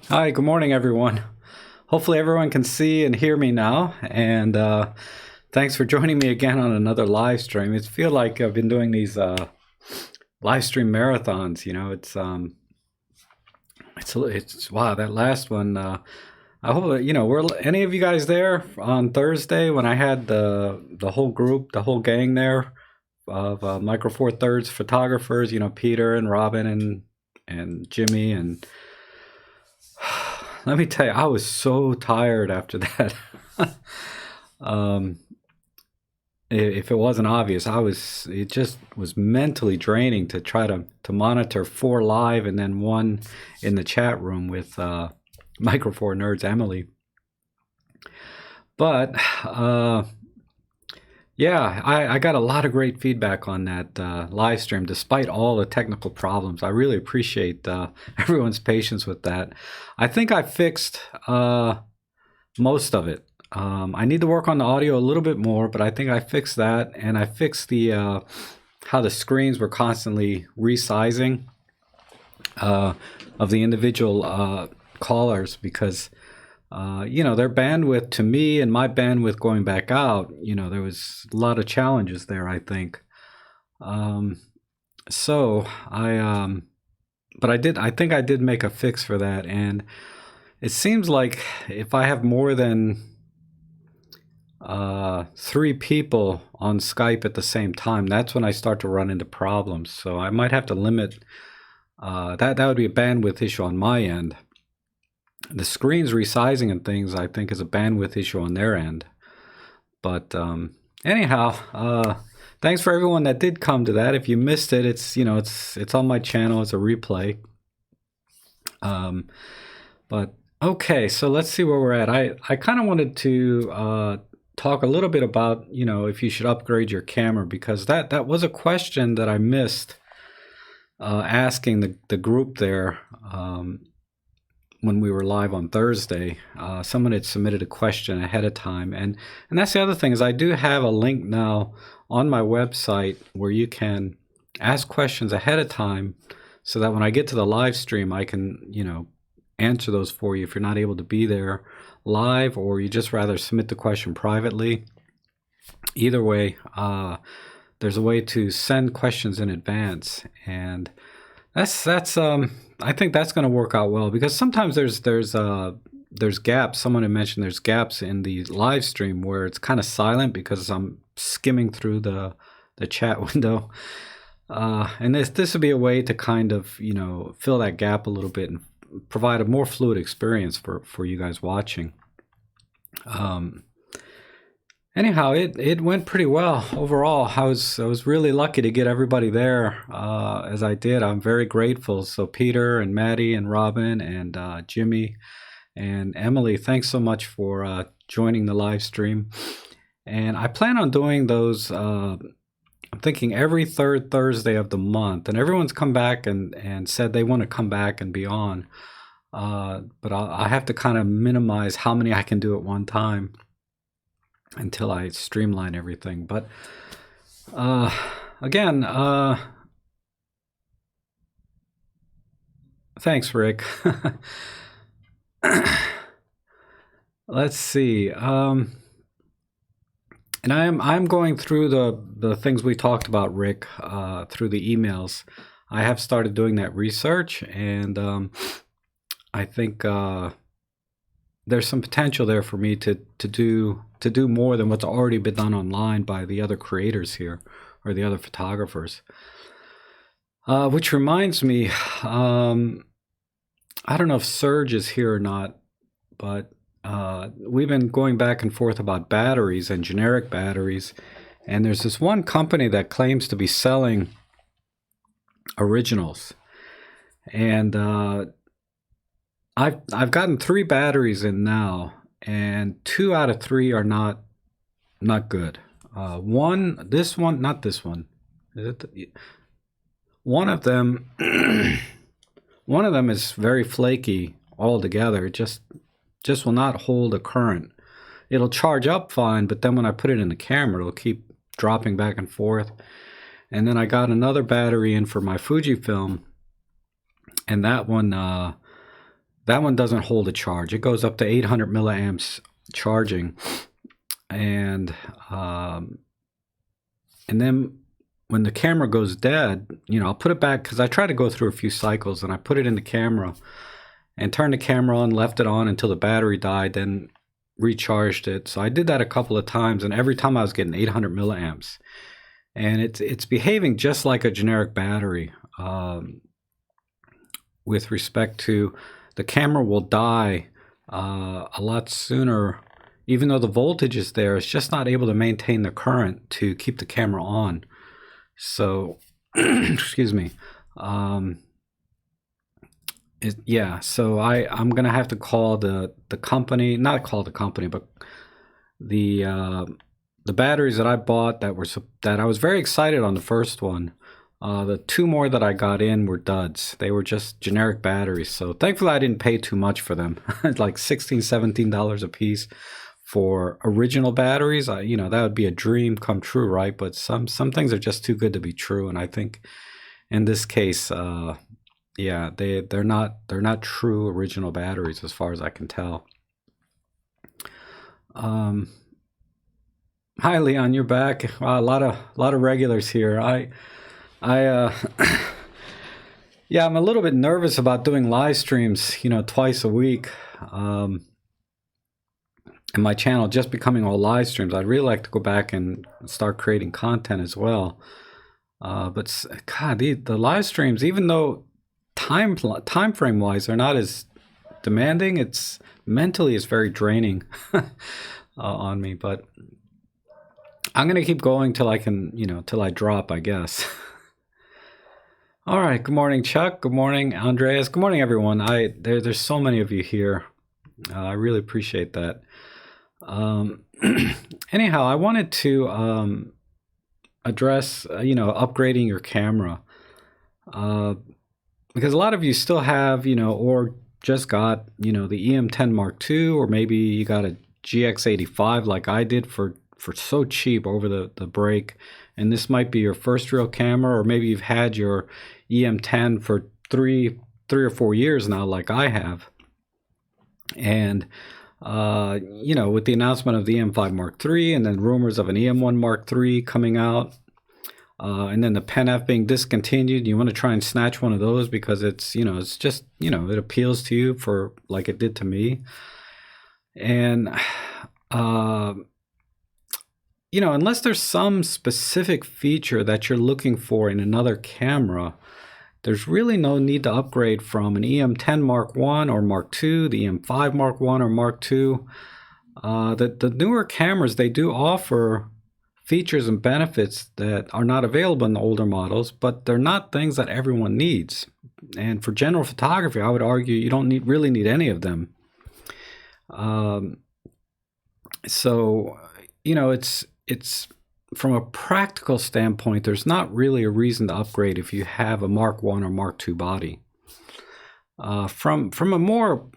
Hi, good morning, everyone. Hopefully, everyone can see and hear me now. And thanks for joining me again on another live stream. It feels like I've been doing these live stream marathons. It's wow. That last one. I hope were any of you guys there on Thursday when I had the whole group, the whole gang there of Micro Four Thirds photographers. Peter and Robin and Jimmy and let me tell you, I was so tired after that. um, if it wasn't obvious, it just was mentally draining to try to monitor four live and then one in the chat room with Micro Four Nerds Emily. But yeah, I got a lot of great feedback on that live stream, despite all the technical problems. I really appreciate everyone's patience with that. I think I fixed most of it. I need to work on the audio a little bit more, but I think I fixed that, and I fixed the how the screens were constantly resizing of the individual callers because their bandwidth to me and my bandwidth going back out, there was a lot of challenges there, I think. So but I think I did make a fix for that. And it seems like if I have more than 3 people on Skype at the same time, that's when I start to run into problems. So I might have to limit, that would be a bandwidth issue on my end. The screens resizing and things, I think, is a bandwidth issue on their end. But anyhow, thanks for everyone that did come to that. If you missed it, it's on my channel. It's a replay. But okay, so let's see where we're at. I kind of wanted to talk a little bit about if you should upgrade your camera, because that was a question that I missed asking the group there. When we were live on Thursday, someone had submitted a question ahead of time, and that's the other thing is I do have a link now on my website where you can ask questions ahead of time, so that when I get to the live stream, I can answer those for you if you're not able to be there live, or you just rather submit the question privately. Either way, there's a way to send questions in advance, and that's I think that's going to work out well, because sometimes there's gaps. Someone had mentioned there's gaps in the live stream where it's kind of silent because I'm skimming through the chat window, and this would be a way to kind of fill that gap a little bit and provide a more fluid experience for you guys watching. Anyhow, it went pretty well overall. I was really lucky to get everybody there as I did. I'm very grateful. So Peter and Maddie and Robin and Jimmy and Emily, thanks so much for joining the live stream. And I plan on doing those. I'm thinking every third Thursday of the month. And everyone's come back and said they want to come back and be on. But I have to kind of minimize how many I can do at one time until I streamline everything. But again, thanks, Rick. Let's see. And I'm going through the things we talked about, Rick, through the emails. I have started doing that research, and I think there's some potential there for me to do more than what's already been done online by the other creators here, or the other photographers. Which reminds me, I don't know if Serge is here or not, but we've been going back and forth about batteries and generic batteries, and there's this one company that claims to be selling originals, and I've gotten 3 batteries in now, and 2 out of 3 are not good. This one, not this one. One of them, one of them is very flaky altogether. It just will not hold a current. It'll charge up fine, but then when I put it in the camera, it'll keep dropping back and forth. And then I got another battery in for my Fujifilm, and that one that one doesn't hold a charge. It goes up to 800 milliamps charging, and then when the camera goes dead, I'll put it back, because I try to go through a few cycles, and I put it in the camera and turned the camera on, left it on until the battery died, then recharged it. So I did that a couple of times, and every time I was getting 800 milliamps, and it's behaving just like a generic battery. With respect to, the camera will die a lot sooner, even though the voltage is there. It's just not able to maintain the current to keep the camera on. So, excuse me. So I'm gonna have to call the company, not call the company, but the batteries that I bought that I was very excited on the first one. The two more that I got in were duds. They were just generic batteries. So thankfully I didn't pay too much for them. Like $16, $17 a piece for original batteries. That would be a dream come true, right? But some things are just too good to be true. And I think in this case, they're not true original batteries as far as I can tell. Hi Leon, you're back. A lot of regulars here. Yeah, I'm a little bit nervous about doing live streams, twice a week. And my channel just becoming all live streams. I'd really like to go back and start creating content as well. But God, the live streams, even though time frame wise they're not as demanding, it's very draining on me. But I'm gonna keep going till I can, till I drop, I guess. All right. Good morning, Chuck. Good morning, Andreas. Good morning, everyone. There's so many of you here. I really appreciate that. Anyhow, I wanted to address, upgrading your camera, because a lot of you still have, or just got, the E-M10 Mark II, or maybe you got a GX85 like I did for so cheap over the break, and this might be your first real camera, or maybe you've had your E-M10 for three or 4 years now, like I have. And with the announcement of the E-M5 Mark III, and then rumors of an E-M1 Mark III coming out, and then the Pen F being discontinued, you want to try and snatch one of those because it's just it appeals to you for like it did to me. And unless there's some specific feature that you're looking for in another camera, there's really no need to upgrade from an E-M10 Mark I or Mark II, the E-M5 Mark I or Mark II. The newer cameras, they do offer features and benefits that are not available in the older models, but they're not things that everyone needs. And for general photography, I would argue you don't really need any of them. So it's from a practical standpoint, there's not really a reason to upgrade if you have a Mark I or Mark II body. From a more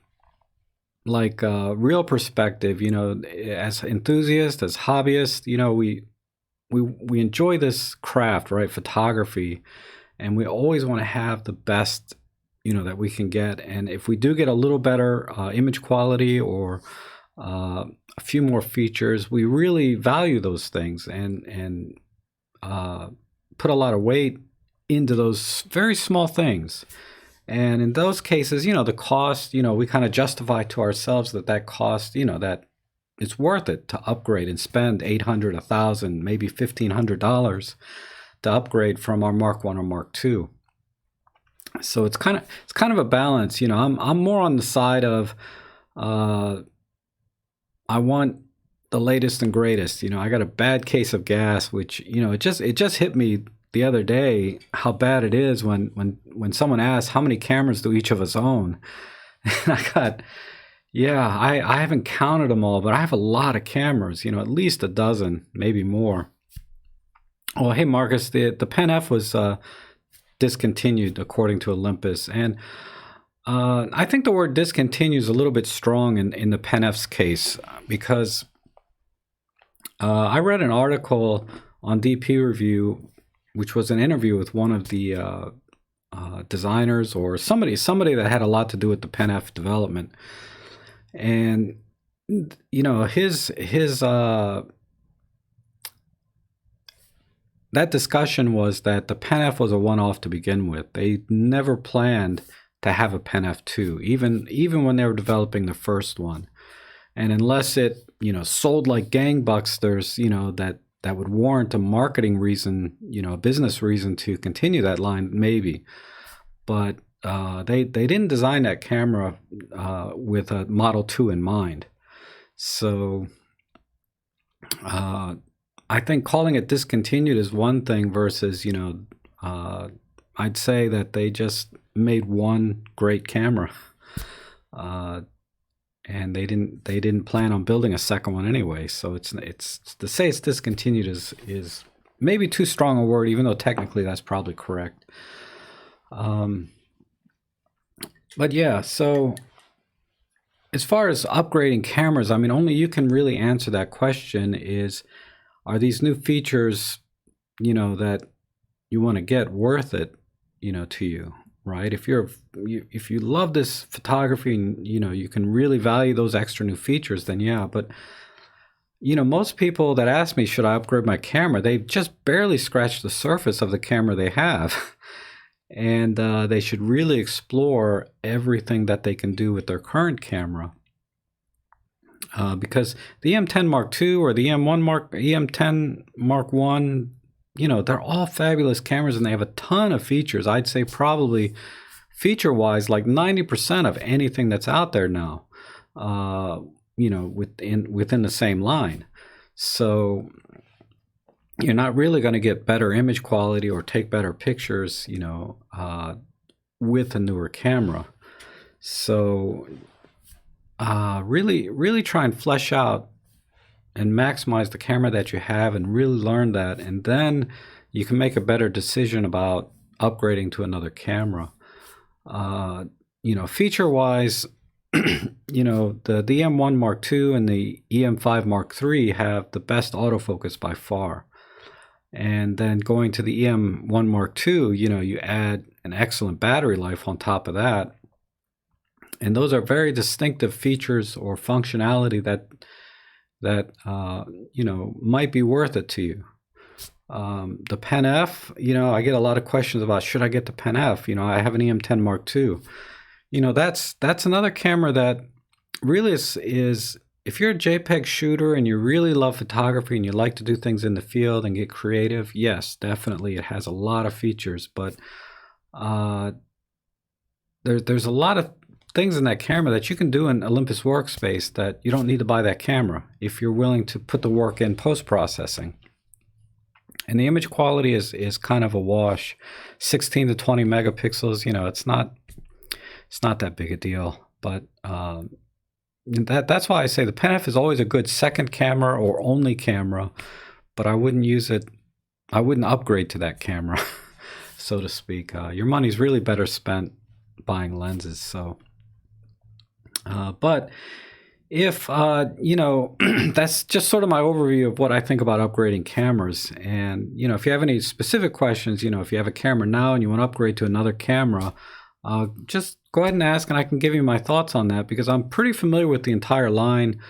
like real perspective, as enthusiasts, as hobbyists, we enjoy this craft, right? Photography, and we always want to have the best, that we can get. And if we do get a little better image quality or a few more features, we really value those things and put a lot of weight into those very small things. And in those cases, the cost, we kind of justify to ourselves that cost, that it's worth it to upgrade and spend $800, $1,000, maybe $1,500 to upgrade from our Mark I or Mark II. So it's kind of a balance. I'm more on the side of I want the latest and greatest. I got a bad case of gas, which it just hit me the other day how bad it is when someone asks how many cameras do each of us own. And I haven't counted them all, but I have a lot of cameras. At least a dozen, maybe more. Oh, hey Marcus, the Pen F was discontinued according to Olympus, and I think the word discontinue is a little bit strong in the Pen F's case, because I read an article on DP Review, which was an interview with one of the designers or somebody that had a lot to do with the Pen F development. And his that discussion was that the Pen F was a one-off to begin with. They never planned to have a Pen F2, even when they were developing the first one. And unless it, sold like gangbusters, that would warrant a marketing reason, a business reason to continue that line, maybe. But they didn't design that camera with a Model 2 in mind. So I think calling it discontinued is one thing versus, I'd say that they just made one great camera. And they didn't plan on building a second one anyway. So it's to say it's discontinued is maybe too strong a word, even though technically that's probably correct. But yeah, so as far as upgrading cameras, I mean, only you can really answer that question is, are these new features, that you want to get worth it, to you, right? If you love this photography and, you can really value those extra new features, then yeah. But, most people that ask me, should I upgrade my camera? They've just barely scratched the surface of the camera they have. And they should really explore everything that they can do with their current camera. Because the E-M10 Mark II or the E-M10 Mark I, they're all fabulous cameras and they have a ton of features. I'd say probably feature-wise, like 90% of anything that's out there now, within the same line. So you're not really going to get better image quality or take better pictures, with a newer camera. So really try and flesh out and maximize the camera that you have and really learn that. And then you can make a better decision about upgrading to another camera. Feature-wise, the E-M1 Mark II and the E-M5 Mark III have the best autofocus by far. And then going to the E-M1 Mark II, you add an excellent battery life on top of that. And those are very distinctive features or functionality that might be worth it to you. The Pen F, I get a lot of questions about, should I get the Pen F? I have an E-M10 Mark II. That's another camera that really is if you're a JPEG shooter and you really love photography and you like to do things in the field and get creative, yes, definitely it has a lot of features, but there's a lot of things in that camera that you can do in Olympus Workspace that you don't need to buy that camera if you're willing to put the work in post-processing. And the image quality is kind of a wash. 16 to 20 megapixels, it's not that big a deal, but that's why I say the Pen F is always a good second camera or only camera, but I wouldn't upgrade to that camera, so to speak. Your money's really better spent buying lenses. So, but if, that's just sort of my overview of what I think about upgrading cameras. And, if you have any specific questions, if you have a camera now and you want to upgrade to another camera, just go ahead and ask and I can give you my thoughts on that, because I'm pretty familiar with the entire line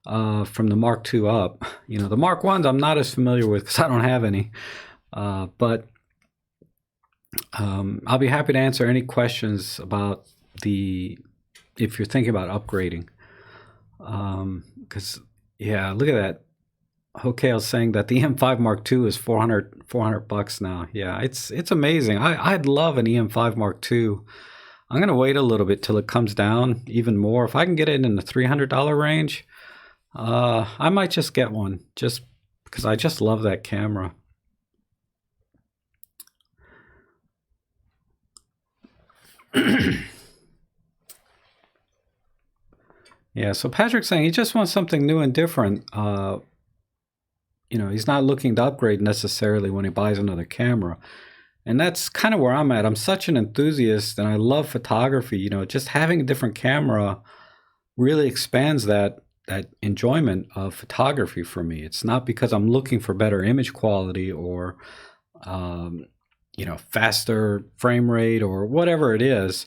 from the Mark II up. The Mark I's I'm not as familiar with because I don't have any, but I'll be happy to answer any questions about if you're thinking about upgrading. Because yeah, look at that. Okay, I was saying that the E-M5 Mark II is $400 now. Yeah, it's amazing. I'd love an E-M5 Mark II. I'm gonna wait a little bit till it comes down even more. If I can get it in the $300 range, I might just get one, just because I just love that camera. Yeah, so Patrick's saying he just wants something new and different. He's not looking to upgrade necessarily when he buys another camera. And that's kind of where I'm at. I'm such an enthusiast and I love photography. Just having a different camera really expands that enjoyment of photography for me. It's not because I'm looking for better image quality or, faster frame rate or whatever it is.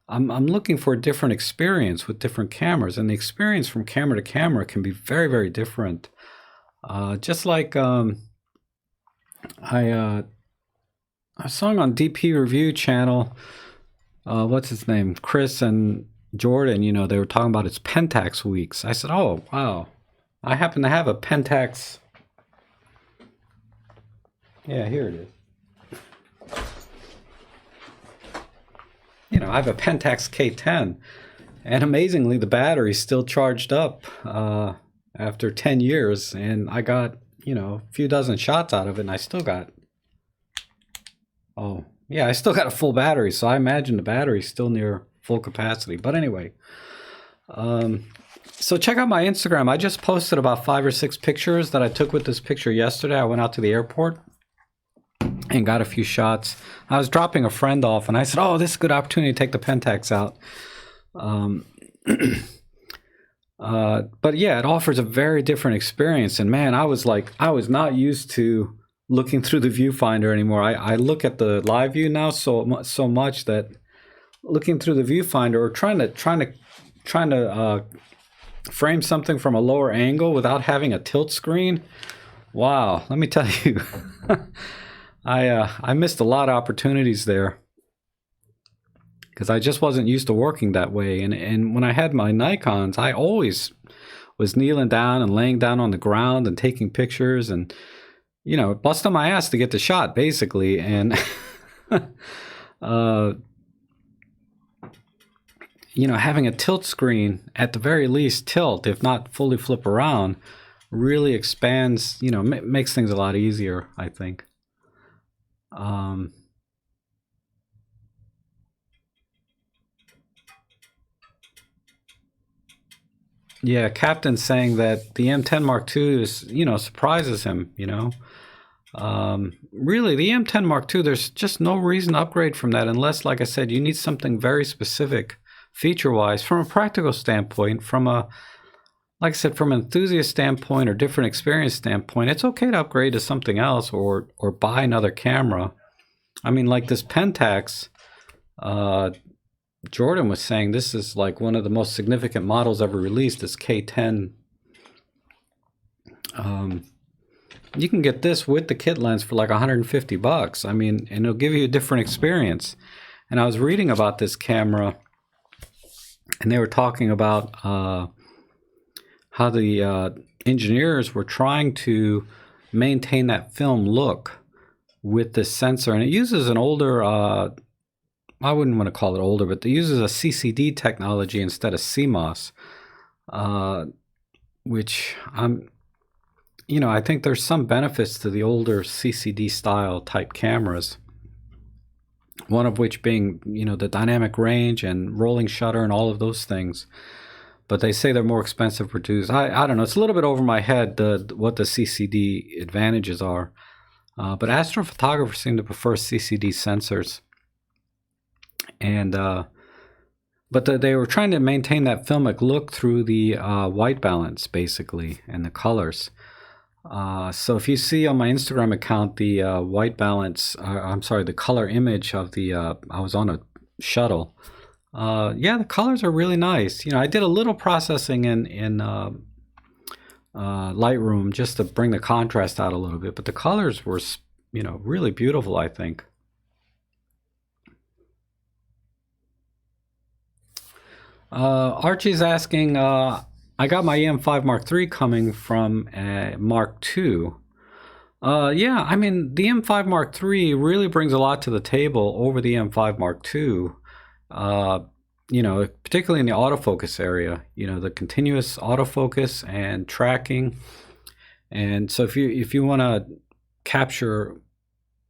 I'm looking for a different experience with different cameras, and the experience from camera to camera can be very, very different. Just like I saw on DP Review channel, what's his name, Chris and Jordan, they were talking about its Pentax weeks. I said, oh, wow. I happen to have a Pentax. Yeah, here it is. I have a Pentax K10, and amazingly, the battery's still charged up after 10 years, and I got, a few dozen shots out of it, and I still got, I still got a full battery, so I imagine the battery's still near full capacity. But anyway, so check out my Instagram. I just posted about 5 or 6 pictures that I took with this picture yesterday. I went out to the airport and got a few shots. I was dropping a friend off, and I said, oh, this is a good opportunity to take the Pentax out. But yeah, it offers a very different experience. And man, I was not used to looking through the viewfinder anymore. I look at the live view now so much that looking through the viewfinder or trying to frame something from a lower angle without having a tilt screen. Wow, let me tell you, I missed a lot of opportunities there because I just wasn't used to working that way. And when I had my Nikons, I always was kneeling down and laying down on the ground and taking pictures and, busting my ass to get the shot, basically. And, having a tilt screen, at the very least tilt, if not fully flip around, really expands, makes things a lot easier, I think. Yeah, Captain's saying that the E-M10 Mark II is, surprises him, Really, the E-M10 Mark II, there's just no reason to upgrade from that unless, like I said, you need something very specific feature-wise. From a practical standpoint, from an enthusiast standpoint or different experience standpoint, it's okay to upgrade to something else or buy another camera. I mean, like this Pentax, Jordan was saying this is like one of the most significant models ever released, this K10. You can get this with the kit lens for like $150. I mean, and it'll give you a different experience. And I was reading about this camera, and they were talking about how the engineers were trying to maintain that film look with this sensor. And it uses an older, I wouldn't want to call it older, but it uses a CCD technology instead of CMOS, which I think there's some benefits to the older CCD style type cameras. One of which being, the dynamic range and rolling shutter and all of those things. But they say they're more expensive to produce. I don't know. It's a little bit over my head what the CCD advantages are. But astrophotographers seem to prefer CCD sensors. And but they were trying to maintain that filmic look through the white balance, basically, and the colors. So if you see on my Instagram account the white balance, the color image of the, I was on a shuttle. Yeah, the colors are really nice. I did a little processing in Lightroom just to bring the contrast out a little bit, but the colors were, really beautiful, I think. Archie's asking, I got my E-M5 Mark III coming from Mark II. Yeah, I mean, the E-M5 Mark III really brings a lot to the table over the E-M5 Mark II, particularly in the autofocus area, the continuous autofocus and tracking. And so if you want to capture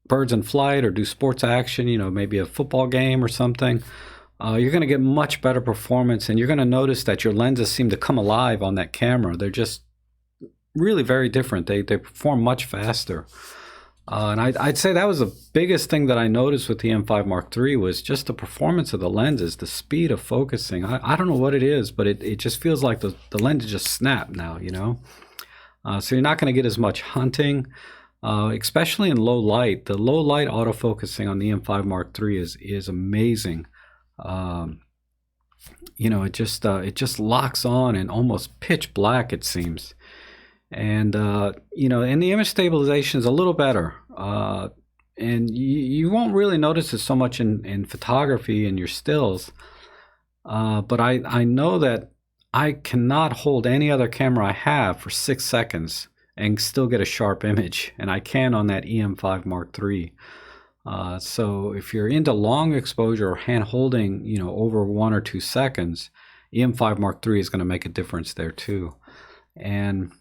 birds in flight or do sports action, maybe a football game or something, you're going to get much better performance, and you're going to notice that your lenses seem to come alive on that camera. They're just really very different. They perform much faster. And I'd say that was the biggest thing that I noticed with the E-M5 Mark III was just the performance of the lenses, the speed of focusing. I don't know what it is, but it just feels like the lenses just snap now, So you're not going to get as much hunting. especially in low light. The low light autofocusing on the E-M5 Mark III is amazing. It just locks on and almost pitch black, it seems. And and the image stabilization is a little better. And you won't really notice it so much in photography and your stills. But I know that I cannot hold any other camera I have for 6 seconds and still get a sharp image, and I can on that E-M5 Mark III. So if you're into long exposure or hand holding, over 1 or 2 seconds, E-M5 Mark III is going to make a difference there too. And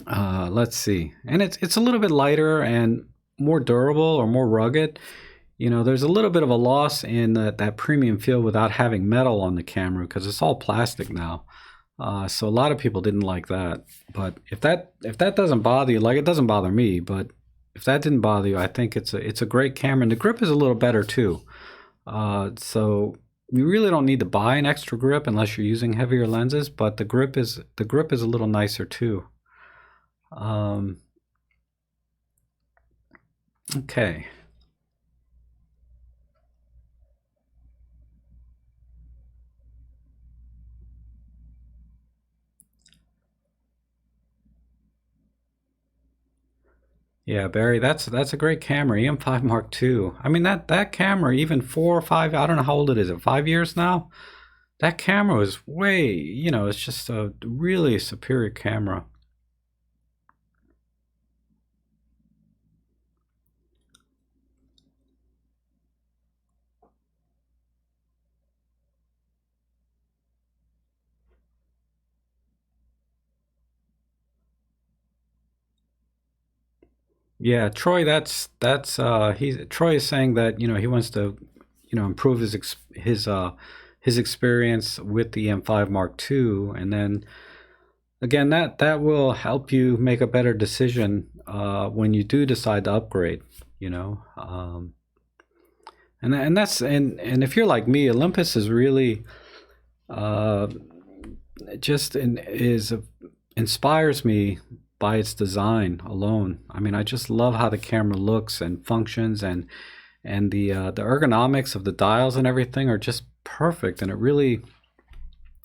let's see, and it's a little bit lighter and more durable or more rugged. There's a little bit of a loss in that premium feel without having metal on the camera because it's all plastic now. So a lot of people didn't like that. But if that doesn't bother you, like it doesn't bother me, but if that didn't bother you, I think it's a great camera, and the grip is a little better too. So you really don't need to buy an extra grip unless you're using heavier lenses, but the grip is a little nicer too. Okay. Yeah, Barry, that's a great camera, E-M5 Mark II. I mean that camera, even 4 or 5, I don't know how old it is, 5 years now. That camera was way, it's just a really superior camera. Yeah, Troy, Troy is saying that he wants to improve his experience with the M5 Mark II, and then again that will help you make a better decision when you do decide to upgrade. And if you're like me, Olympus is really uh, just inspires me by its design alone. I mean, I just love how the camera looks and functions, and the ergonomics of the dials and everything are just perfect. And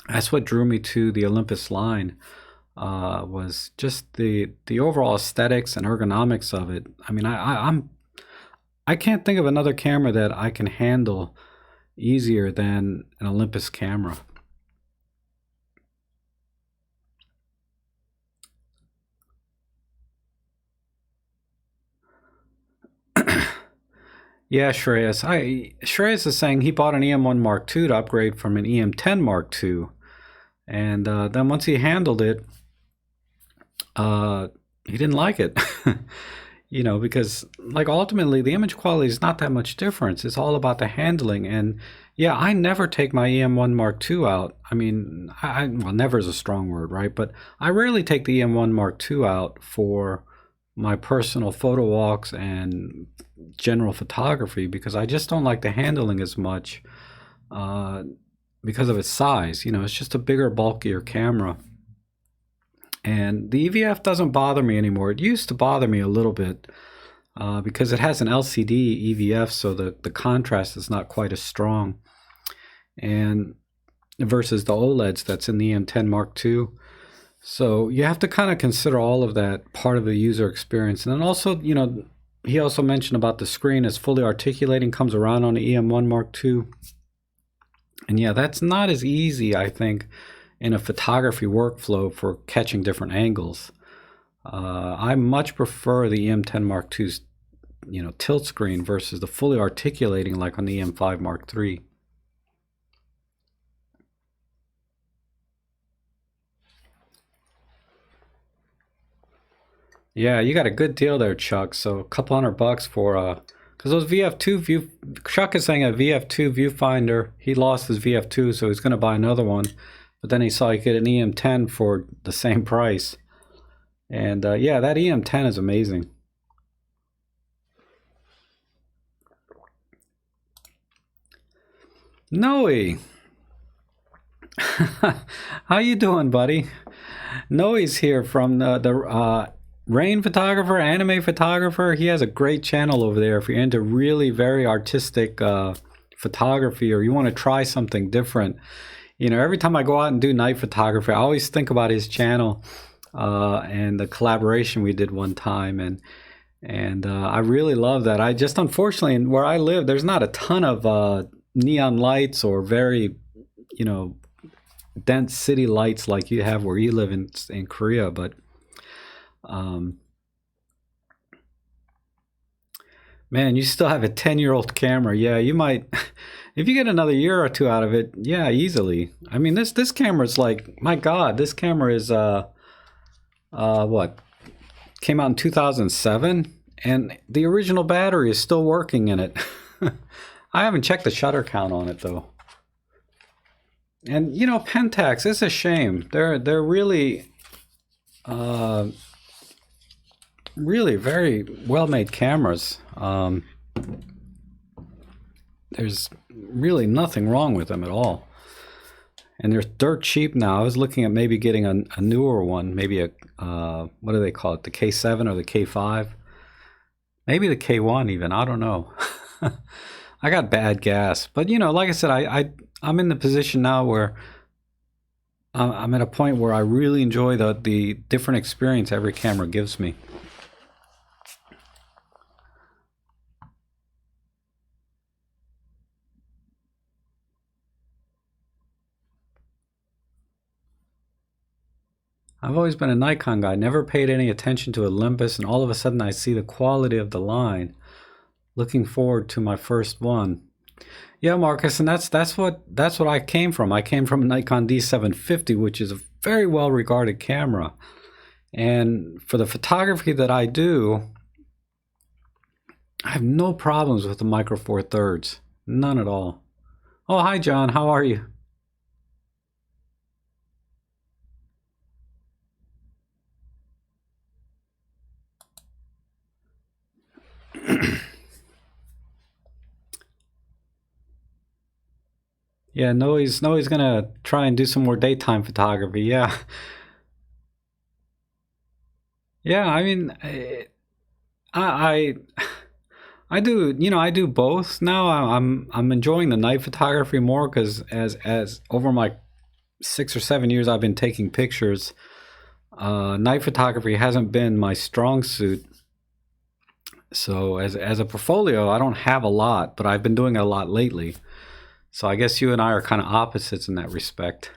that's what drew me to the Olympus line, was just the overall aesthetics and ergonomics of it. I mean, I can't think of another camera that I can handle easier than an Olympus camera. Yeah, Shreyas is saying he bought an EM1 Mark II to upgrade from an EM10 Mark II, and then once he handled it, he didn't like it. Because like ultimately the image quality is not that much difference. It's all about the handling. And yeah, I never take my EM1 Mark II out. I mean, well, never is a strong word, right? But I rarely take the EM1 Mark II out for my personal photo walks and general photography because I just don't like the handling as much because of its size. It's just a bigger, bulkier camera. And the EVF doesn't bother me anymore. It used to bother me a little bit because it has an LCD EVF, so the contrast is not quite as strong. And versus the OLEDs that's in the E-M10 Mark II. So you have to kind of consider all of that part of the user experience. And then also, he also mentioned about the screen is fully articulating, comes around on the EM1 Mark II. And yeah, that's not as easy, I think, in a photography workflow for catching different angles. I much prefer the EM10 Mark II's, tilt screen versus the fully articulating like on the EM5 Mark III. Yeah, you got a good deal there, Chuck. So a couple $100 for because those VF2 view. Chuck is saying a VF2 viewfinder. He lost his VF2, so he's going to buy another one. But then he saw he could get an EM10 for the same price. And yeah, that EM10 is amazing. Noe, how you doing, buddy? Noe's here from Rain photographer, anime photographer. He has a great channel over there. If you're into really very artistic photography, or you want to try something different, you know, every time I go out and do night photography, I always think about his channel and the collaboration we did one time, and I really love that. I just, unfortunately, where I live, there's not a ton of neon lights or very, you know, dense city lights like you have where you live in Korea, but man, you still have a 10-year-old camera. Yeah, you might, if you get another year or two out of it, yeah, easily. I mean, this camera is like, my God, this camera is what, came out in 2007, and the original battery is still working in it. I haven't checked the shutter count on it though. And you know, Pentax, it's a shame. They're really really very well-made cameras. There's really nothing wrong with them at all, and they're dirt cheap now. I was looking at maybe getting a newer one, maybe a what do they call it, the K7 or the K5, maybe the K1 even, I don't know. I got bad gas, but you know, like I said, I'm in the position now where I'm at a point where I really enjoy the different experience every camera gives me. I've always been a Nikon guy, never paid any attention to Olympus, and all of a sudden I see the quality of the line. Looking forward to my first one. Yeah, Marcus, and that's what I came from. I came from a Nikon D750, which is a very well regarded camera. And for the photography that I do, I have no problems with the Micro Four Thirds. None at all. Oh, hi John, how are you? Yeah, Noe's gonna try and do some more daytime photography. Yeah, yeah. I mean, I I do, you know, I do both now. I'm enjoying the night photography more because as over my 6 or 7 years I've been taking pictures, night photography hasn't been my strong suit. So as a portfolio, I don't have a lot, but I've been doing it a lot lately. So I guess you and I are kind of opposites in that respect.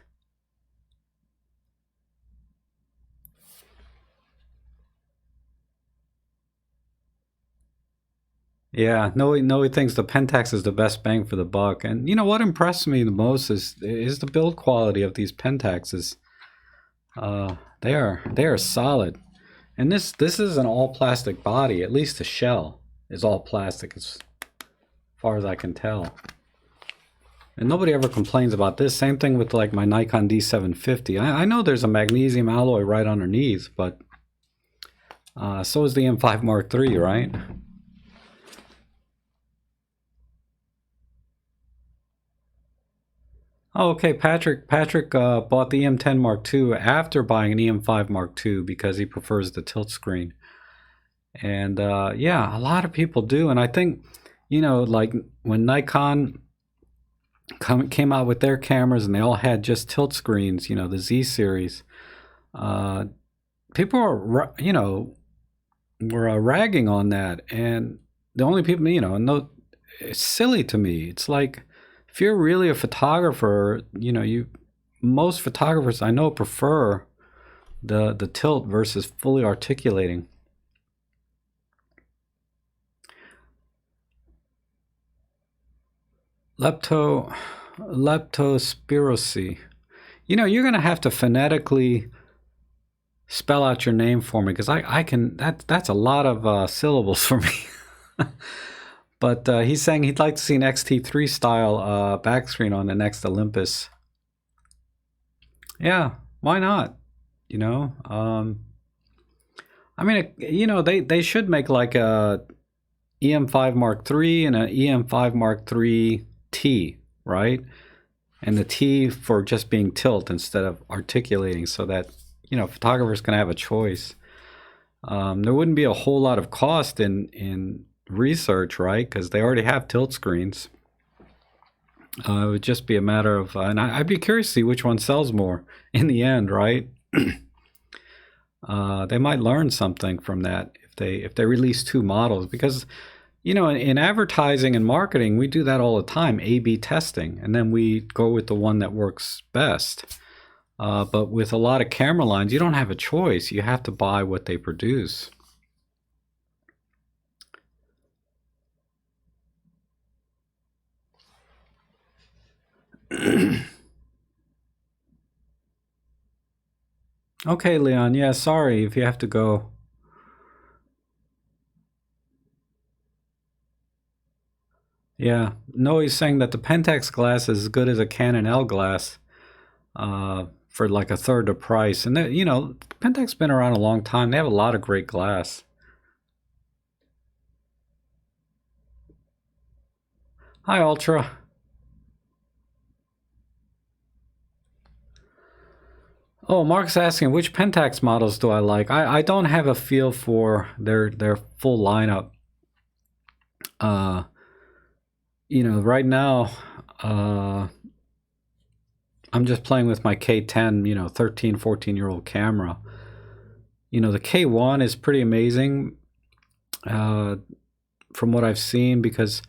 Yeah, Noe thinks the Pentax is the best bang for the buck. And you know what impressed me the most is the build quality of these Pentaxes. They are solid. And this is an all plastic body. At least the shell is all plastic as far as I can tell. And nobody ever complains about this. Same thing with like my Nikon D750. I know there's a magnesium alloy right underneath, but so is the M5 Mark III, right? Oh, okay. Patrick bought the E-M10 Mark II after buying an E-M5 Mark II because he prefers the tilt screen. And yeah, a lot of people do. And I think, you know, like when Nikon came out with their cameras and they all had just tilt screens, you know, the Z series, uh, people are, you know, were ragging on that. And the only people, you know, no, it's silly to me. It's like, if you're really a photographer, you know, most photographers I know prefer the tilt versus fully articulating. Leptospirosis. You know, you're gonna have to phonetically spell out your name for me because I can, that's a lot of syllables for me. But he's saying he'd like to see an XT3 style backscreen on the next Olympus. Yeah, why not? You know, I mean, you know, they should make like a EM5 Mark III and an EM5 Mark III T, right? And the T for just being tilt instead of articulating, so that, you know, photographers can have a choice. There wouldn't be a whole lot of cost in research, right? Because they already have tilt screens. It would just be a matter of, and I'd be curious to see which one sells more in the end, right? They might learn something from that if they release two models, because in advertising and marketing, we do that all the time, A/B testing, and then we go with the one that works best. But with a lot of camera lines, you don't have a choice. You have to buy what they produce. Okay, Leon. Yeah, sorry if you have to go. Yeah, no, he's saying that the Pentax glass is as good as a Canon L glass for like a third the price. And Pentax been around a long time. They have a lot of great glass. Hi, Ultra. Oh, Mark's asking which Pentax models do I like. I don't have a feel for their full lineup. Right now, I'm just playing with my K10, 13, 14-year-old camera. The K1 is pretty amazing from what I've seen, because,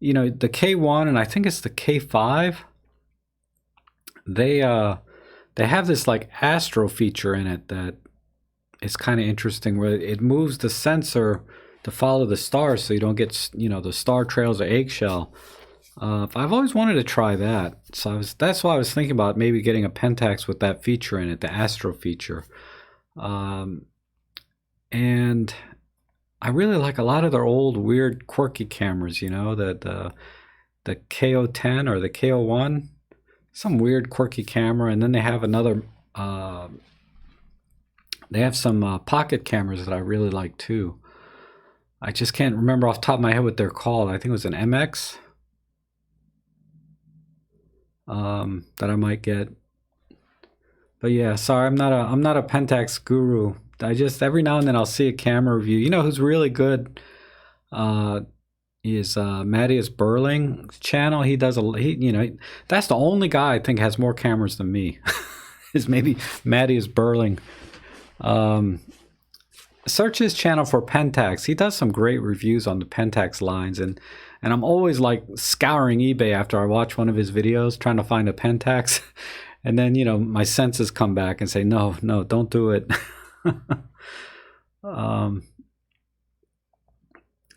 the K1 and I think it's the K5, they have this like astro feature in it that is kind of interesting, where it moves the sensor to follow the stars so you don't get, the star trails or eggshell. I've always wanted to try that, so that's why I was thinking about maybe getting a Pentax with that feature in it, the astro feature. And I really like a lot of their old weird quirky cameras, the KO10 or the KO1, some weird quirky camera. And then they have another, they have some pocket cameras that I really like too. I just can't remember off the top of my head what they're called. I think it was an MX that I might get. But yeah, sorry, I'm not a Pentax guru. I just, every now and then I'll see a camera review. You know who's really good is Mattias Burling's channel. He does that's the only guy I think has more cameras than me. Is maybe Mattias Burling. Search his channel for Pentax. He does some great reviews on the Pentax lines, and I'm always like scouring eBay after I watch one of his videos trying to find a Pentax. And then, my senses come back and say, no, don't do it.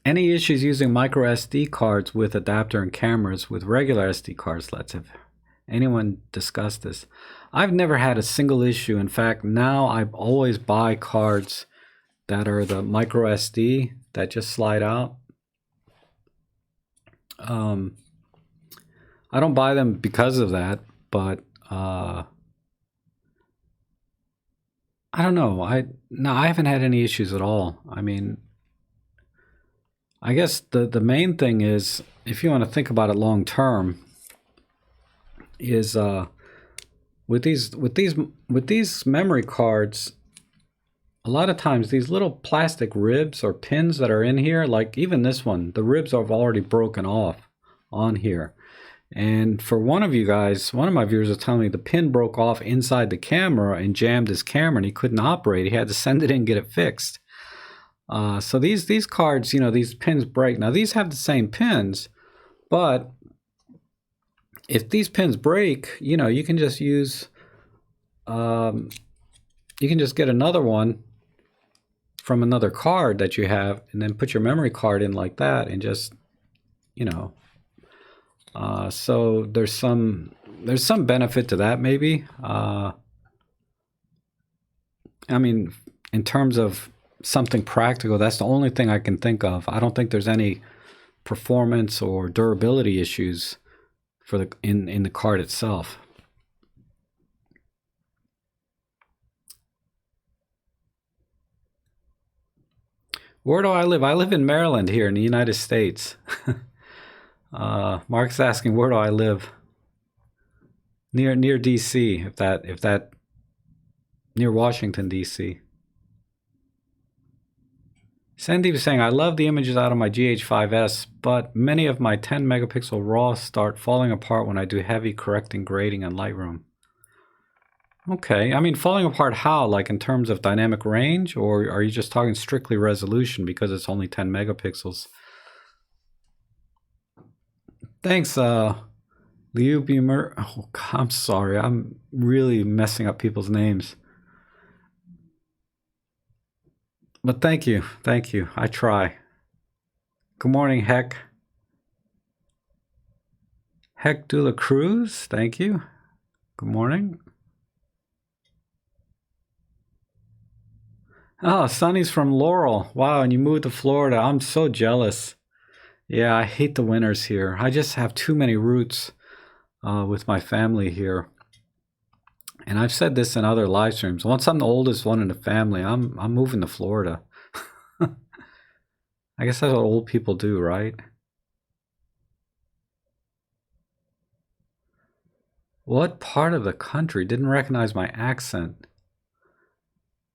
Any issues using micro SD cards with adapter and cameras with regular SD card slots? Have anyone discussed this? I've never had a single issue. In fact, now I always buy cards that are the micro SD that just slide out. I don't buy them because of that, but I don't know. I haven't had any issues at all. I mean, I guess the main thing is, if you want to think about it long term, is with these memory cards, a lot of times these little plastic ribs or pins that are in here, like even this one, the ribs have already broken off on here. And for one of you guys, one of my viewers was telling me the pin broke off inside the camera and jammed his camera, and he couldn't operate. He had to send it in and get it fixed. So these cards, these pins break. Now these have the same pins, but if these pins break, you can just use, you can just get another one from another card that you have, and then put your memory card in like that, and just, so there's some benefit to that, maybe. I mean, in terms of something practical, that's the only thing I can think of. I don't think there's any performance or durability issues for the in the card itself. Where do I live? I live in Maryland here in the United States. Mark's asking, where do I live? Near DC, if that near Washington, DC. Sandeep is saying, I love the images out of my GH5S, but many of my 10 megapixel RAW start falling apart when I do heavy correcting grading in Lightroom. Okay, I mean, falling apart how? Like in terms of dynamic range, or are you just talking strictly resolution because it's only 10 megapixels? Thanks, Liu Beamer. Oh, I'm sorry, I'm really messing up people's names. But thank you, I try. Good morning, Heck. Heck Dula Cruz, thank you. Good morning. Oh, Sonny's from Laurel. Wow, and you moved to Florida. I'm so jealous. Yeah, I hate the winters here. I just have too many roots with my family here. And I've said this in other live streams. Once I'm the oldest one in the family, I'm moving to Florida. I guess that's what old people do, right? What part of the country? Didn't recognize my accent.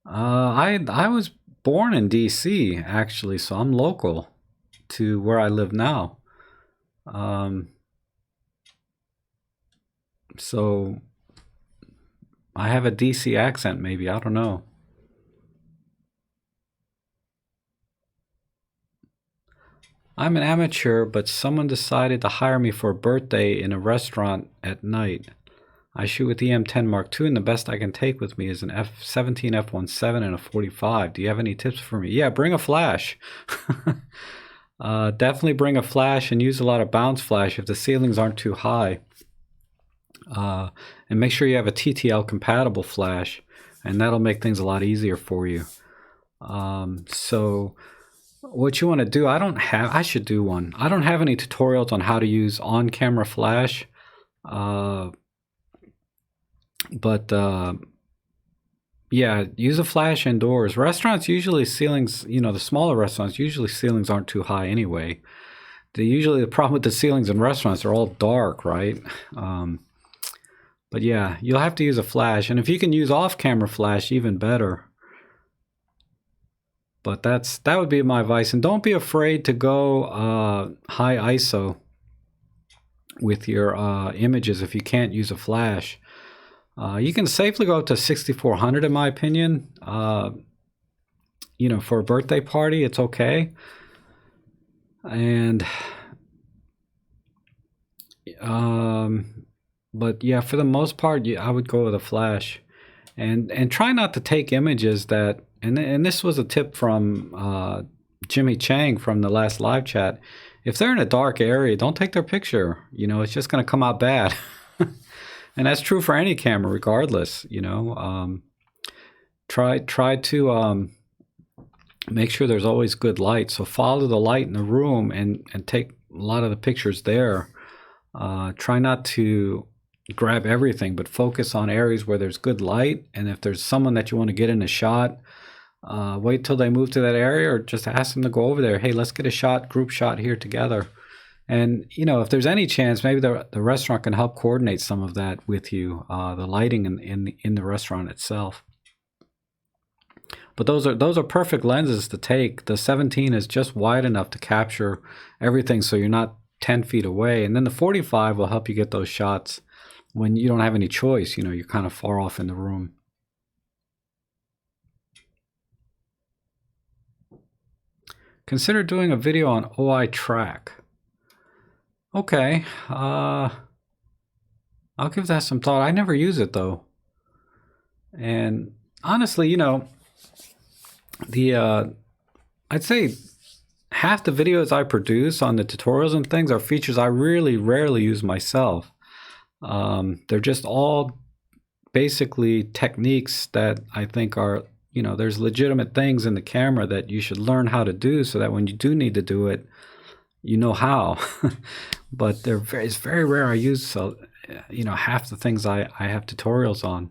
I was born in DC actually, so I'm local to where I live now. So I have a DC accent, maybe. I don't know. I'm an amateur, but someone decided to hire me for a birthday in a restaurant at night. I shoot with the E-M10 Mark II, and the best I can take with me is an F17 f1.7 and a 45. Do you have any tips for me? Yeah, bring a flash. Definitely bring a flash and use a lot of bounce flash if the ceilings aren't too high. And make sure you have a TTL compatible flash, and that'll make things a lot easier for you. So what you want to do, I should do one. I don't have any tutorials on how to use on-camera flash. But yeah, use a flash indoors. Restaurants usually ceilings, the smaller restaurants, usually ceilings aren't too high anyway. The problem with the ceilings in restaurants are all dark, right? But yeah, you'll have to use a flash, and if you can use off-camera flash, even better. But that would be my advice, and don't be afraid to go high ISO with your images if you can't use a flash. You can safely go up to 6400 in my opinion. For a birthday party, it's okay. And but yeah, for the most part, I would go with a flash, and try not to take images that. And this was a tip from Jimmy Chang from the last live chat. If they're in a dark area, don't take their picture. It's just going to come out bad. And that's true for any camera, regardless. Try to make sure there's always good light. So follow the light in the room and take a lot of the pictures there. Try not to grab everything, but focus on areas where there's good light. And if there's someone that you want to get in a shot, wait till they move to that area, or just ask them to go over there. Hey, let's get a group shot here together. And if there's any chance, maybe the restaurant can help coordinate some of that with you, the lighting in the restaurant itself. But those are perfect lenses to take. The 17 is just wide enough to capture everything, so you're not 10 feet away. And then the 45 will help you get those shots when you don't have any choice. You're kind of far off in the room. Consider doing a video on OI track. Okay, I'll give that some thought. I never use it though. And honestly, I'd say half the videos I produce on the tutorials and things are features I really rarely use myself. They're just all basically techniques that I think are, there's legitimate things in the camera that you should learn how to do so that when you do need to do it, you know how. But it's very rare I use half the things I have tutorials on.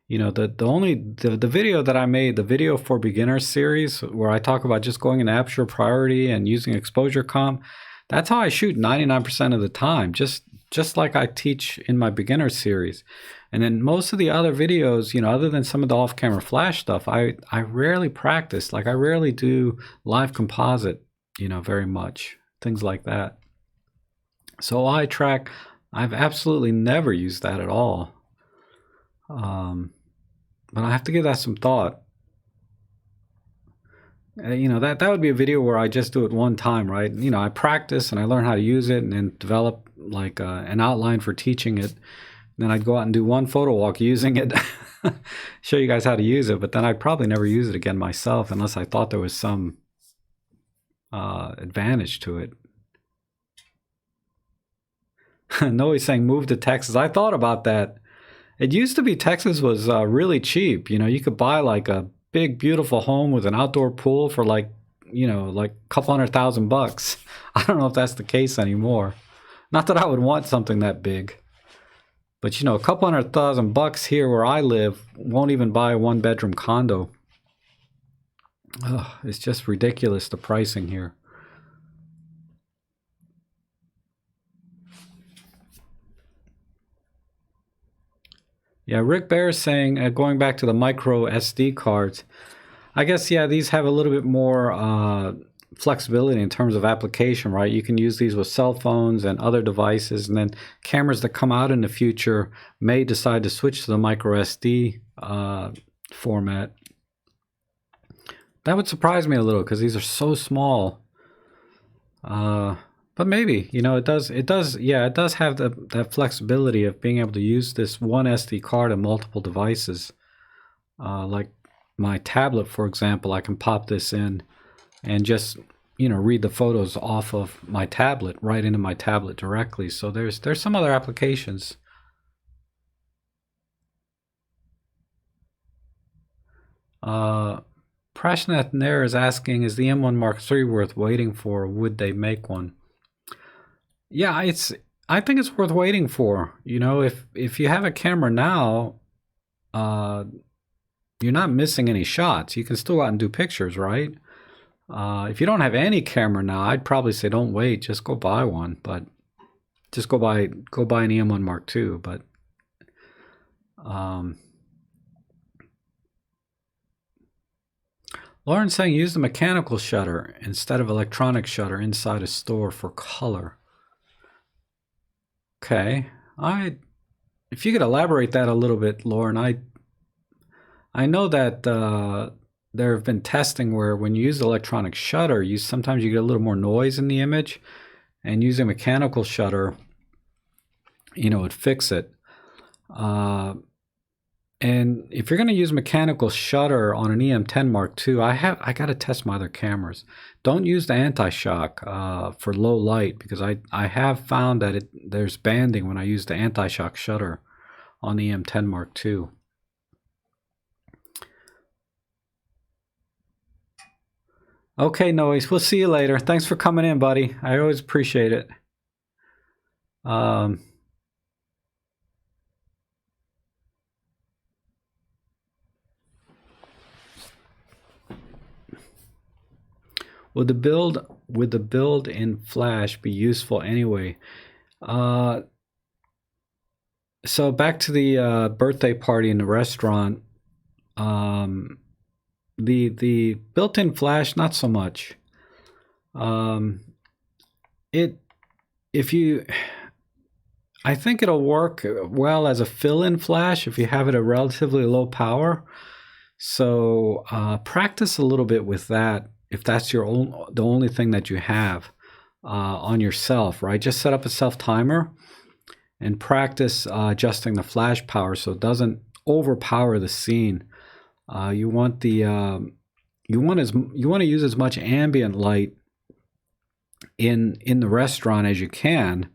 The video that I made, the video for beginners series, where I talk about just going in aperture priority and using exposure comp, that's how I shoot 99% of the time, just like I teach in my beginner series. And then most of the other videos, you know, other than some of the off-camera flash stuff, I rarely practice. Like I rarely do live composite, you know, very much, things like that. So eye track, I've absolutely never used that at all. But I have to give that some thought. You know, that would be a video where I just do it one time, right? You know, I practice and I learn how to use it and then develop like an outline for teaching it. Then I'd go out and do one photo walk using it, show you guys how to use it, but then I'd probably never use it again myself unless I thought there was some advantage to it. Noe's saying move to Texas. I thought about that. It used to be Texas was really cheap. You know, you could buy like a big, beautiful home with an outdoor pool for like, you know, like a couple $100,000. I don't know if that's the case anymore. Not that I would want something that big. But, you know, a couple $100,000 here where I live won't even buy a one-bedroom condo. Ugh, it's just ridiculous, the pricing here. Yeah, Rick Bear is saying, going back to the micro SD cards, I guess, yeah, these have a little bit more flexibility in terms of application, right? You can use these with cell phones and other devices, and then cameras that come out in the future may decide to switch to the micro SD format. That would surprise me a little because these are so small. But maybe, you know, it does have that flexibility of being able to use this one SD card on multiple devices. Like my tablet, for example, I can pop this in and just, you know, read the photos off of my tablet right into my tablet directly. So there's some other applications. Prashnath Nair is asking, is the M1 Mark III worth waiting for? Or would they make one? Yeah, I think it's worth waiting for. You know, if you have a camera now, you're not missing any shots. You can still go out and do pictures, right? If you don't have any camera now, I'd probably say don't wait. Just go buy one. But just go buy an E-M10 Mark II. But Lauren's saying use the mechanical shutter instead of electronic shutter inside a store for color. Okay, if you could elaborate that a little bit, Lauren. I know that there have been testing where when you use the electronic shutter, sometimes you get a little more noise in the image, and using mechanical shutter, you know, would fix it. And if you're going to use mechanical shutter on an E-M10 Mark II, I got to test my other cameras. Don't use the anti-shock for low light, because I have found that there's banding when I use the anti-shock shutter on the E-M10 Mark II. Okay, Noise, we'll see you later. Thanks for coming in, buddy. I always appreciate it. Would the build in Flash be useful anyway? So back to the birthday party in the restaurant. The built-in Flash, not so much. I think it'll work well as a fill-in Flash if you have it at relatively low power. So practice a little bit with that if that's the only thing that you have on yourself, right? Just set up a self timer and practice adjusting the flash power so it doesn't overpower the scene. You want to use as much ambient light in the restaurant as you can,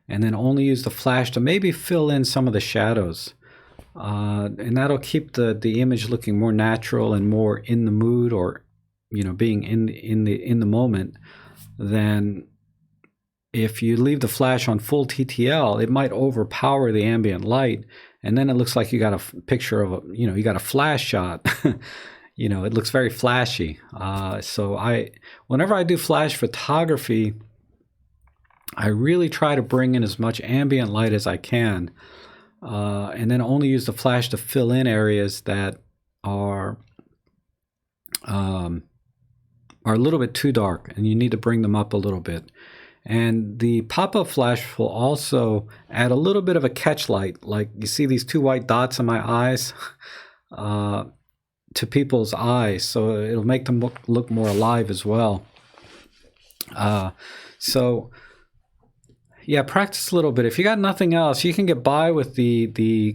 and then only use the flash to maybe fill in some of the shadows, and that'll keep the image looking more natural and more in the mood, or being in the moment, than if you leave the flash on full TTL. It might overpower the ambient light, and then it looks like you got a picture of you got a flash shot. It looks very flashy. So whenever I do flash photography, I really try to bring in as much ambient light as I can. and then only use the flash to fill in areas that are a little bit too dark, and you need to bring them up a little bit. And the pop-up flash will also add a little bit of a catch light, like you see these two white dots in my eyes, to people's eyes, so it'll make them look more alive as well. So yeah, practice a little bit. If you got nothing else, you can get by with the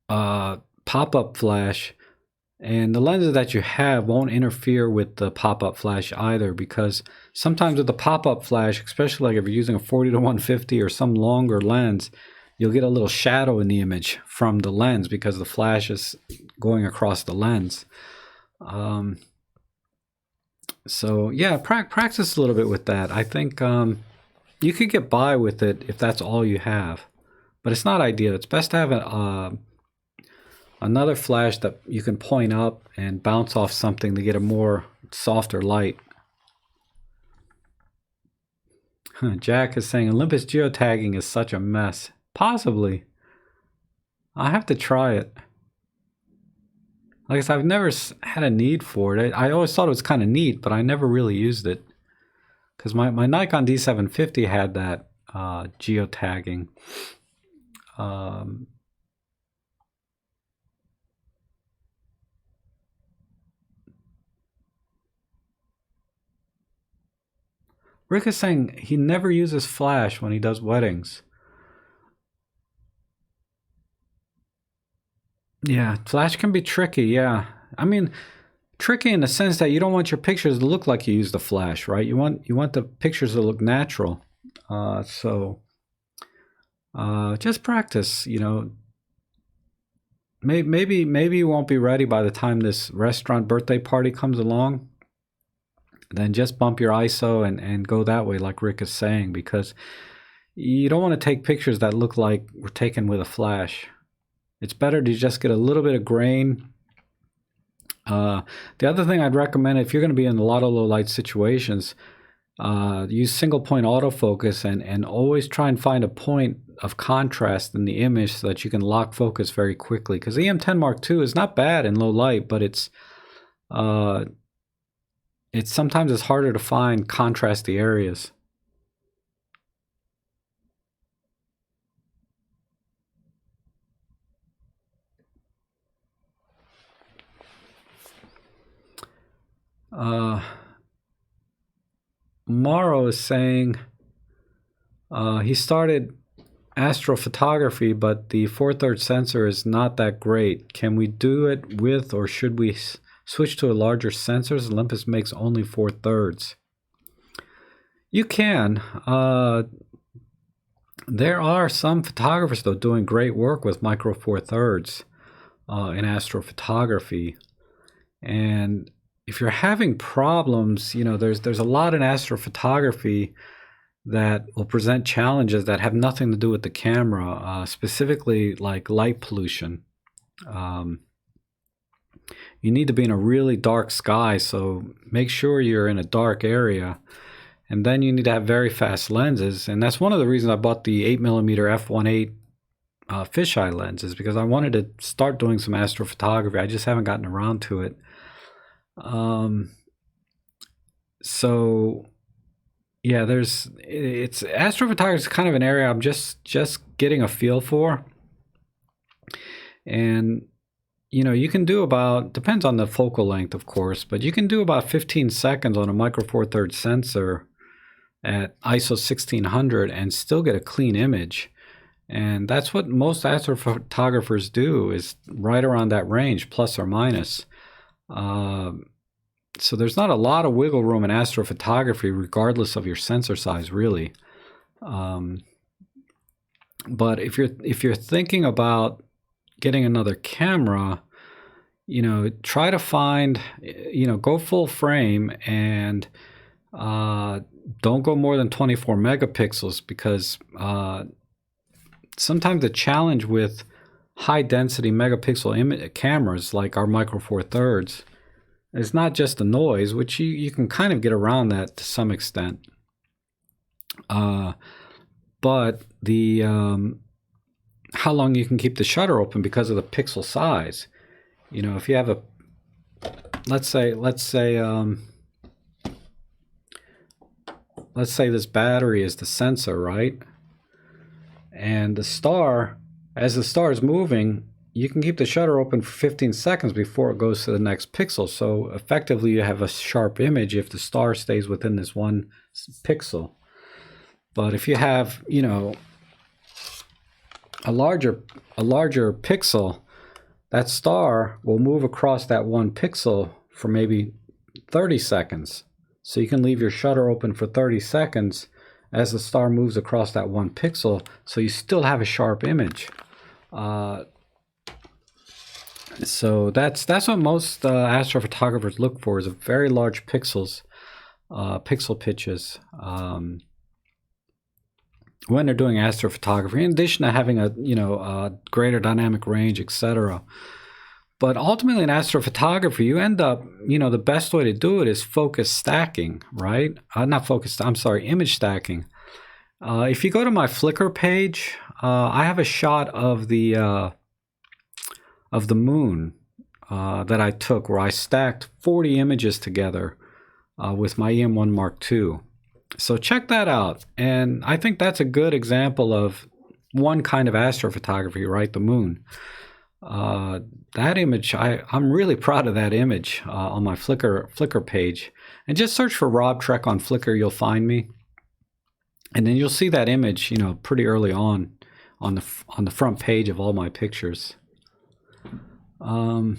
pop-up flash, and the lenses that you have won't interfere with the pop-up flash either, because sometimes with the pop-up flash, especially like if you're using a 40-150 or some longer lens, you'll get a little shadow in the image from the lens because the flash is going across the lens. So yeah, practice a little bit with that. I think you could get by with it if that's all you have, but it's not ideal. It's best to have another flash that you can point up and bounce off something to get a more softer light. Jack is saying Olympus geotagging is such a mess. Possibly. I have to try it. Like I said, I've never had a need for it. I always thought it was kind of neat, but I never really used it. Because my Nikon D750 had that geotagging. Rick is saying he never uses flash when he does weddings. Yeah, flash can be tricky, yeah. I mean, tricky in the sense that you don't want your pictures to look like you used the flash, right? You want the pictures to look natural. So just practice, you know. Maybe you won't be ready by the time this restaurant birthday party comes along. Then just bump your ISO and go that way, like Rick is saying, because you don't want to take pictures that look like were taken with a flash. It's better to just get a little bit of grain. The other thing I'd recommend, if you're going to be in a lot of low light situations, use single point autofocus and always try and find a point of contrast in the image so that you can lock focus very quickly. Because the E-M10 Mark II is not bad in low light, but it's sometimes it's harder to find contrasty areas. Morrow is saying he started astrophotography, but the 4/3 sensor is not that great. Can we do it with, or should we switch to a larger sensor? Olympus makes only 4/3. You can. There are some photographers though doing great work with micro 4/3 in astrophotography, and if you're having problems, you know, there's a lot in astrophotography that will present challenges that have nothing to do with the camera, specifically like light pollution. You need to be in a really dark sky, so make sure you're in a dark area. And then you need to have very fast lenses, and that's one of the reasons I bought the 8mm f1.8 fisheye lenses, because I wanted to start doing some astrophotography. I just haven't gotten around to it. So yeah, it's astrophotography is kind of an area I'm just getting a feel for. And you know, you can do about, depends on the focal length of course, but you can do about 15 seconds on a micro 4/3 sensor at ISO 1600 and still get a clean image. And that's what most astrophotographers do, is right around that range, plus or minus. So there's not a lot of wiggle room in astrophotography, regardless of your sensor size, really. But if you're thinking about getting another camera, you know, try to find, you know, go full frame and don't go more than 24 megapixels, because sometimes the challenge with high density megapixel cameras like our micro 4/3 is not just the noise, which you can kind of get around that to some extent, but the how long you can keep the shutter open because of the pixel size. You know, if you have a, let's say this battery is the sensor, right? And the star, as the star is moving, you can keep the shutter open for 15 seconds before it goes to the next pixel. So effectively you have a sharp image if the star stays within this one pixel. But if you have, you know, a larger pixel, that star will move across that one pixel for maybe 30 seconds. So you can leave your shutter open for 30 seconds as the star moves across that one pixel, so you still have a sharp image. So that's what most astrophotographers look for, is a very large pixels, pixel pitches, when they're doing astrophotography, in addition to having a, you know, a greater dynamic range, etc. But ultimately in astrophotography, you end up, you know, the best way to do it is focus stacking, right? Image stacking. If you go to my Flickr page, I have a shot of the moon that I took, where I stacked 40 images together with my E-M10 Mark II. So check that out. And I think that's a good example of one kind of astrophotography, right? The moon. That image, I'm really proud of that image on my Flickr page. And just search for Rob Trek on Flickr, you'll find me. And then you'll see that image, you know, pretty early on the front page of all my pictures. But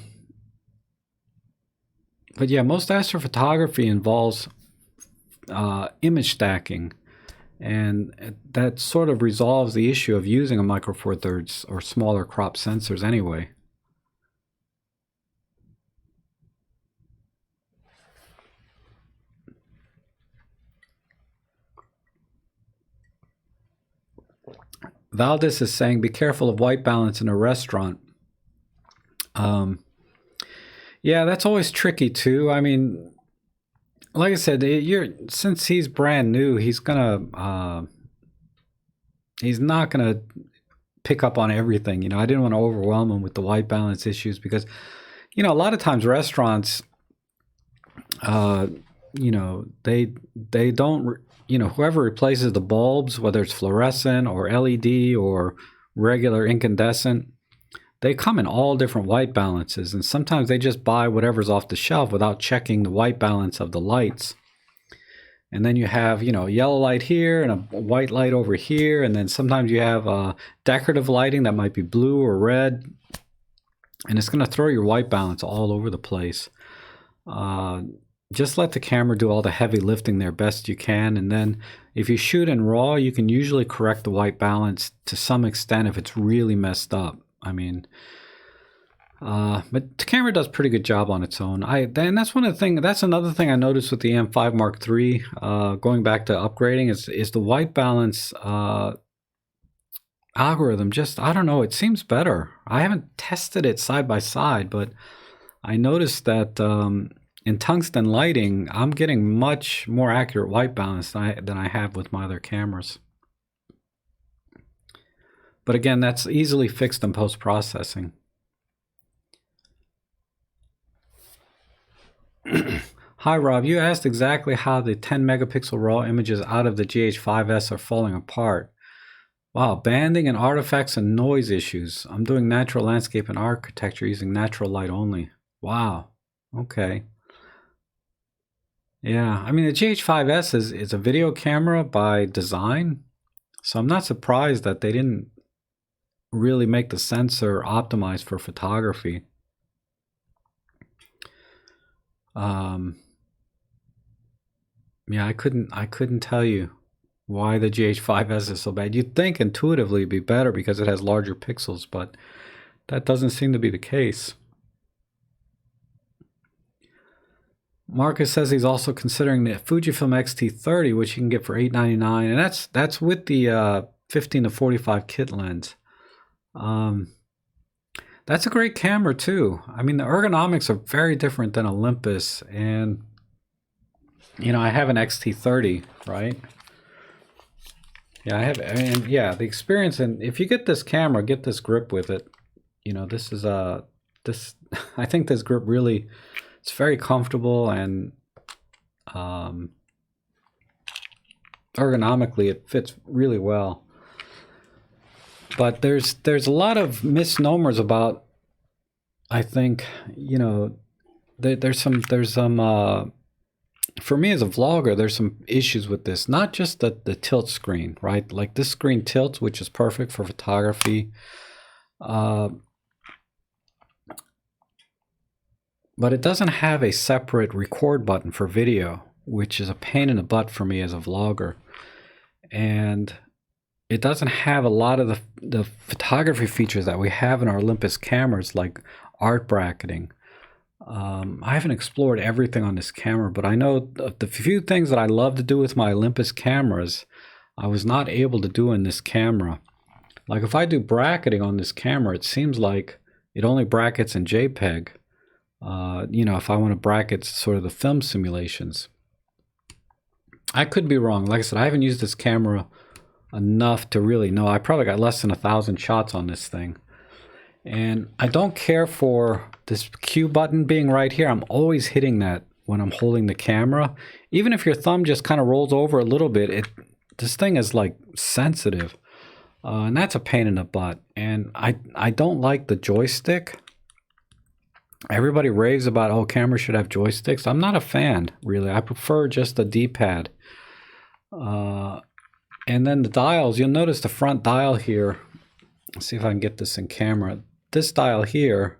yeah, most astrophotography involves image stacking, and that sort of resolves the issue of using a micro four thirds or smaller crop sensors anyway. Valdez is saying, be careful of white balance in a restaurant. Yeah, that's always tricky too. I mean, like I said, since he's brand new, he's not gonna pick up on everything. You know, I didn't want to overwhelm him with the white balance issues, because, you know, a lot of times restaurants, you know, they don't, you know, whoever replaces the bulbs, whether it's fluorescent or LED or regular incandescent, they come in all different white balances, and sometimes they just buy whatever's off the shelf without checking the white balance of the lights. And then you have, you know, a yellow light here and a white light over here, and then sometimes you have decorative lighting that might be blue or red, and it's going to throw your white balance all over the place. Just let the camera do all the heavy lifting there best you can, and then if you shoot in RAW, you can usually correct the white balance to some extent if it's really messed up. I mean, but the camera does a pretty good job on its own. That's another thing I noticed with the E-M5 Mark III, going back to upgrading, is the white balance algorithm. Just, I don't know, it seems better. I haven't tested it side by side, but I noticed that in tungsten lighting, I'm getting much more accurate white balance than I have with my other cameras. But again, that's easily fixed in post-processing. Hi, Rob. You asked exactly how the 10 megapixel RAW images out of the GH5S are falling apart. Wow, banding and artifacts and noise issues. I'm doing natural landscape and architecture using natural light only. Wow. Okay. Yeah, I mean, the GH5S is a video camera by design, so I'm not surprised that they didn't really make the sensor optimized for photography. Yeah, I couldn't tell you why the GH5S is so bad. You'd think intuitively it'd be better because it has larger pixels, but that doesn't seem to be the case. Marcus says he's also considering the Fujifilm X-T30, which you can get for $899, and that's with the 15 to 45 kit lens. That's a great camera too. I mean, the ergonomics are very different than Olympus, and you know, I have an X-T30, right? Yeah, I have, and yeah, the experience, and if you get this camera, get this grip with it. You know, this is this. I think this grip really, it's very comfortable, and ergonomically it fits really well. But there's a lot of misnomers about. I think, you know, there's some for me as a vlogger, there's some issues with this. Not just the tilt screen, right? Like this screen tilts, which is perfect for photography. But it doesn't have a separate record button for video, which is a pain in the butt for me as a vlogger. And it doesn't have a lot of the photography features that we have in our Olympus cameras, like art bracketing. I haven't explored everything on this camera, but I know the few things that I love to do with my Olympus cameras, I was not able to do in this camera. Like if I do bracketing on this camera, it seems like it only brackets in JPEG. You know, if I want to bracket sort of the film simulations. I could be wrong. Like I said, I haven't used this camera enough to really know. I probably got less than 1,000 shots on this thing. And I don't care for this Q button being right here. I'm always hitting that when I'm holding the camera. Even if your thumb just kind of rolls over a little bit, this thing is like sensitive. And that's a pain in the butt. And I don't like the joystick. Everybody raves about, oh, cameras should have joysticks. I'm not a fan, really. I prefer just the D-pad. And then the dials, you'll notice the front dial here. Let's see if I can get this in camera. This dial here,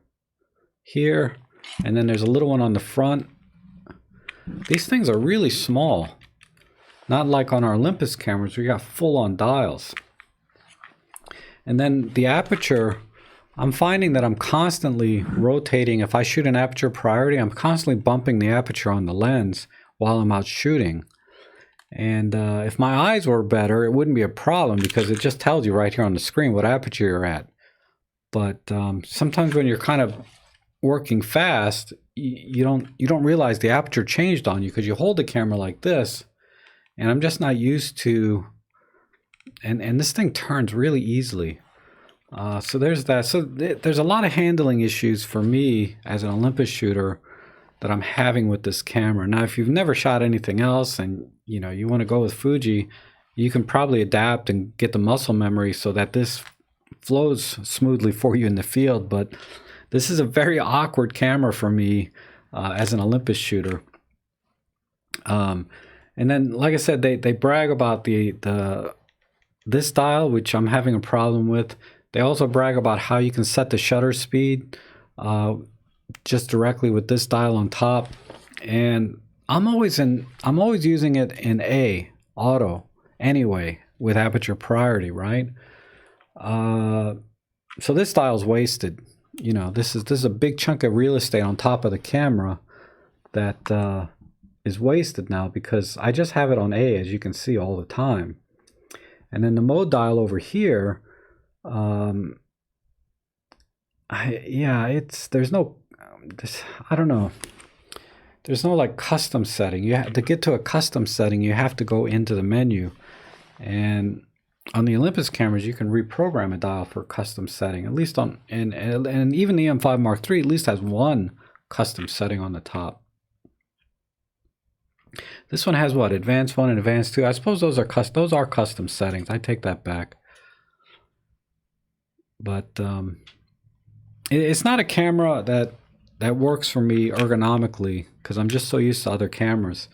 and then there's a little one on the front. These things are really small. Not like on our Olympus cameras, we got full-on dials. And then the aperture, I'm finding that I'm constantly rotating. If I shoot an aperture priority, I'm constantly bumping the aperture on the lens while I'm out shooting. And if my eyes were better, it wouldn't be a problem because it just tells you right here on the screen what aperture you're at. But sometimes when you're kind of working fast, you don't realize the aperture changed on you because you hold the camera like this, and I'm just not used to. And this thing turns really easily. So there's that. So there's a lot of handling issues for me as an Olympus shooter that I'm having with this camera. Now, if you've never shot anything else and you know you want to go with Fuji, you can probably adapt and get the muscle memory so that this flows smoothly for you in the field. But this is a very awkward camera for me as an Olympus shooter. And then, like I said, they brag about this dial, which I'm having a problem with. They also brag about how you can set the shutter speed just directly with this dial on top. And I'm always using it in A, auto, anyway, with aperture priority, right? So this dial is wasted. You know, this is a big chunk of real estate on top of the camera that is wasted now because I just have it on A, as you can see, all the time. And then the mode dial over here, there's no, I don't know. There's no like custom setting. You have to get to a custom setting. You have to go into the menu, and on the Olympus cameras, you can reprogram a dial for custom setting. At least on and even the E-M10 Mark III at least has one custom setting on the top. This one has what? Advanced 1 and Advanced 2. I suppose those are custom settings. I take that back. But it's not a camera that works for me ergonomically because I'm just so used to other cameras.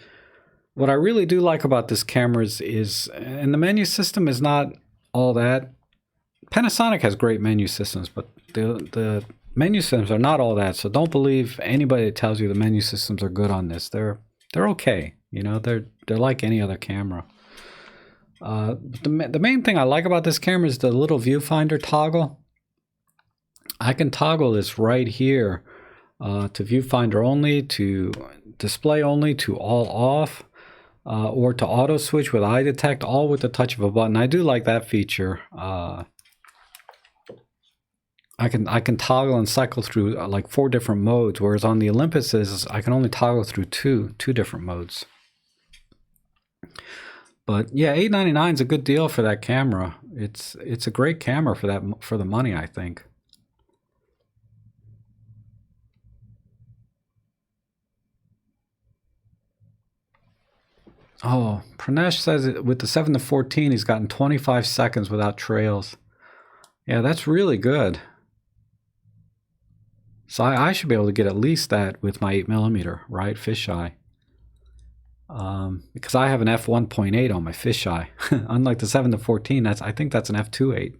What I really do like about this camera is and the menu system is not all that. Panasonic has great menu systems, but the menu systems are not all that. So don't believe anybody that tells you the menu systems are good on this. They're okay. You know, they're like any other camera. The main thing I like about this camera is the little viewfinder toggle. I can toggle this right here to viewfinder only, to display only, to all off, or to auto switch with eye detect, all with the touch of a button. I do like that feature. I can toggle and cycle through like 4 different modes, whereas on the Olympuses I can only toggle through two different modes. But yeah, $899 is a good deal for that camera. It's a great camera for that, for the money, I think. Oh, Pranesh says with the 7 to 14, he's gotten 25 seconds without trails. Yeah, that's really good. So I should be able to get at least that with my 8mm, right? Fisheye. Because I have an f1.8 on my fisheye. Unlike the 7 to 14, I think that's an f2.8.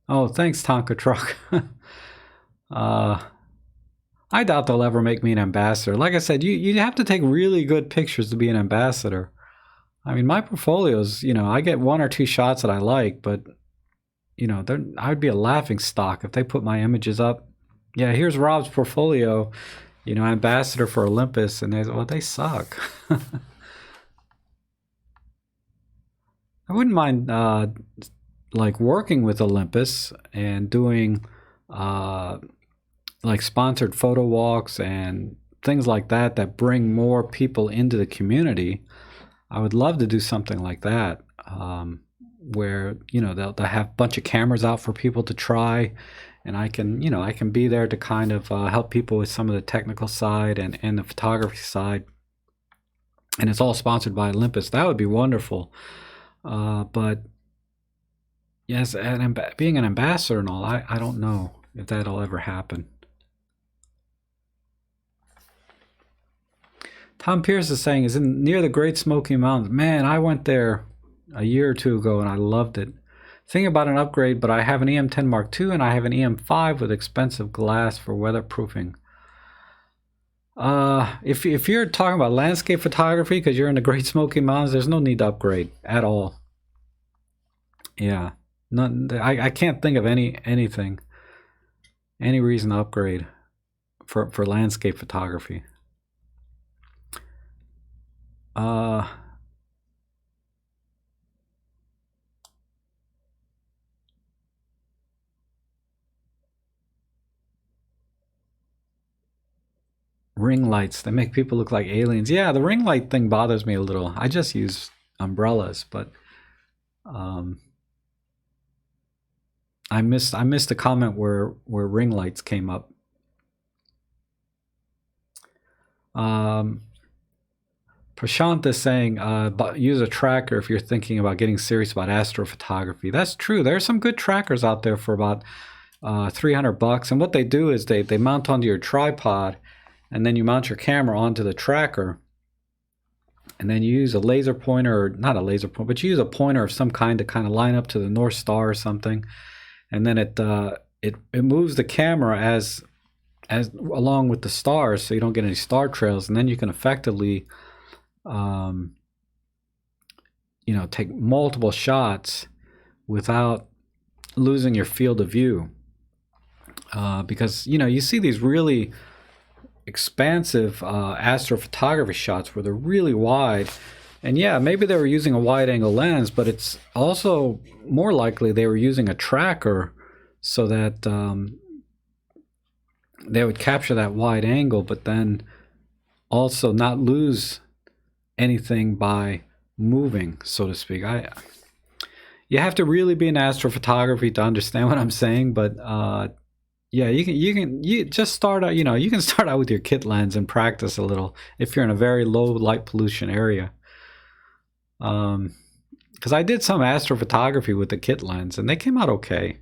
Oh, thanks, Tonka Truck. I doubt they'll ever make me an ambassador. Like I said, you have to take really good pictures to be an ambassador. I mean, my portfolios, I get 1 or 2 shots that I like, but I'd be a laughing stock if they put my images up. Yeah, here's Rob's portfolio, ambassador for Olympus, and they suck. I wouldn't mind like working with Olympus and doing like sponsored photo walks and things like that bring more people into the community. I would love to do something like that, where they'll have a bunch of cameras out for people to try, and I can be there to kind of help people with some of the technical side and the photography side, and it's all sponsored by Olympus. That would be wonderful. But yes, and being an ambassador and all, I don't know if that'll ever happen. Tom Pierce is saying, is in near the Great Smoky Mountains. Man, I went there a year or 2 ago and I loved it. Thinking about an upgrade, but I have an E-M10 Mark II and I have an E-M5 with expensive glass for weatherproofing. If you're talking about landscape photography because you're in the Great Smoky Mountains, there's no need to upgrade at all. Yeah, I can't think of any reason to upgrade for landscape photography. Ring lights, they make people look like aliens. Yeah, the ring light thing bothers me a little. I just use umbrellas, but I missed a comment where ring lights came up. Prashant is saying, use a tracker if you're thinking about getting serious about astrophotography. That's true. There are some good trackers out there for about $300. And what they do is they mount onto your tripod, and then you mount your camera onto the tracker. And then you use a laser pointer, or not a laser pointer, but you use a pointer of some kind to kind of line up to the North Star or something. And then it moves the camera as along with the stars, so you don't get any star trails. And then you can effectively take multiple shots without losing your field of view, because you see these really expansive astrophotography shots where they're really wide, and yeah, maybe they were using a wide angle lens, but it's also more likely they were using a tracker so that they would capture that wide angle, but then also not lose anything by moving, so to speak. You have to really be in astrophotography to understand what I'm saying, but yeah, you just start out. You can start out with your kit lens and practice a little if you're in a very low light pollution area. Because I did some astrophotography with the kit lens and they came out okay.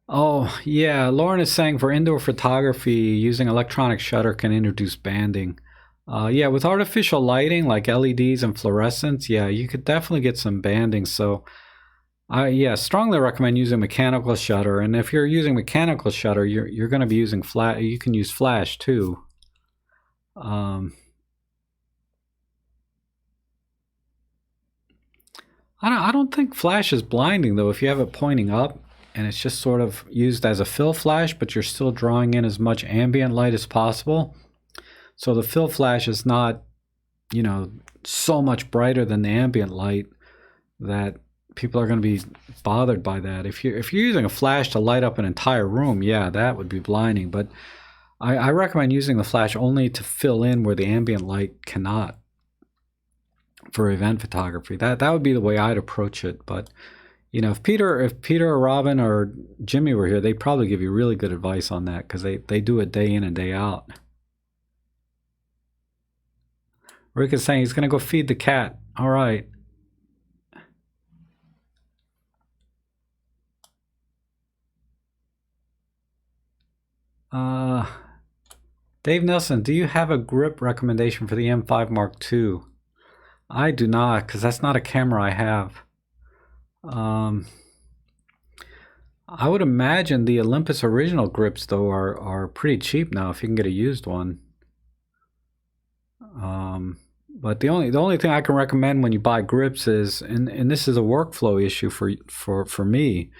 Oh, yeah. Lauren is saying for indoor photography, using electronic shutter can introduce banding. Yeah, with artificial lighting like LEDs and fluorescence, yeah, you could definitely get some banding. So, yeah, strongly recommend using mechanical shutter. And if you're using mechanical shutter, you're going to be using flash. You can use flash too. I don't think flash is blinding though. If you have it pointing up, and it's just sort of used as a fill flash, but you're still drawing in as much ambient light as possible. So the fill flash is not, so much brighter than the ambient light that people are going to be bothered by that. If you're using a flash to light up an entire room, yeah, that would be blinding. But I recommend using the flash only to fill in where the ambient light cannot for event photography. That would be the way I'd approach it. But you know, if Peter or Robin or Jimmy were here, they'd probably give you really good advice on that, because they do it day in and day out. Rick is saying he's going to go feed the cat. All right. Dave Nelson, do you have a grip recommendation for the M5 Mark II? I do not, because that's not a camera I have. I would imagine the Olympus original grips, though, are pretty cheap now if you can get a used one. But the only thing I can recommend when you buy grips is, and this is a workflow issue for me,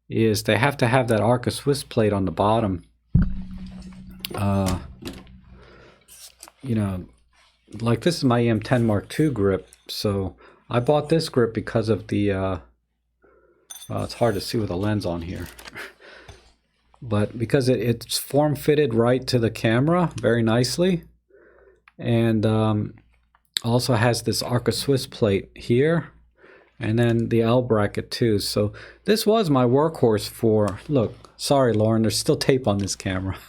is they have to have that Arca Swiss plate on the bottom. You know, like this is my E-M10 Mark II grip, so I bought this grip because of the well, it's hard to see with a lens on here, but because it's form fitted right to the camera very nicely, and also has this Arca Swiss plate here, and then the L bracket too. So this was my workhorse for, look, sorry Lauren, there's still tape on this camera.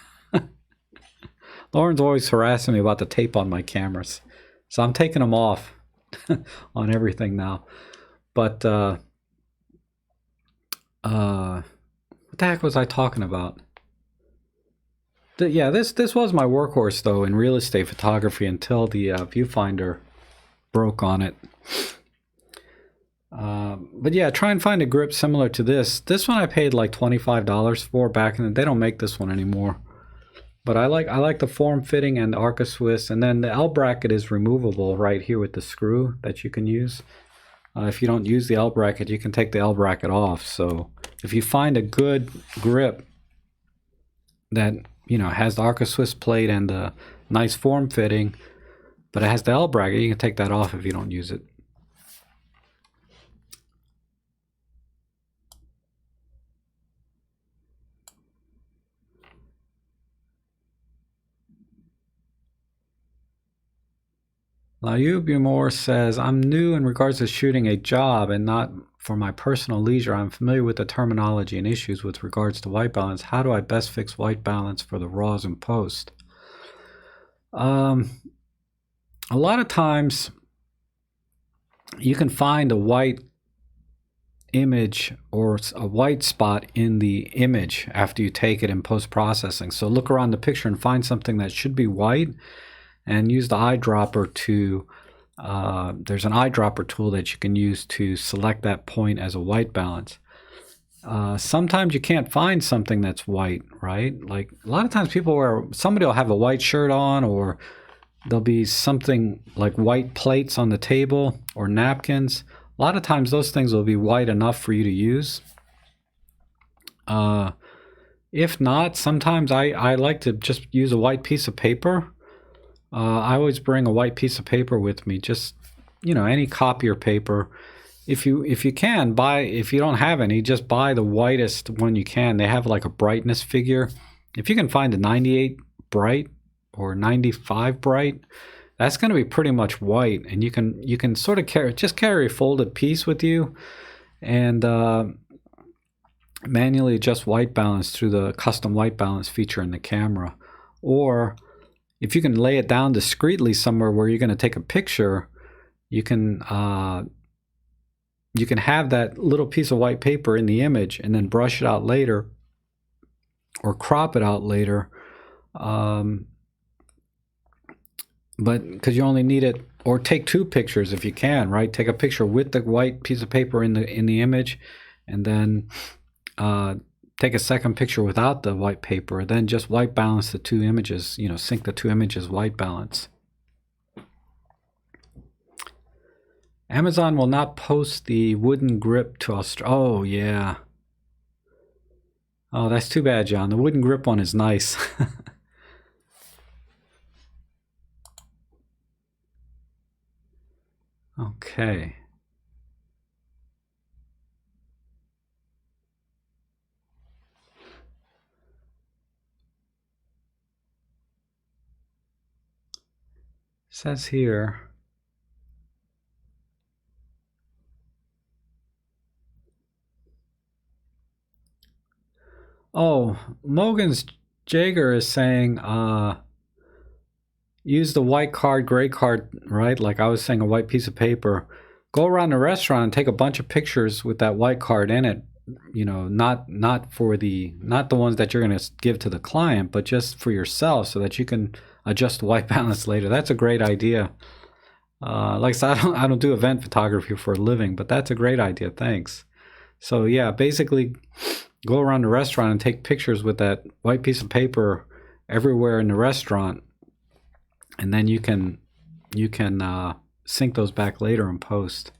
Lauren's always harassing me about the tape on my cameras, so I'm taking them off on everything now. But what the heck was I talking about? Yeah, this was my workhorse though in real estate photography until the viewfinder broke on it. But yeah, try and find a grip similar to this. This one I paid like $25 for back in the. They don't make this one anymore. But I like the form fitting and the Arca Swiss, and then the L bracket is removable right here with the screw that you can use. If you don't use the L bracket, you can take the L bracket off. So if you find a good grip that, you know, has the Arca Swiss plate and the nice form fitting, but it has the L bracket, you can take that off if you don't use it. Laubumor says, I'm new in regards to shooting a job and not for my personal leisure. I'm familiar with the terminology and issues with regards to white balance. How do I best fix white balance for the RAWs in post? A lot of times you can find a white image or a white spot in the image after you take it in post-processing. So look around the picture and find something that should be white, and use the eyedropper to, there's an eyedropper tool that you can use to select that point as a white balance. Sometimes you can't find something that's white, right? Like a lot of times somebody will have a white shirt on, or there'll be something like white plates on the table or napkins. A lot of times those things will be white enough for you to use. If not, sometimes I like to just use a white piece of paper. I always bring a white piece of paper with me, just, you know, any copier paper. If you can buy, if you don't have any, just buy the whitest one you can. They have like a brightness figure. If you can find a 98 bright or 95 bright, that's going to be pretty much white, and you can sort of carry a folded piece with you, and manually adjust white balance through the custom white balance feature in the camera. Or if you can lay it down discreetly somewhere where you're going to take a picture, you can have that little piece of white paper in the image and then brush it out later or crop it out later. But because you only need it, or take two pictures if you can, right? Take a picture with the white piece of paper in the image, and then take a second picture without the white paper, then just white balance the two images, you know, sync the two images white balance. Amazon will not post the wooden grip to Australia. Oh, yeah. Oh, that's too bad, John. The wooden grip one is nice. Okay. says here. Oh, Mogan's Jager is saying use the white card, gray card, right? Like I was saying, a white piece of paper. Go around the restaurant and take a bunch of pictures with that white card in it. You know, not the ones that you're going to give to the client, but just for yourself, so that you can adjust the white balance later. That's a great idea. Like I said, I don't do event photography for a living, but that's a great idea. Thanks. So yeah, basically, go around the restaurant and take pictures with that white piece of paper everywhere in the restaurant, and then you can sync those back later in post.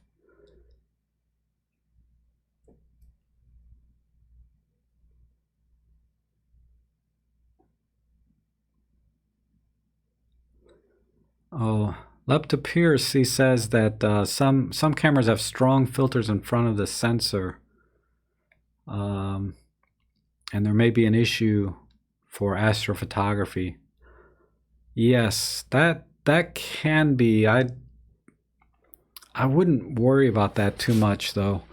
Oh, Lepta Pierce, he says that some cameras have strong filters in front of the sensor, and there may be an issue for astrophotography. Yes, that can be. I wouldn't worry about that too much, though.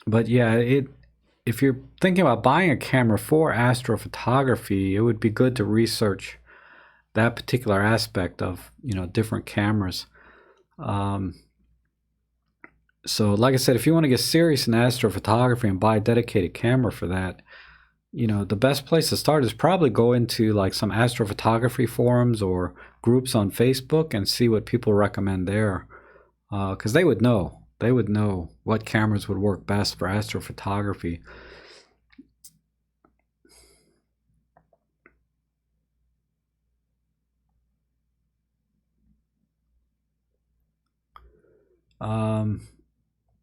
But yeah, if you're thinking about buying a camera for astrophotography, it would be good to research that particular aspect of, you know, different cameras. So like I said, if you want to get serious in astrophotography and buy a dedicated camera for that, you know, the best place to start is probably go into like some astrophotography forums or groups on Facebook and see what people recommend there, because they would know what cameras would work best for astrophotography.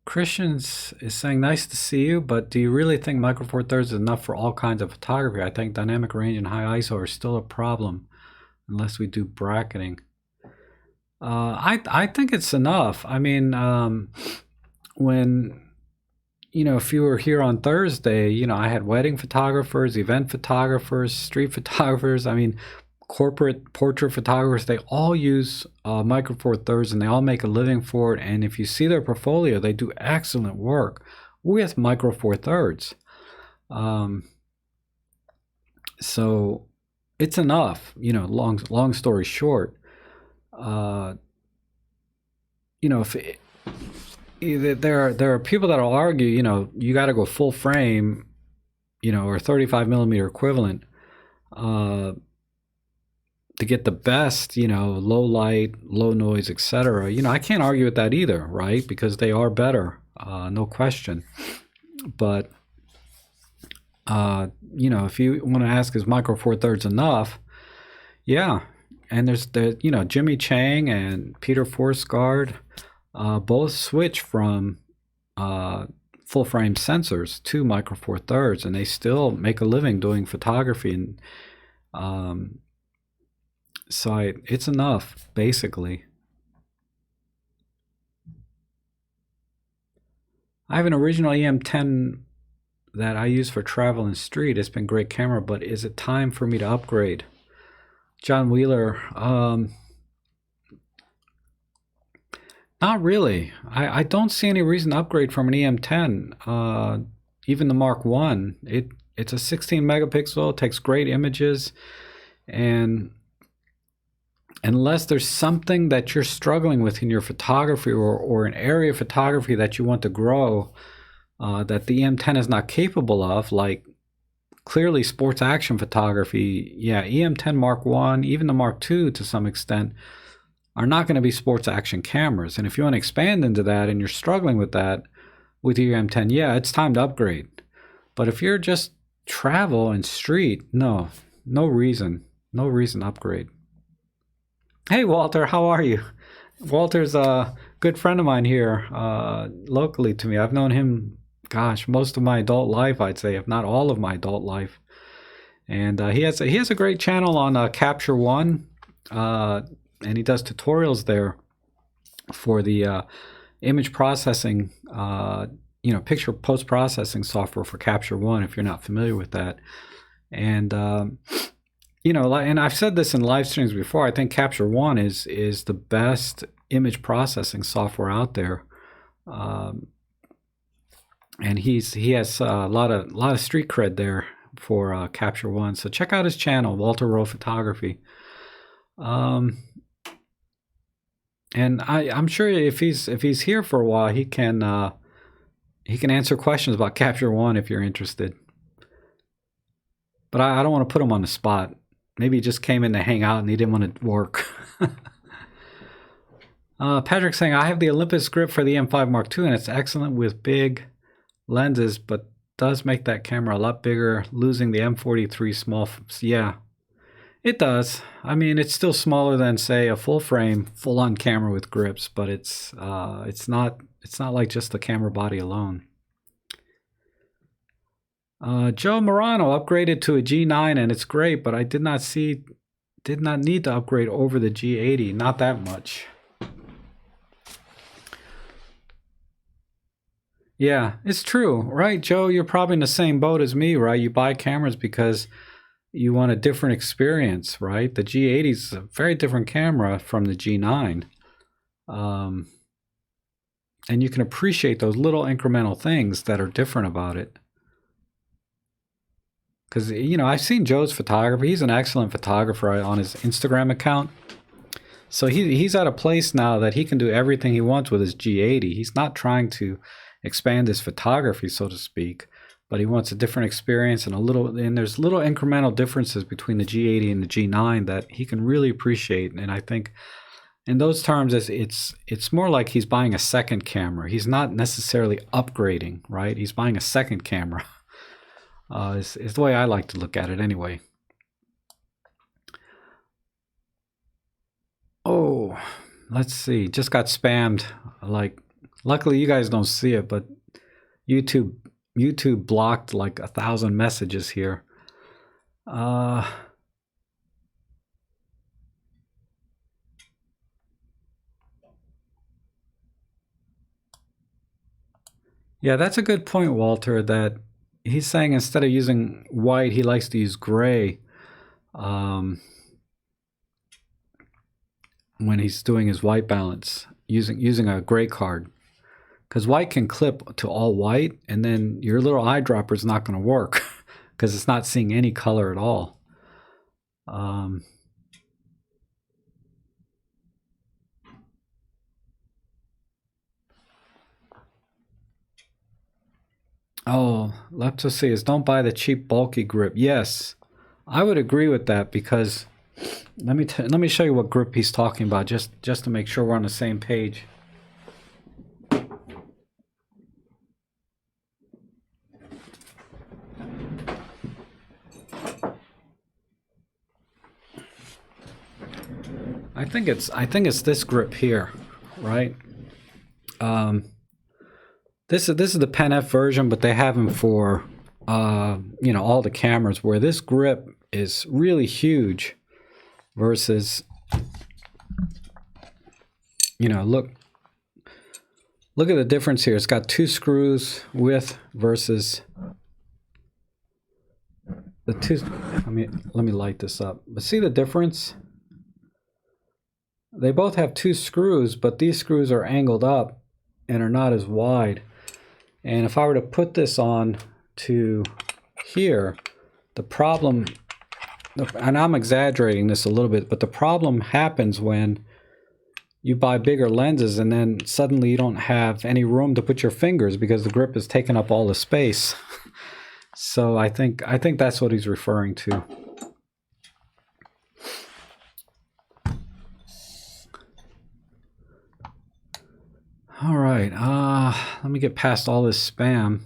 Christians is saying, nice to see you, but do you really think micro four thirds is enough for all kinds of photography? I think dynamic range and high ISO are still a problem unless we do bracketing. I think it's enough. I mean, when, you know, if you were here on Thursday, you know, I had wedding photographers, event photographers, street photographers. I mean, corporate portrait photographers, they all use micro four thirds and they all make a living for it. And if you see their portfolio, they do excellent work with micro four thirds. So it's enough, you know, long story short. You know, if there are people that will argue, you know, you got to go full frame, you know, or 35 millimeter equivalent, to get the best, you know, low light, low noise, etc. You know, I can't argue with that either, right? Because they are better, no question. But you know, if you want to ask, is micro four thirds enough? Yeah, and there's you know, Jimmy Chang and Peter Forsgaard, both switch from full frame sensors to micro four thirds, and they still make a living doing photography. And so it's enough, basically. I have an original E-M10 that I use for travel and street. It's been a great camera, but is it time for me to upgrade? John Wheeler, not really. I don't see any reason to upgrade from an E-M10. Even the Mark I, it's a 16 megapixel, takes great images, and unless there's something that you're struggling with in your photography, or an area of photography that you want to grow, that the E-M10 is not capable of, like clearly sports action photography, yeah, E-M10 Mark I, even the Mark II to some extent, are not going to be sports action cameras. And if you want to expand into that and you're struggling with that with your E-M10, yeah, it's time to upgrade. But if you're just travel and street, no reason to upgrade. Hey, Walter, how are you? Walter's a good friend of mine here, locally to me. I've known him, gosh, most of my adult life, I'd say, if not all of my adult life. And he has a great channel on Capture One, and he does tutorials there for the image processing, you know, picture post-processing software for Capture One, if you're not familiar with that. And you know, and I've said this in live streams before. I think Capture One is the best image processing software out there, and he has a lot of street cred there for Capture One. So check out his channel, Walter Rowe Photography. And I'm sure if he's here for a while, he can answer questions about Capture One if you're interested. But I don't want to put him on the spot. Maybe he just came in to hang out and he didn't want to work. Patrick saying, I have the Olympus grip for the E-M10 Mark II, and it's excellent with big lenses, but does make that camera a lot bigger, losing the M43 small. Yeah, it does. I mean, it's still smaller than, say, a full frame, full-on camera with grips, but it's not like just the camera body alone. Joe Morano upgraded to a G9 and it's great, but I did not need to upgrade over the G80, not that much. Yeah, it's true, right, Joe? You're probably in the same boat as me, right? You buy cameras because you want a different experience, right? The G80 is a very different camera from the G9. And you can appreciate those little incremental things that are different about it. Because, you know, I've seen Joe's photography. He's an excellent photographer on his Instagram account. So he's at a place now that he can do everything he wants with his G80. He's not trying to expand his photography, so to speak, but he wants a different experience and there's little incremental differences between the G80 and the G9 that he can really appreciate. And I think in those terms, it's more like he's buying a second camera. He's not necessarily upgrading, right? He's buying a second camera. Is the way I like to look at it anyway. Oh, let's see. Just got spammed. Like, luckily you guys don't see it, but YouTube blocked like 1,000 messages here. Yeah, that's a good point, Walter, that he's saying instead of using white, he likes to use gray when he's doing his white balance, using a gray card. Because white can clip to all white, and then your little eyedropper is not going to work because it's not seeing any color at all. Oh, Lepto says, don't buy the cheap bulky grip. Yes, I would agree with that, because let me show you what grip he's talking about, just to make sure we're on the same page. I think it's this grip here, right? This is the Pen F version, but they have them for you know, all the cameras, where this grip is really huge versus, you know, look at the difference here. It's got 2 screws with versus the 2. Let me light this up. But see the difference? They both have 2 screws, but these screws are angled up and are not as wide. And if I were to put this on to here, the problem, and I'm exaggerating this a little bit, but the problem happens when you buy bigger lenses and then suddenly you don't have any room to put your fingers because the grip is taking up all the space. So I think that's what he's referring to. All right, let me get past all this spam.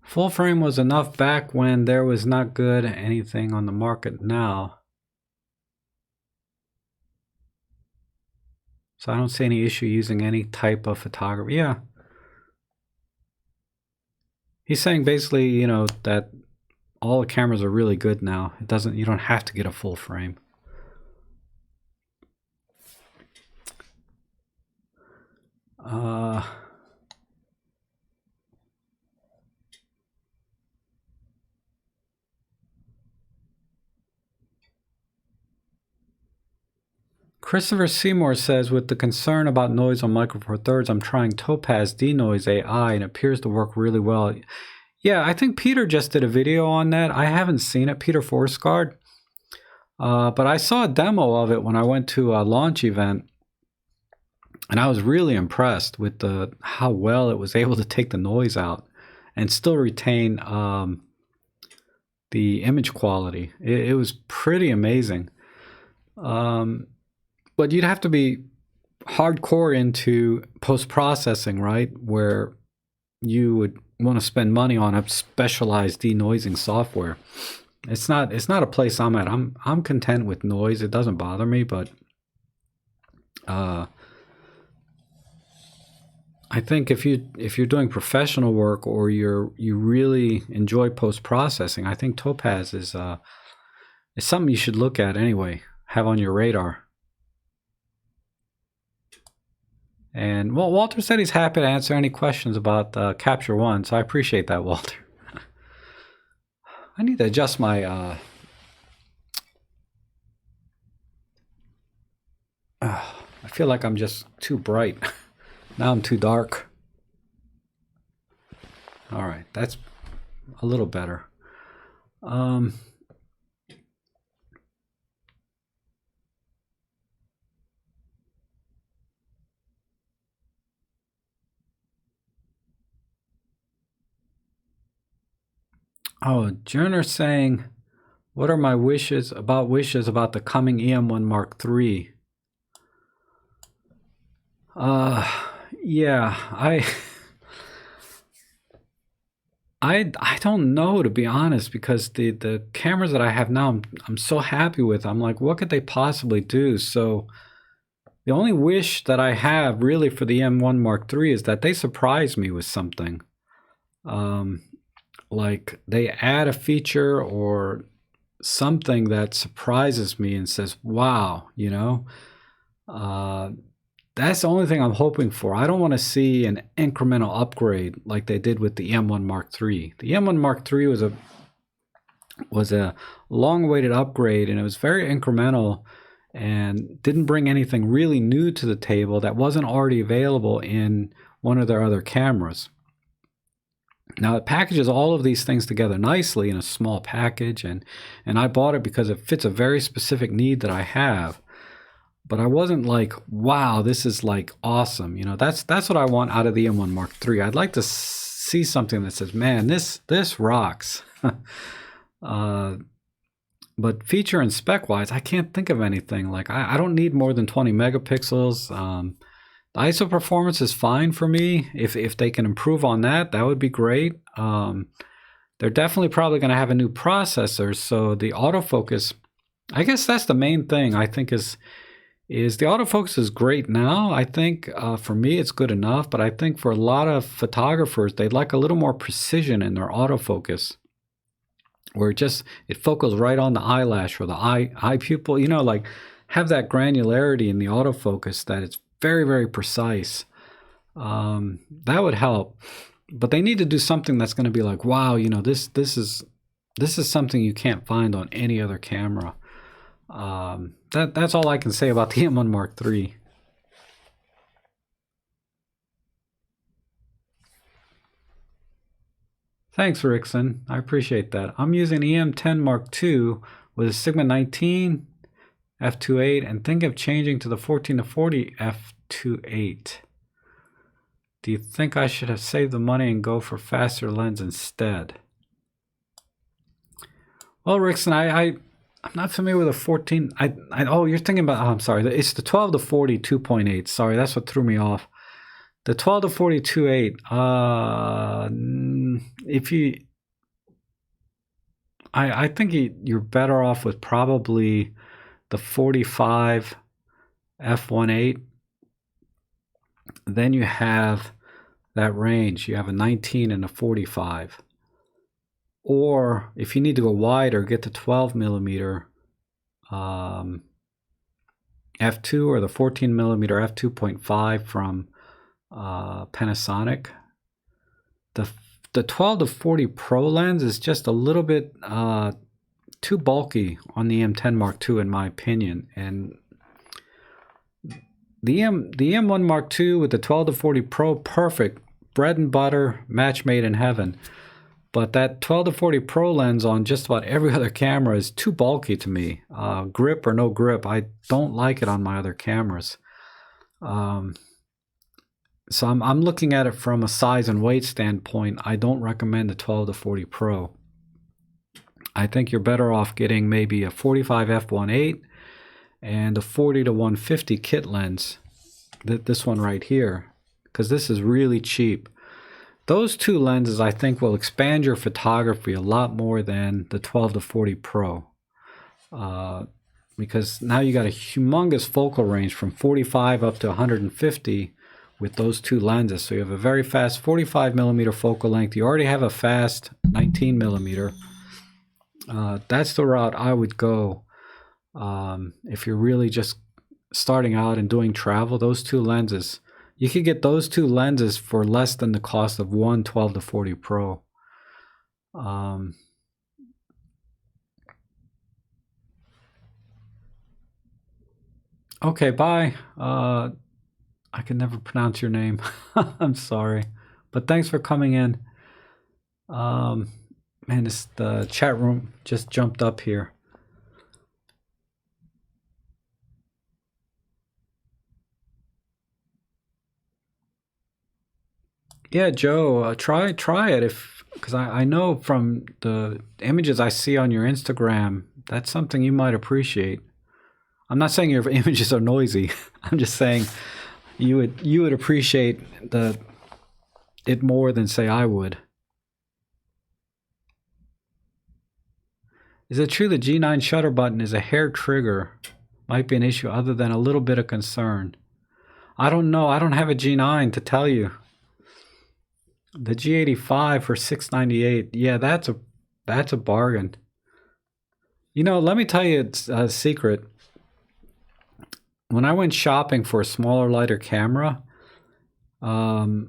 Full frame was enough back when there was not good anything on the market now. So I don't see any issue using any type of photography. Yeah. He's saying basically, you know, that all the cameras are really good now. You don't have to get a full frame. Christopher Seymour says, with the concern about noise on Micro Four Thirds, I'm trying Topaz Denoise AI and it appears to work really well. Yeah, I think Peter just did a video on that. I haven't seen it, Peter Forsgaard. But I saw a demo of it when I went to a launch event, and I was really impressed with how well it was able to take the noise out and still retain the image quality. It was pretty amazing. But you'd have to be hardcore into post-processing, right? Where you would want to spend money on a specialized denoising software. It's not a place I'm at. I'm content with noise. It doesn't bother me, but I think if you're doing professional work or you really enjoy post-processing, I think Topaz is something you should look at anyway, have on your radar. And well, Walter said he's happy to answer any questions about Capture One, so I appreciate that, Walter. I need to adjust my I feel like I'm just too bright. Now I'm too dark. All right, that's a little better. Oh, Jerner saying, what are my wishes about the coming E-M10 Mark III? Yeah, I don't know, to be honest, because the cameras that I have now, I'm so happy with. I'm like, what could they possibly do? So the only wish that I have really for the E-M10 Mark III is that they surprise me with something. Like they add a feature or something that surprises me and says, wow, you know, that's the only thing I'm hoping for. I don't want to see an incremental upgrade like they did with the E-M10 Mark III. The E-M10 Mark III was a long-awaited upgrade, and it was very incremental and didn't bring anything really new to the table that wasn't already available in one of their other cameras. Now it packages all of these things together nicely in a small package, and I bought it because it fits a very specific need that I have. But I wasn't like, wow, this is like awesome. You know, that's what I want out of the E-M10 Mark III. I'd like to see something that says, man, this rocks. But feature and spec wise, I can't think of anything. Like I don't need more than 20 megapixels. The ISO performance is fine for me. If they can improve on that, that would be great. They're definitely probably going to have a new processor, so the autofocus, I guess that's the main thing. I think is the autofocus is great now. I think for me it's good enough, but I think for a lot of photographers, they'd like a little more precision in their autofocus, where it focuses right on the eyelash or the eye pupil, you know, like have that granularity in the autofocus that it's very, very precise. That would help, but they need to do something that's going to be like, wow, you know, this is something you can't find on any other camera. That's all I can say about the E-M10 Mark III. Thanks, Rickson. I appreciate that. I'm using E-M10 Mark II with a Sigma 19 f2.8 and think of changing to the 14-40 f2.8. Do you think I should have saved the money and go for faster lens instead? Well, Rickson, I'm not familiar with a 14. Oh, you're thinking about. Oh, I'm sorry. It's the 12-40 2.8. Sorry, that's what threw me off. The 12-40 2.8. If you, I think you're better off with probably the 45 f1.8. Then you have that range. You have a 19 and a 45. or if you need to go wider, get the 12 millimeter f2 or the 14 millimeter f2.5 from Panasonic. The 12 to 40 Pro lens is just a little bit too bulky on the E-M10 Mark II in my opinion, and the E-M1 Mark II with the 12 to 40 Pro, perfect, bread and butter, match made in heaven. But that 12 to 40 Pro lens on just about every other camera is too bulky to me. Grip or no grip, I don't like it on my other cameras. So I'm looking at it from a size and weight standpoint. I don't recommend the 12 to 40 Pro. I think you're better off getting maybe a 45 f1.8 and a 40 to 150 kit lens. This one right here, because this is really cheap. Those two lenses I think will expand your photography a lot more than the 12 to 40 Pro. Because now you got a humongous focal range from 45 up to 150 with those two lenses. So you have a very fast 45 millimeter focal length. You already have a fast 19 millimeter. That's the route I would go if you're really just starting out and doing travel. Those two lenses, you could get those two lenses for less than the cost of one 12 to 40 Pro. Okay, bye. I can never pronounce your name. I'm sorry. But thanks for coming in. Man, the chat room just jumped up here. Yeah, Joe, try it because I know from the images I see on your Instagram, that's something you might appreciate. I'm not saying your images are noisy. I'm just saying you would appreciate it more than say I would. Is it true the G9 shutter button is a hair trigger? Might be an issue other than a little bit of concern. I don't know. I don't have a G9 to tell you. The G85 for $698. Yeah, that's a bargain. You know, let me tell you a secret. When I went shopping for a smaller, lighter camera, I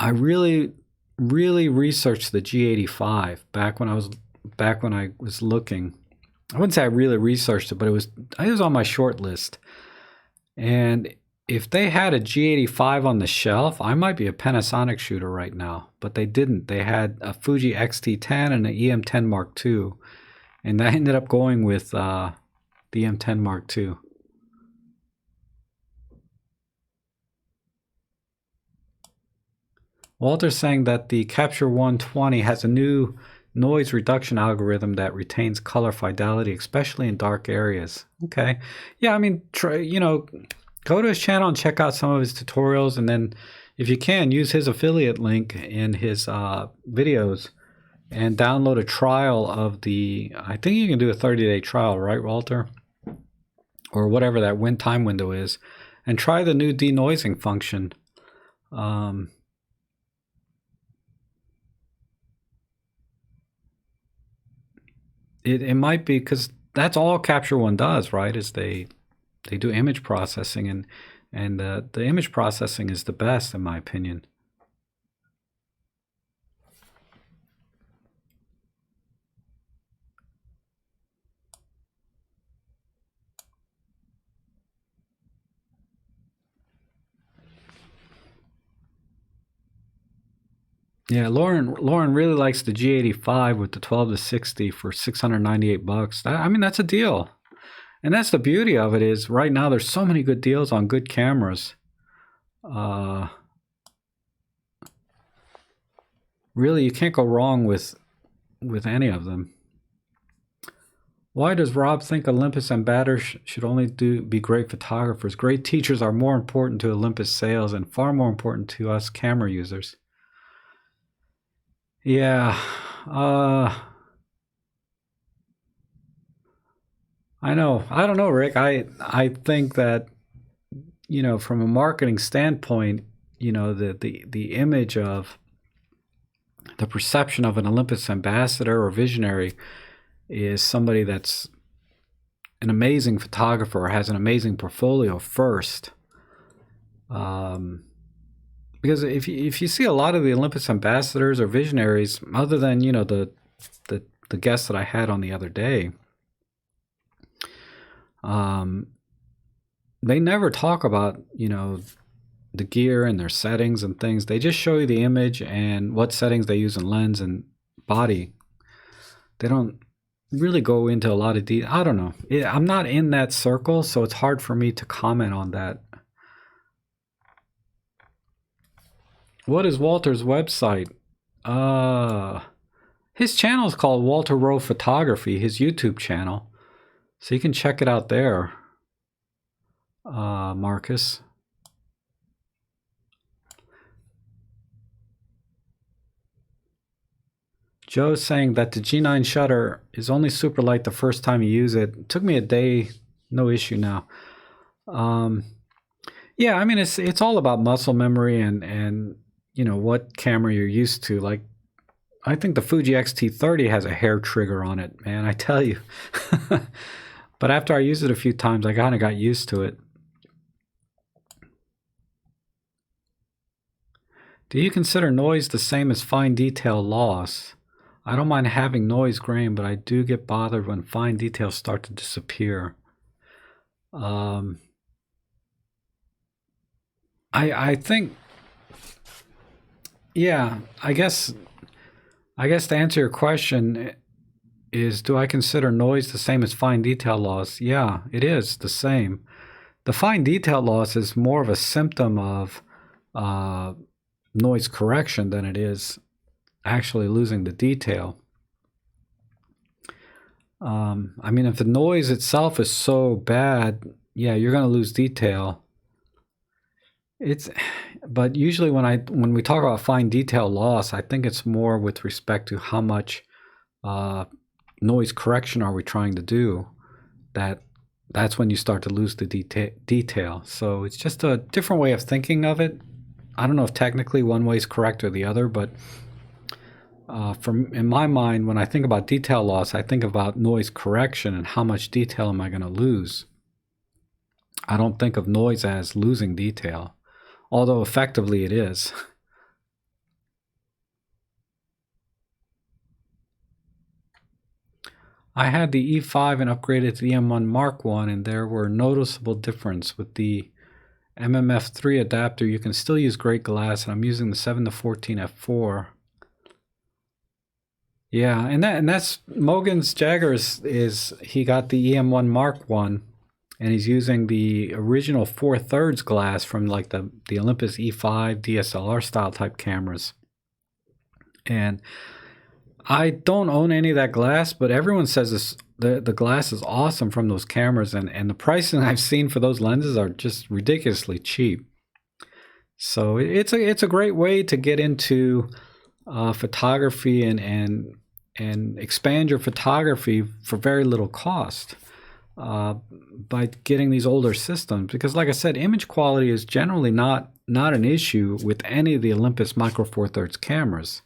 really researched the G85 back when I was looking. I wouldn't say I really researched it, but it was on my short list. And if they had a G85 on the shelf, I might be a Panasonic shooter right now. But they didn't. They had a Fuji X-T10 and an E-M10 Mark II, and I ended up going with the E-M10 Mark II. Walter's saying that the Capture 120 has a new noise reduction algorithm that retains color fidelity, especially in dark areas. Okay. Yeah, I mean, go to his channel and check out some of his tutorials, and then if you can, use his affiliate link in his videos and download a trial of I think you can do a 30-day trial, right, Walter? Or whatever that time window is, and try the new denoising function. It might be because that's all Capture One does, right? Is they do image processing, and the image processing is the best in my opinion. Yeah, Lauren really likes the G85 with the 12 to 60 for $698. I mean, that's a deal. And that's the beauty of it is right now there's so many good deals on good cameras. Really, you can't go wrong with any of them. Why does Rob think Olympus and Batter should only be great photographers? Great teachers are more important to Olympus sales and far more important to us camera users. Yeah, I know. I don't know, Rick. I think that, from a marketing standpoint, the image of the perception of an Olympus ambassador or visionary is somebody that's an amazing photographer or has an amazing portfolio first. Because if you see a lot of the Olympus ambassadors or visionaries, other than the guests that I had on the other day, they never talk about the gear and their settings and things. They just show you the image and what settings they use in lens and body. They don't really go into a lot of detail. I don't know. I'm not in that circle, so it's hard for me to comment on that. What is Walter's website? His channel is called Walter Rowe Photography, his YouTube channel. So you can check it out there, Marcus. Joe's saying that the G9 shutter is only super light the first time you use it. It took me a day, no issue now. Yeah, I mean it's all about muscle memory and what camera you're used to. Like, I think the Fuji X-T30 has a hair trigger on it, man, I tell you. But after I used it a few times, I kind of got used to it. Do you consider noise the same as fine detail loss? I don't mind having noise grain, but I do get bothered when fine details start to disappear. I think, yeah, I guess to answer your question is, do I consider noise the same as fine detail loss? Yeah, it is the same. The fine detail loss is more of a symptom of noise correction than it is actually losing the detail. I mean, if the noise itself is so bad, yeah, you're going to lose detail. But usually when we talk about fine detail loss, I think it's more with respect to how much noise correction are we trying to do. That's when you start to lose the detail. So it's just a different way of thinking of it. I don't know if technically one way is correct or the other, but in my mind, when I think about detail loss, I think about noise correction and how much detail am I going to lose. I don't think of noise as losing detail, although effectively it is. I had the E5 and upgraded to the E-M10 Mark I, and there were noticeable difference with the MMF3 adapter. You can still use great glass, and I'm using the 7-14 f4. Yeah, and that's Mogan's Jagger is he got the E-M10 Mark I, and he's using the original 4/3 glass from like the Olympus E5 DSLR style type cameras. And I don't own any of that glass, but everyone says the glass is awesome from those cameras, and the pricing I've seen for those lenses are just ridiculously cheap. So it's a great way to get into photography and expand your photography for very little cost by getting these older systems. Because like I said, image quality is generally not an issue with any of the Olympus Micro Four Thirds cameras.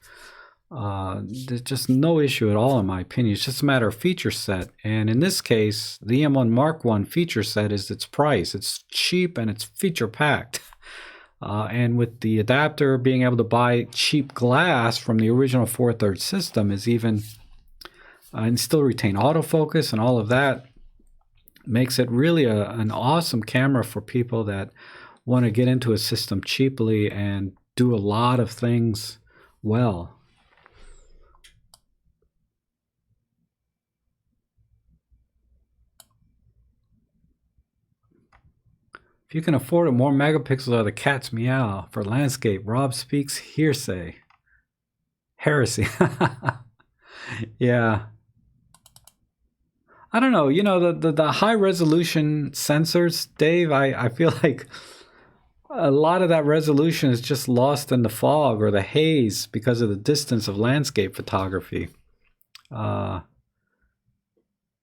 There's just no issue at all in my opinion. It's just a matter of feature set, and in this case the E-M10 Mark I feature set is its price. It's cheap and it's feature packed. And with the adapter, being able to buy cheap glass from the original 4/3 system is even, and still retain autofocus and all of that, makes it really an awesome camera for people that want to get into a system cheaply and do a lot of things well. If you can afford it, more megapixels are the cat's meow. For landscape, Rob speaks hearsay. Heresy. Yeah. I don't know. You know, the high resolution sensors, Dave, I feel like a lot of that resolution is just lost in the fog or the haze because of the distance of landscape photography.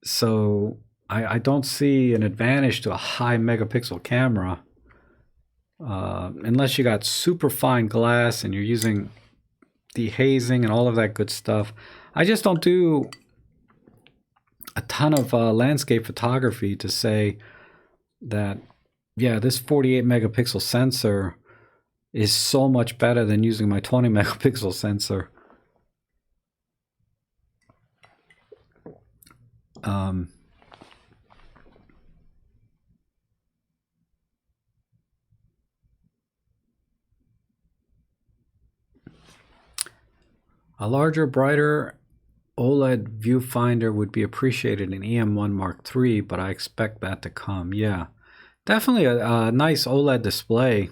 So I don't see an advantage to a high megapixel camera unless you got super fine glass and you're using dehazing and all of that good stuff. I just don't do a ton of landscape photography to say that, yeah, this 48 megapixel sensor is so much better than using my 20 megapixel sensor. A larger, brighter OLED viewfinder would be appreciated in EM1 Mark III, but I expect that to come. Yeah, definitely a nice OLED display.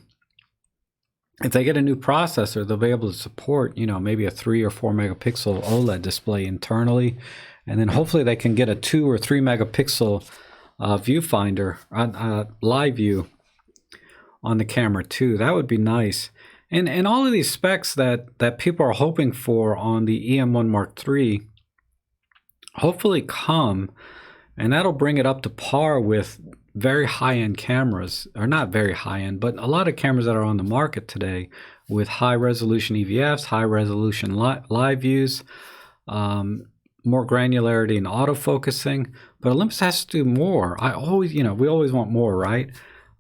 If they get a new processor, they'll be able to support, you know, maybe a 3 or 4 megapixel OLED display internally, and then hopefully they can get a 2 or 3 megapixel viewfinder, live view on the camera too. That would be nice. And all of these specs that people are hoping for on the EM1 Mark III hopefully come, and that'll bring it up to par with very high-end cameras, or not very high-end, but a lot of cameras that are on the market today with high-resolution EVFs, high-resolution live views, more granularity in autofocusing. But Olympus has to do more. I always, you know, we always want more, right?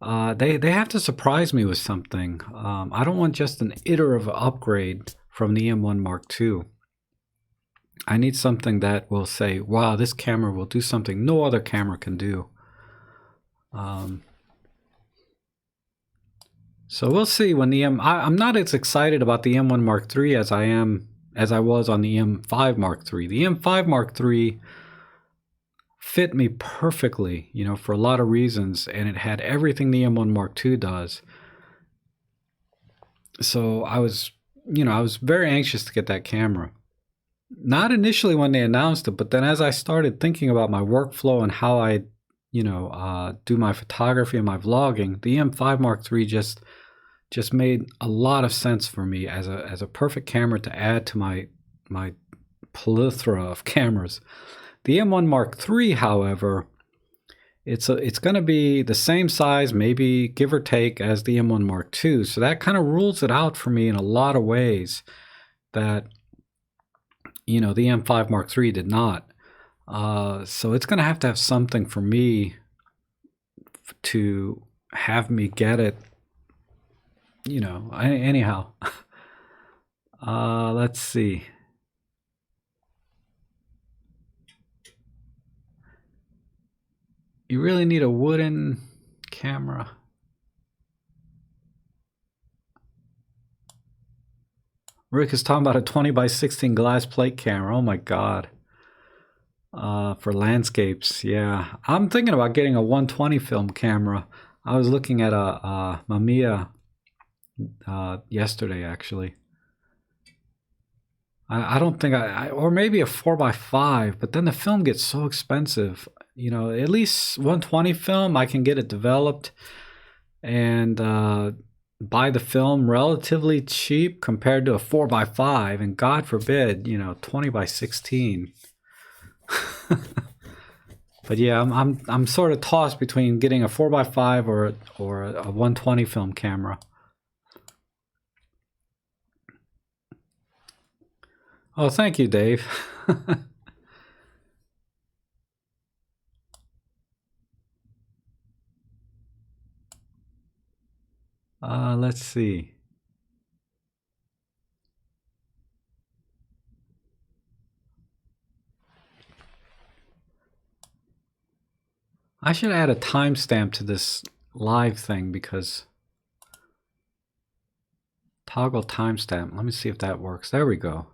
They have to surprise me with something. I don't want just an iterative upgrade from the EM1 Mark II. I need something that will say, wow, this camera will do something no other camera can do. So we'll see when the I'm not as excited about the M1 Mark III as I was on the M5 Mark III. The M5 Mark III fit me perfectly, you know, for a lot of reasons, and it had everything the M1 Mark II does. So I was very anxious to get that camera. Not initially when they announced it, but then as I started thinking about my workflow and how I, do my photography and my vlogging, the M5 Mark III just made a lot of sense for me as a perfect camera to add to my plethora of cameras. The M1 Mark III, however, it's going to be the same size, maybe give or take, as the M1 Mark II. So that kind of rules it out for me in a lot of ways that, the M5 Mark III did not. So it's going to have something for me to have me get it, anyhow. Let's see. You really need a wooden camera. Rick is talking about a 20 by 16 glass plate camera. Oh my God. For landscapes, yeah. I'm thinking about getting a 120 film camera. I was looking at a Mamiya yesterday, actually. I don't think or maybe a 4x5, but then the film gets so expensive. At least 120 film, I can get it developed and buy the film relatively cheap compared to a 4x5, and God forbid, 20 by 16. But yeah, I'm sort of tossed between getting a 4x5 or a 120 film camera. Oh, thank you, Dave. Let's see. I should add a timestamp to this live thing because toggle timestamp. Let me see if that works. There we go.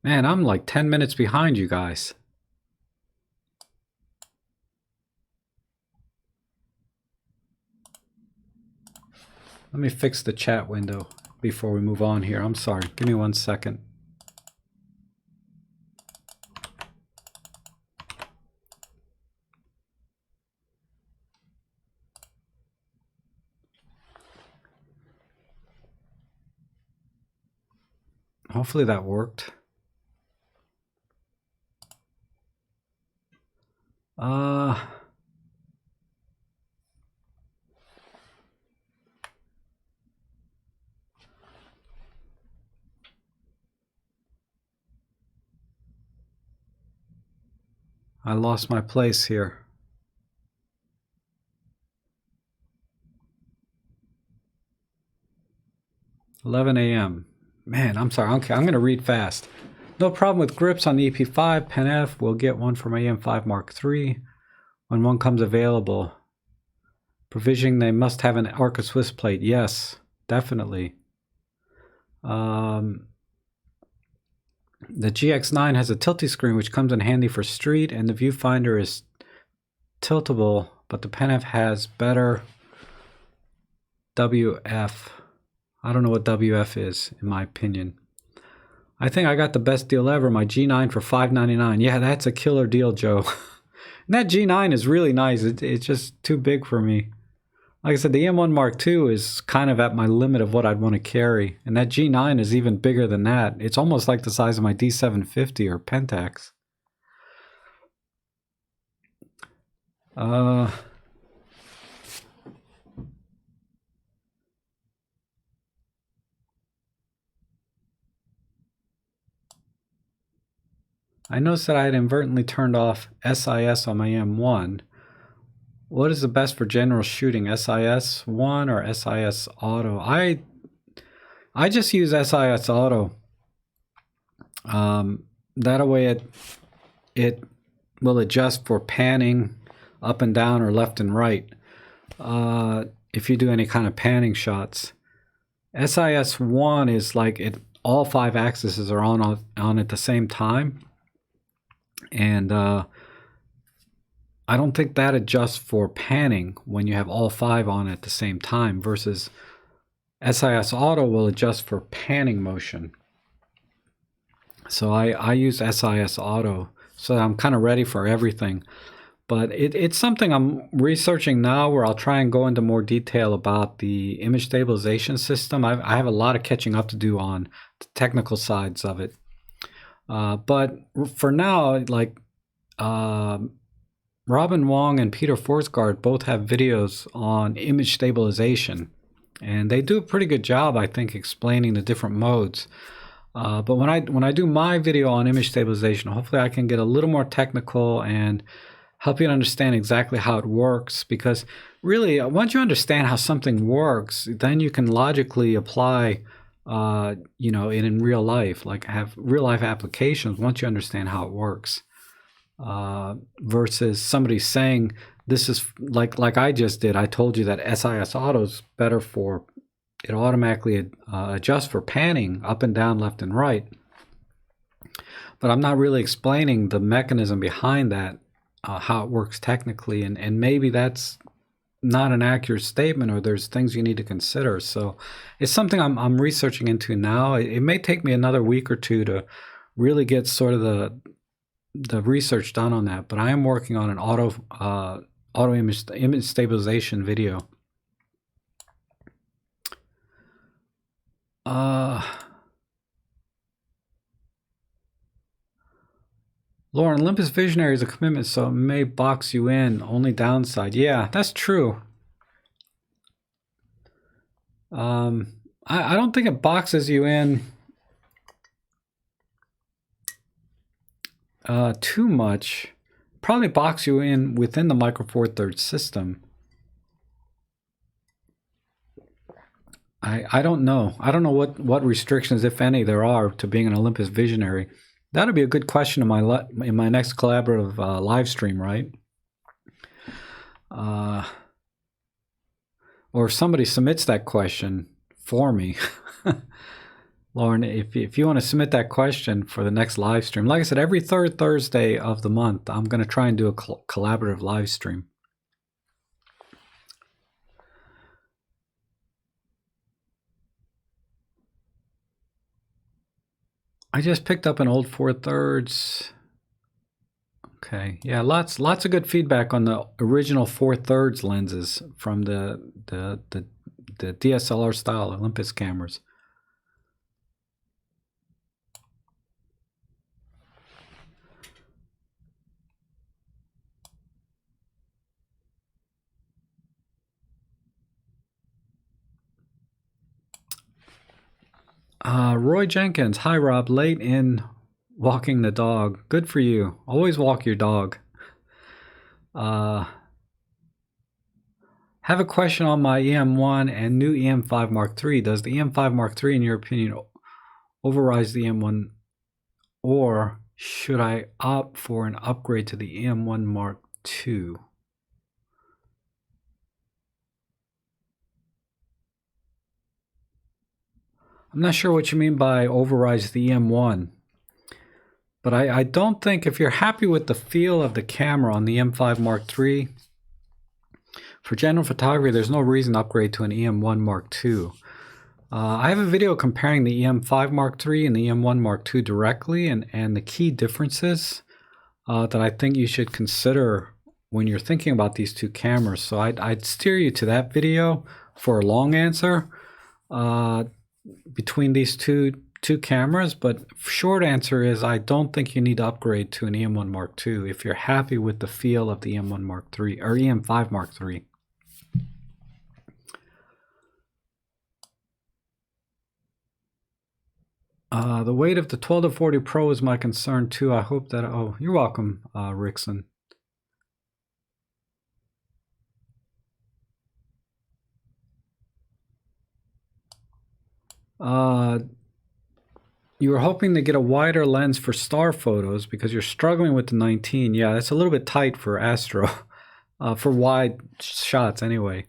Man, I'm like 10 minutes behind you guys. Let me fix the chat window before we move on here. I'm sorry. Give me 1 second. Hopefully that worked. I lost my place here. $11 a.m. Man, I'm sorry. Okay, I'm going to read fast. No problem with grips on the EP5. Pen F will get one for my E-M10 Mark III when one comes available. Provisioning, they must have an Orca Swiss plate. Yes, definitely. The GX9 has a tilty screen which comes in handy for street, and the viewfinder is tiltable, but the Pen F has better WF. I don't know what WF is, in my opinion. I think I got the best deal ever, my G9 for $5.99. Yeah, that's a killer deal, Joe. And that G9 is really nice. It's just too big for me. Like I said, the E-M10 Mark II is kind of at my limit of what I'd want to carry. And that G9 is even bigger than that. It's almost like the size of my D750 or Pentax. I noticed that I had inadvertently turned off SIS on my M1. What is the best for general shooting, SIS 1 or SIS Auto? I just use SIS Auto. That way it will adjust for panning up and down or left and right. If you do any kind of panning shots. SIS 1 is like all 5 axes are on at the same time. And I don't think that adjusts for panning when you have all 5 on at the same time, versus SIS Auto will adjust for panning motion. So I use SIS Auto, so I'm kind of ready for everything. But it's something I'm researching now, where I'll try and go into more detail about the image stabilization system. I have a lot of catching up to do on the technical sides of it. But for now, like Robin Wong and Peter Forsgaard both have videos on image stabilization, and they do a pretty good job, I think, explaining the different modes. But when I do my video on image stabilization, hopefully I can get a little more technical and help you understand exactly how it works, because really, once you understand how something works, then you can logically apply it in real life, like have real life applications once you understand how it works, versus somebody saying this is like I just did. I told you that SIS Auto is better for, it automatically adjusts for panning up and down, left and right, but I'm not really explaining the mechanism behind that, how it works technically, and maybe that's not an accurate statement, or there's things you need to consider. So it's something I'm researching into now. It may take me another week or two to really get sort of the research done on that, but I am working on an auto image stabilization video. Lauren, Olympus Visionary is a commitment, so it may box you in. Only downside. Yeah, that's true. I don't think it boxes you in too much. Probably box you in within the Micro Four Thirds system. I don't know. I don't know what restrictions, if any, there are to being an Olympus Visionary. That'll be a good question in my next collaborative live stream, right? Or if somebody submits that question for me, Lauren, if you want to submit that question for the next live stream, like I said, every third Thursday of the month, I'm going to try and do a collaborative live stream. I just picked up an old 4/3. Okay, yeah, lots of good feedback on the original 4/3 lenses from the DSLR style Olympus cameras. Roy Jenkins, hi Rob, late in walking the dog. Good for you. Always walk your dog. Uh, have a question on my EM1 and new EM5 Mark III. Does the EM5 Mark III, in your opinion, overrise the EM1, or should I opt for an upgrade to the E-M10 Mark II? I'm not sure what you mean by overrides the EM1, but I don't think, if you're happy with the feel of the camera on the M5 Mark III, for general photography, there's no reason to upgrade to an EM1 Mark II. I have a video comparing the EM5 Mark III and the EM1 Mark II directly, and the key differences that I think you should consider when you're thinking about these two cameras. So I'd steer you to that video for a long answer between these two cameras, but short answer is I don't think you need to upgrade to an EM1 Mark II if you're happy with the feel of the EM1 Mark III or EM5 Mark III. The weight of the 12 to 40 Pro is my concern too. I hope that, oh, you're welcome, Rickson. You were hoping to get a wider lens for star photos because you're struggling with the 19. Yeah, that's a little bit tight for astro, for wide shots anyway.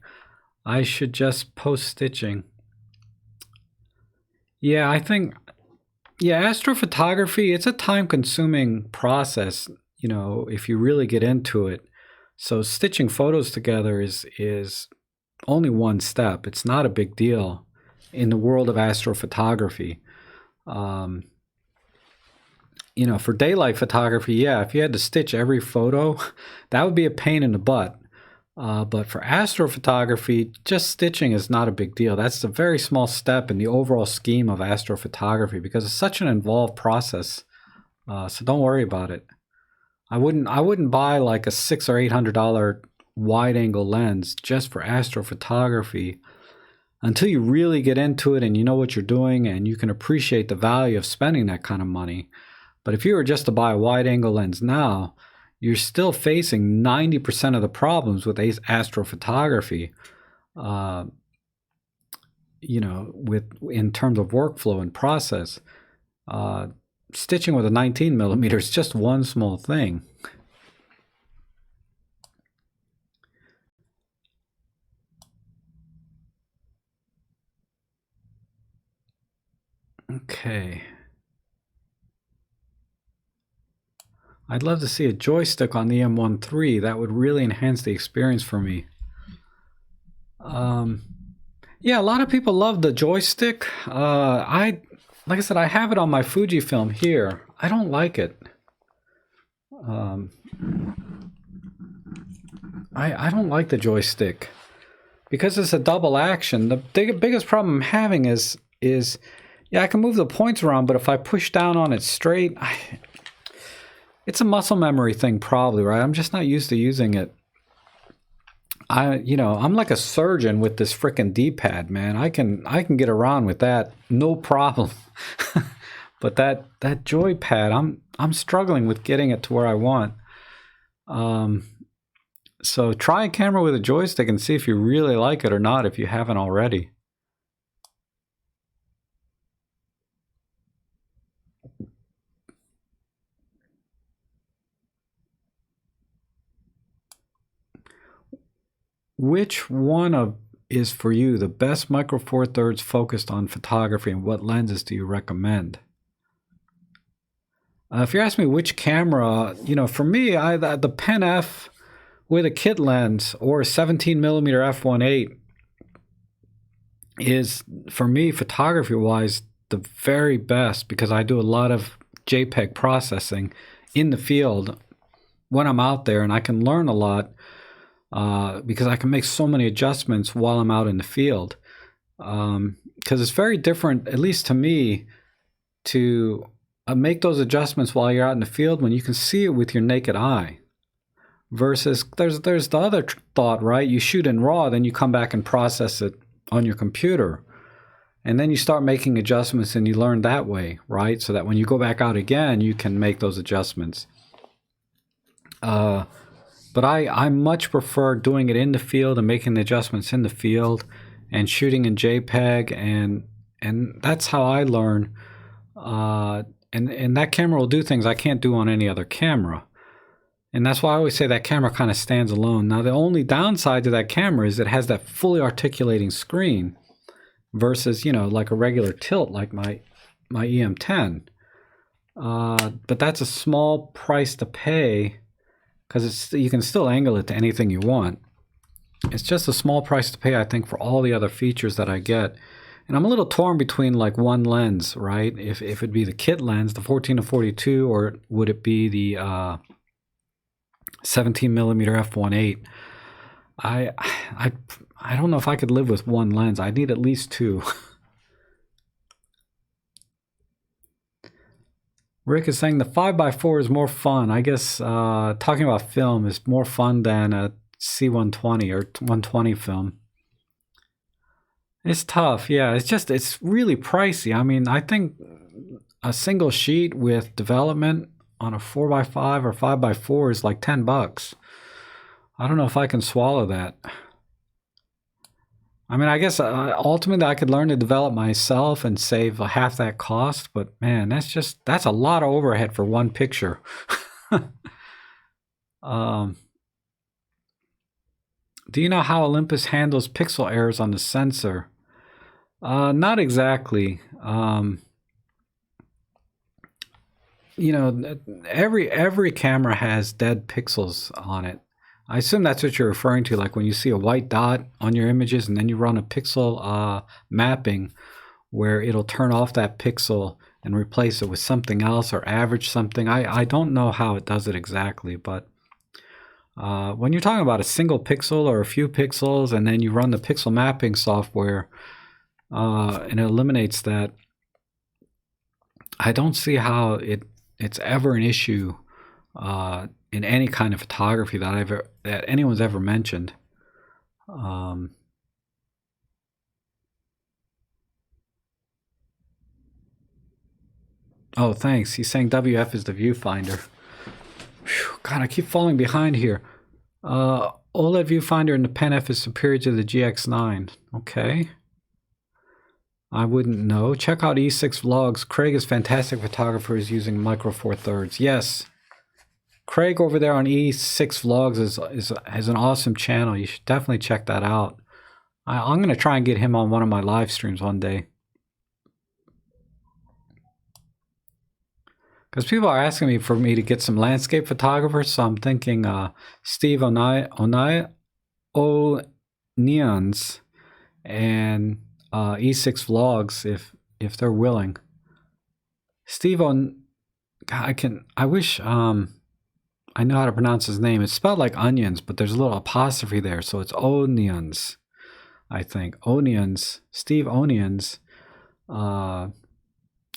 I should just post stitching. Yeah, I think, yeah, astrophotography, it's a time-consuming process, you know, if you really get into it. So stitching photos together is only one step. It's not a big deal in the world of astrophotography. You know, for daylight photography, yeah, if you had to stitch every photo, that would be a pain in the butt. But for astrophotography, just stitching is not a big deal. That's a very small step in the overall scheme of astrophotography because it's such an involved process. So don't worry about it. I wouldn't buy like a $600 or $800 wide-angle lens just for astrophotography until you really get into it and you know what you're doing and you can appreciate the value of spending that kind of money. But if you were just to buy a wide-angle lens now, you're still facing 90% of the problems with astrophotography, you know, in terms of workflow and process. Stitching with a 19 millimeter is just one small thing. Okay. I'd love to see a joystick on the M1 III. That would really enhance the experience for me. Yeah, a lot of people love the joystick. Like I said, I have it on my Fujifilm here. I don't like it. I don't like the joystick because it's a double action. The biggest problem I'm having is yeah, I can move the points around, but if I push down on it straight, it's a muscle memory thing probably, right? I'm just not used to using it. You know, I'm like a surgeon with this frickin' D-pad, man. I can get around with that, no problem. But that joypad, I'm struggling with getting it to where I want. So try a camera with a joystick and see if you really like it or not if you haven't already. Which one is for you the best Micro Four Thirds focused on photography, and what lenses do you recommend? If you're asking me which camera, you know, for me, the Pen F with a kit lens or a 17 millimeter f1.8 is, for me, photography-wise, the very best because I do a lot of JPEG processing in the field when I'm out there, and I can learn a lot. Because I can make so many adjustments while I'm out in the field. Because it's very different, at least to me, to make those adjustments while you're out in the field when you can see it with your naked eye. Versus there's the other thought, right? You shoot in RAW, then you come back and process it on your computer. And then you start making adjustments and you learn that way, right? So that when you go back out again, you can make those adjustments. But I much prefer doing it in the field and making the adjustments in the field and shooting in JPEG, and that's how I learn. And that camera will do things I can't do on any other camera. And that's why I always say that camera kind of stands alone. Now, the only downside to that camera is it has that fully articulating screen versus, like a regular tilt like my E-M10. But that's a small price to pay because you can still angle it to anything you want. It's just a small price to pay, I think, for all the other features that I get. And I'm a little torn between like one lens, right? If it'd be the kit lens, the 14-42, or would it be the 17mm f1.8. I don't know if I could live with one lens. I need at least two. Rick is saying the 5x4 is more fun. I guess talking about film is more fun than a C120 or 120 film. It's tough, yeah. It's really pricey. I mean, I think a single sheet with development on a 4x5 or 5x4 is like $10. I don't know if I can swallow that. I mean, I guess ultimately I could learn to develop myself and save half that cost, but man, that's a lot of overhead for one picture. Do you know how Olympus handles pixel errors on the sensor? Not exactly. Every camera has dead pixels on it. I assume that's what you're referring to, like when you see a white dot on your images and then you run a pixel mapping where it'll turn off that pixel and replace it with something else or average something. I don't know how it does it exactly, but when you're talking about a single pixel or a few pixels and then you run the pixel mapping software and it eliminates that, I don't see how it's ever an issue in any kind of photography that anyone's ever mentioned. Oh, thanks. He's saying WF is the viewfinder. Whew, God, I keep falling behind here. OLED viewfinder in the Pen F is superior to the GX9. Okay. I wouldn't know. Check out E6 Vlogs. Craig is fantastic photographer. Is using Micro Four Thirds. Yes. Craig over there on E6 Vlogs is an awesome channel. You should definitely check that out. I'm going to try and get him on one of my live streams one day. Because people are asking me for me to get some landscape photographers, so I'm thinking Steve O'Neons and E6 Vlogs if they're willing. Steve I wish I know how to pronounce his name. It's spelled like onions, but there's a little apostrophe there, so it's Onions, I think. Onions. Steve Onions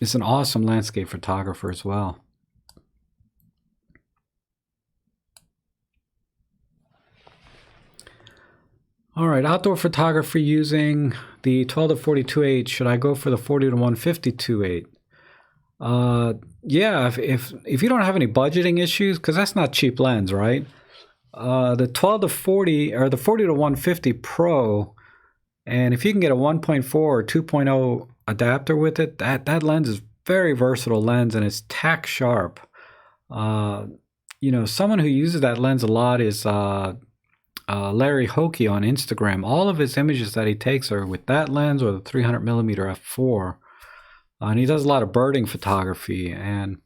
is an awesome landscape photographer as well. All right, outdoor photography using the 12-42.8. Should I go for the 40-150 yeah, if you don't have any budgeting issues, because that's not cheap lens, right? The 12-40 or the 40-150 Pro, and if you can get a 1.4 or 2.0 adapter with it, that lens is very versatile lens and it's tack sharp. Someone who uses that lens a lot is Larry Hokie on Instagram. All of his images that he takes are with that lens or the 300mm f4. And he does a lot of birding photography. And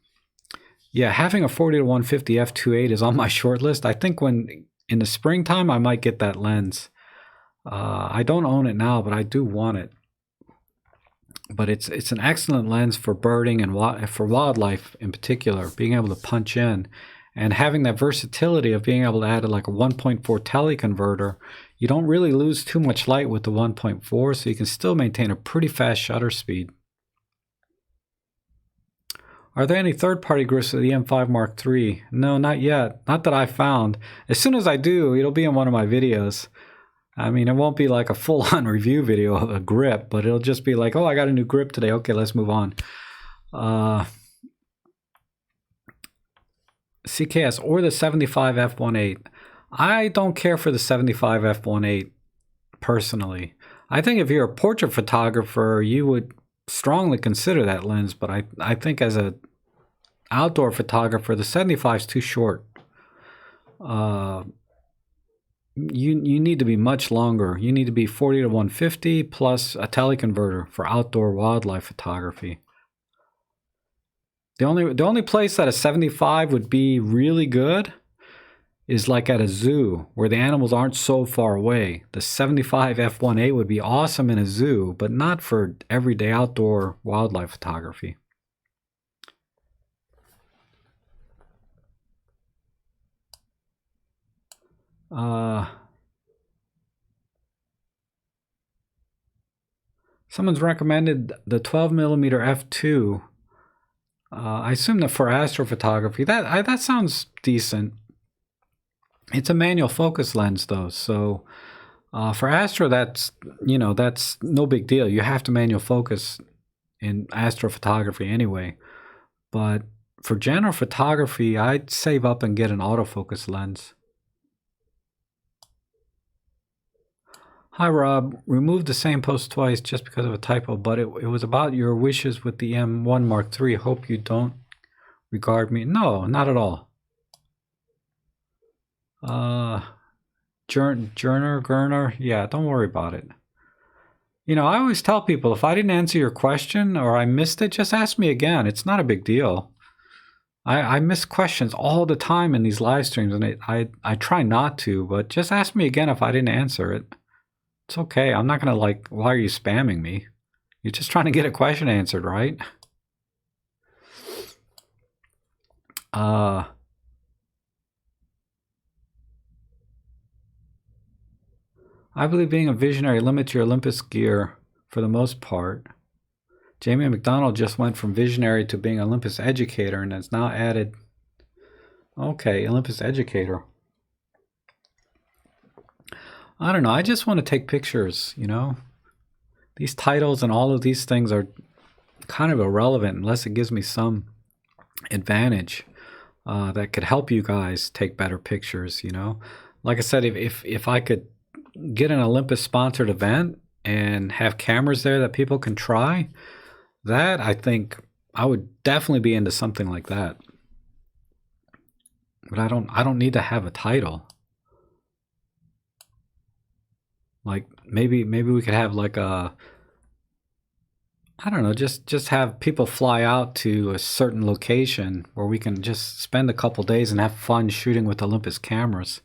yeah, having a 40-150 f2.8 is on my short list. I think when in the springtime, I might get that lens. I don't own it now, but I do want it. But it's an excellent lens for birding and for wildlife in particular, being able to punch in. And having that versatility of being able to add like a 1.4 teleconverter, you don't really lose too much light with the 1.4, so you can still maintain a pretty fast shutter speed. Are there any third-party grips for the E-M10 Mark III? No, not yet. Not that I found. As soon as I do, it'll be in one of my videos. I mean, it won't be like a full-on review video of a grip, but it'll just be like, oh, I got a new grip today. Okay, let's move on. CKS or the 75 f1.8. I don't care for the 75 f1.8 personally. I think if you're a portrait photographer, you would strongly consider that lens, but I think as a outdoor photographer, the 75 is too short. You need to be much longer. You need to be 40 to 150 plus a teleconverter for outdoor wildlife photography. The only place that a 75 would be really good is like at a zoo where the animals aren't so far away. The 75 f1.8 would be awesome in a zoo, but not for everyday outdoor wildlife photography. Someone's recommended the 12mm f2. I assume that for astrophotography, that sounds decent. It's a manual focus lens though, so for astro, that's no big deal. You have to manual focus in astrophotography anyway. But for general photography, I'd save up and get an autofocus lens. Hi Rob, removed the same post twice just because of a typo, but it was about your wishes with the E-M10 Mark III. Hope you don't regard me. No, not at all. Gerner, yeah, don't worry about it. I always tell people, if I didn't answer your question or I missed it, just ask me again. It's not a big deal. I miss questions all the time in these live streams, and I try not to, but just ask me again if I didn't answer it. It's okay. I'm not going to why are you spamming me? You're just trying to get a question answered, right? I believe being a visionary limits your Olympus gear for the most part. Jamie McDonald just went from visionary to being Olympus educator and has now added, okay, Olympus educator. I don't know. I just want to take pictures, These titles and all of these things are kind of irrelevant unless it gives me some advantage that could help you guys take better pictures, Like I said, if I could get an Olympus sponsored event and have cameras there that people can try, that I think I would definitely be into something like that. But I don't need to have a title. Like maybe we could have like a, I don't know, just have people fly out to a certain location where we can just spend a couple days and have fun shooting with Olympus cameras.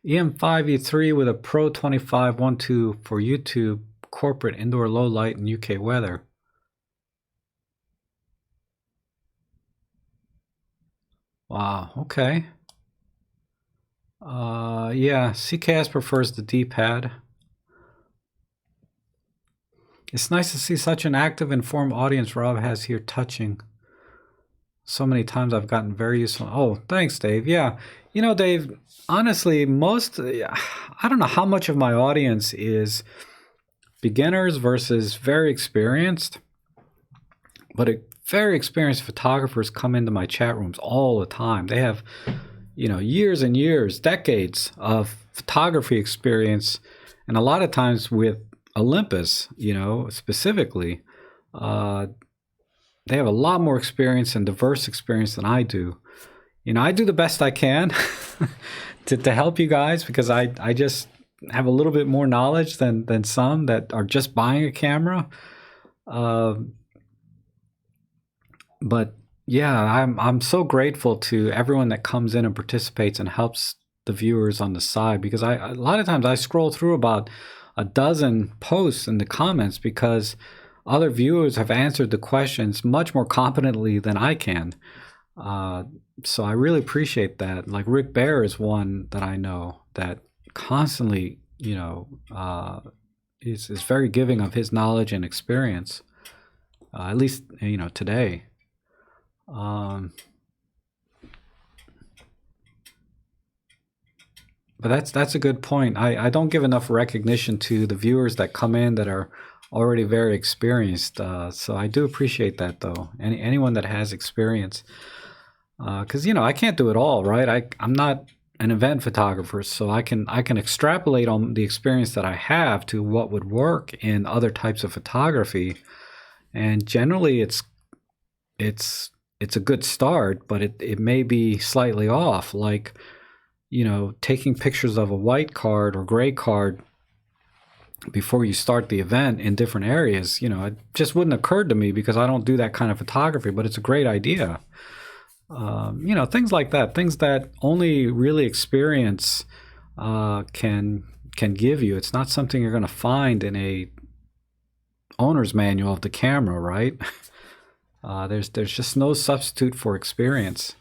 EM5E3 with a Pro 25 1.2 for YouTube, corporate, indoor, low light, and UK weather. Wow, okay. Yeah, CKS prefers the D-pad. It's nice to see such an active, informed audience Rob has here touching. So many times I've gotten very useful. Oh, thanks, Dave. Yeah. Dave, honestly, I don't know how much of my audience is beginners versus very experienced, but very experienced photographers come into my chat rooms all the time. They have, years and years, decades of photography experience, and a lot of times with Olympus, specifically, they have a lot more experience and diverse experience than I do. I do the best I can to help you guys because I just have a little bit more knowledge than some that are just buying a camera. But yeah, I'm so grateful to everyone that comes in and participates and helps the viewers on the side, because a lot of times I scroll through about a dozen posts in the comments because other viewers have answered the questions much more competently than I can. So I really appreciate that. Like Rick Bear is one that I know that constantly, is very giving of his knowledge and experience, at least, today. But that's a good point. I don't give enough recognition to the viewers that come in that are already very experienced. So I do appreciate that, though. Anyone that has experience. Because I can't do it all, right? I'm not an event photographer, so I can extrapolate on the experience that I have to what would work in other types of photography, and generally it's it's a good start, but it may be slightly off. Like, taking pictures of a white card or gray card before you start the event in different areas, it just wouldn't occur to me because I don't do that kind of photography, but it's a great idea. Things like that, things that only really experience can give you. It's not something you're going to find in a owner's manual of the camera, right? There's just no substitute for experience.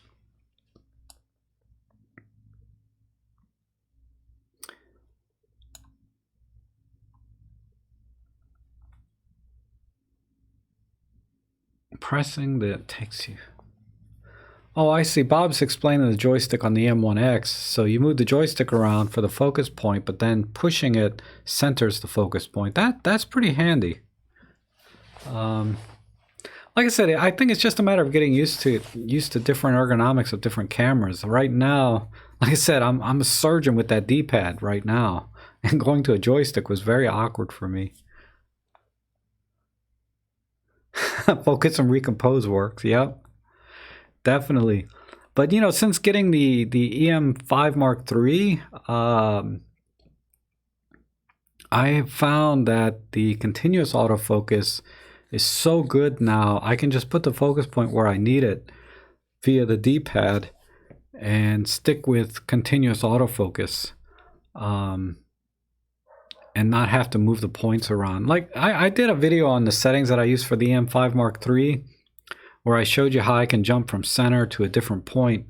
Pressing that takes you. Oh, I see. Bob's explaining the joystick on the M1X. So you move the joystick around for the focus point, but then pushing it centers the focus point. That's pretty handy. Like I said, I think it's just a matter of getting used to different ergonomics of different cameras. Right now, like I said, I'm a surgeon with that D-pad right now, and going to a joystick was very awkward for me. Focus and recompose works. Yep, definitely. But since getting the EM5 Mark III, I have found that the continuous autofocus is so good now. I can just put the focus point where I need it via the D-pad and stick with continuous autofocus, and not have to move the points around. Like I did a video on the settings that I use for the EM5 Mark III, where I showed you how I can jump from center to a different point,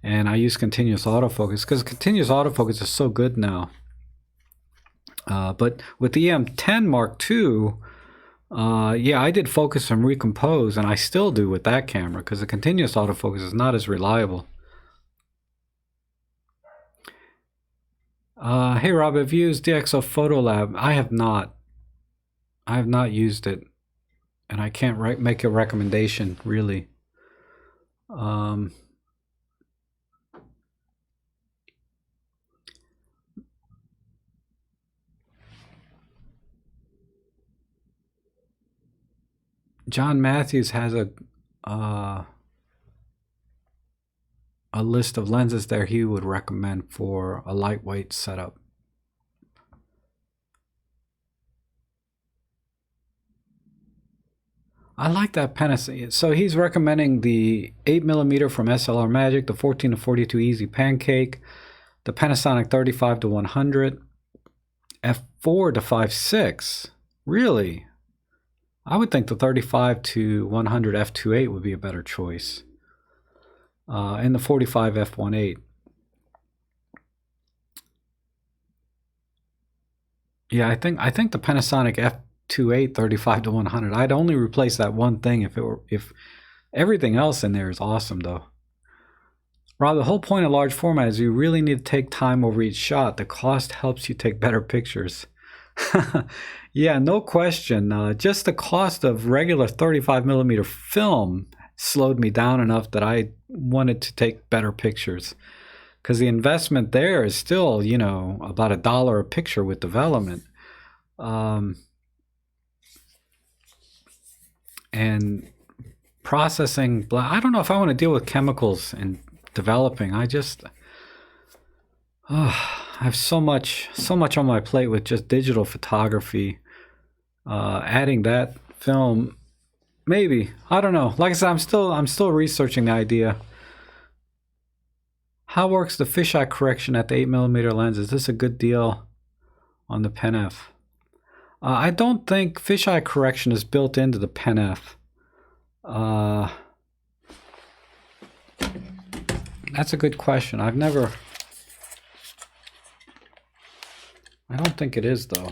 and I use continuous autofocus because continuous autofocus is so good now. But with the E-M10 Mark II, yeah, I did focus and recompose, and I still do with that camera because the continuous autofocus is not as reliable. Hey Rob, have you used DxO Photo Lab? I have not. I have not used it, and I can't make a recommendation really. John Matthews has a list of lenses there he would recommend for a lightweight setup. I like that Panasonic. So he's recommending the 8mm from SLR Magic, the 14 to 42 Easy Pancake, the Panasonic 35 to 100, f4 to 5.6. Really? I would think the 35 to 100 f2.8 would be a better choice. And the 45 f1.8. Yeah, I think the Panasonic f2.8 35 to 100. I'd only replace that one thing if everything else in there is awesome though. Rob, the whole point of large format is you really need to take time over each shot. The cost helps you take better pictures. Yeah, no question. Just the cost of regular 35mm film slowed me down enough that I wanted to take better pictures, because the investment there is still, about $1 a picture with development. And processing, I don't know if I want to deal with chemicals and developing. I have so much on my plate with just digital photography. Adding that film, maybe, I don't know. Like I said, I'm still researching the idea. How works the fisheye correction at the 8mm lens? Is this a good deal on the Pen F? I don't think fisheye correction is built into the Pen F. That's a good question. I don't think it is though.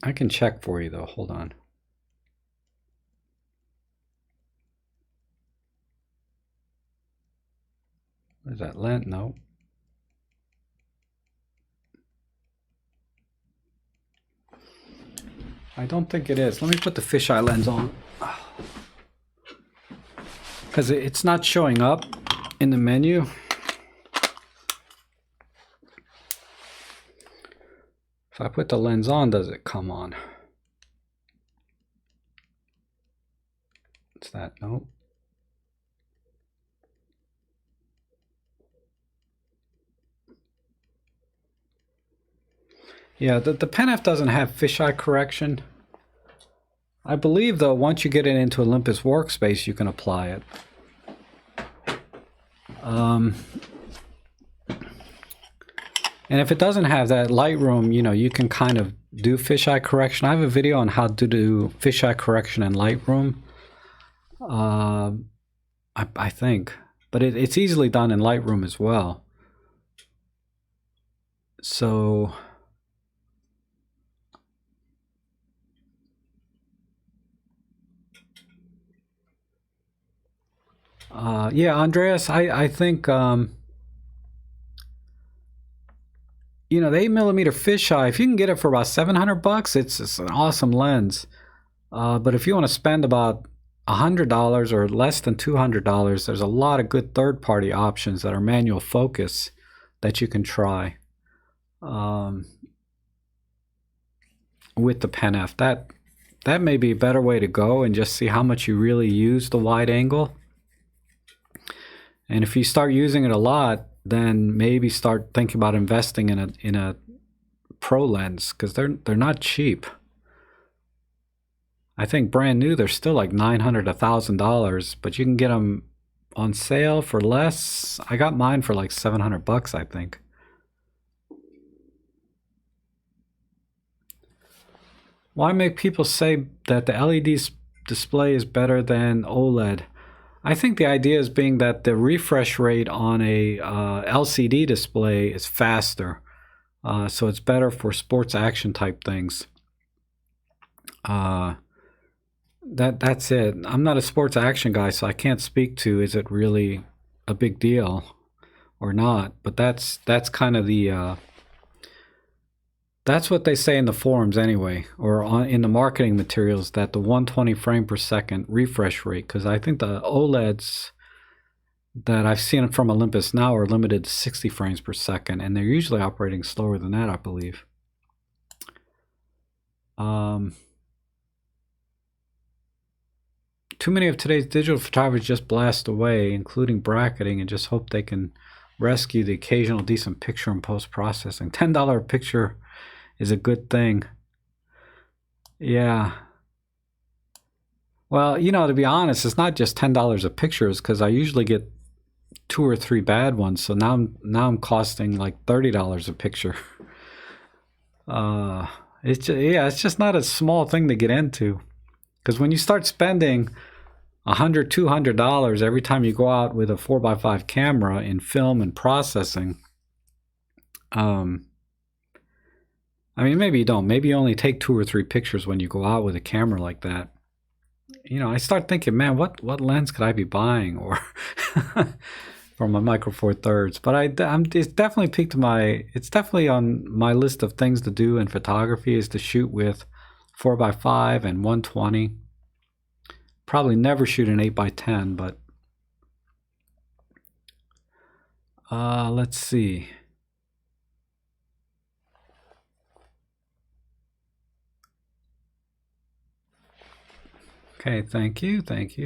I can check for you though. Hold on. What is that? Lent? No. I don't think it is. Let me put the fisheye lens on. Because it's not showing up in the menu. If I put the lens on, does it come on? What's that? Nope. Yeah, the Pen F doesn't have fisheye correction. I believe, though, once you get it into Olympus Workspace, you can apply it. And if it doesn't have that, Lightroom, you know, you can kind of do fisheye correction. I have a video on how to do fisheye correction in Lightroom. I think. But it's easily done in Lightroom as well. So... yeah, Andreas, I think, you know, the 8mm fisheye, if you can get it for about $700, it's an awesome lens. But if you want to spend about $100 or less than $200, there's a lot of good third-party options that are manual focus that you can try with the Pen F. That may be a better way to go and just see how much you really use the wide angle. And if you start using it a lot, then maybe start thinking about investing in a pro lens, because they're not cheap. I think brand new they're still like $900, $1,000, but you can get them on sale for less. I got mine for like $700, I think. Why make people say that the LED display is better than OLED? I think the idea is being that the refresh rate on a LCD display is faster, so it's better for sports action type things. That's it. I'm not a sports action guy, so I can't speak to is it really a big deal or not. But that's kind of the that's what they say in the forums anyway, or in the marketing materials, that the 120 frame per second refresh rate, because I think the OLEDs that I've seen from Olympus now are limited to 60 frames per second, and they're usually operating slower than that, I believe. Too many of today's digital photographers just blast away, including bracketing, and just hope they can rescue the occasional decent picture in post-processing. $10 a picture is a good thing. Yeah. Well, you know, to be honest, it's not just $10 a picture, because I usually get 2 or 3 bad ones. So now I'm costing like $30 a picture. It's just not a small thing to get into, because when you start spending $100, $200 every time you go out with a 4x5 camera in film and processing, I mean, maybe you don't. Maybe you only take 2 or 3 pictures when you go out with a camera like that. You know, I start thinking, man, what lens could I be buying, or for my Micro Four Thirds? But it's definitely piqued it's definitely on my list of things to do in photography, is to shoot with 4x5 and 120. Probably never shoot an 8x10, but let's see. Okay, thank you.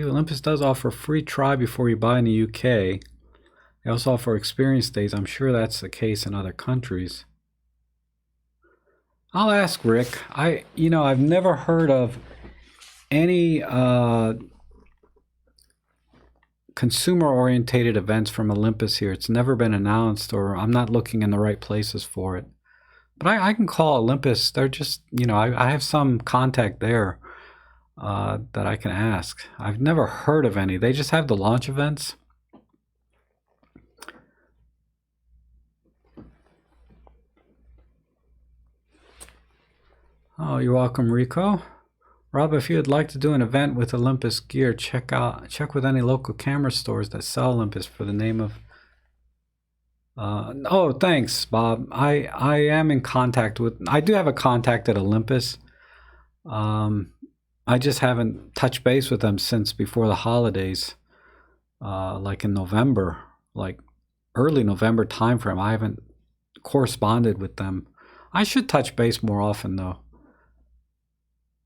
Olympus does offer a free try before you buy in the UK. They also offer experience days. I'm sure that's the case in other countries. I'll ask Rick. I've never heard of any consumer-orientated events from Olympus here. It's never been announced, or I'm not looking in the right places for it. But I can call Olympus. They're just, I have some contact there that I can ask. I've never heard of any. They just have the launch events. Oh, you're welcome, Rico. Rob, if you'd like to do an event with Olympus gear, check with any local camera stores that sell Olympus for the name of... oh, thanks, Bob. I am in contact with... I do have a contact at Olympus. I just haven't touched base with them since before the holidays, like in November, like early November timeframe. I haven't corresponded with them. I should touch base more often though.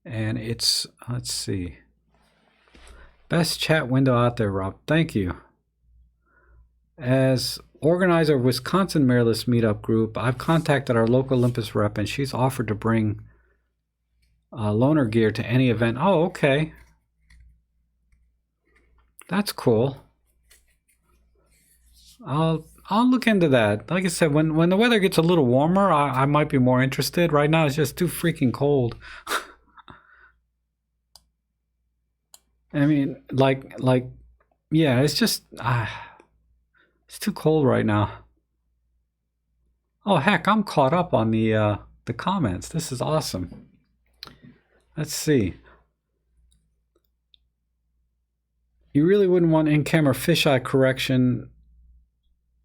And it's, let's see, best chat window out there, Rob. Thank you. As organizer of Wisconsin Mirrorless Meetup Group, I've contacted our local Olympus rep and she's offered to bring loaner gear to any event. Oh, okay. That's cool. I'll look into that. Like I said, when the weather gets a little warmer, I might be more interested. Right now, it's just too freaking cold. I mean, yeah, it's just, it's too cold right now. Oh, heck, I'm caught up on the comments. This is awesome. Let's see. You really wouldn't want in-camera fisheye correction,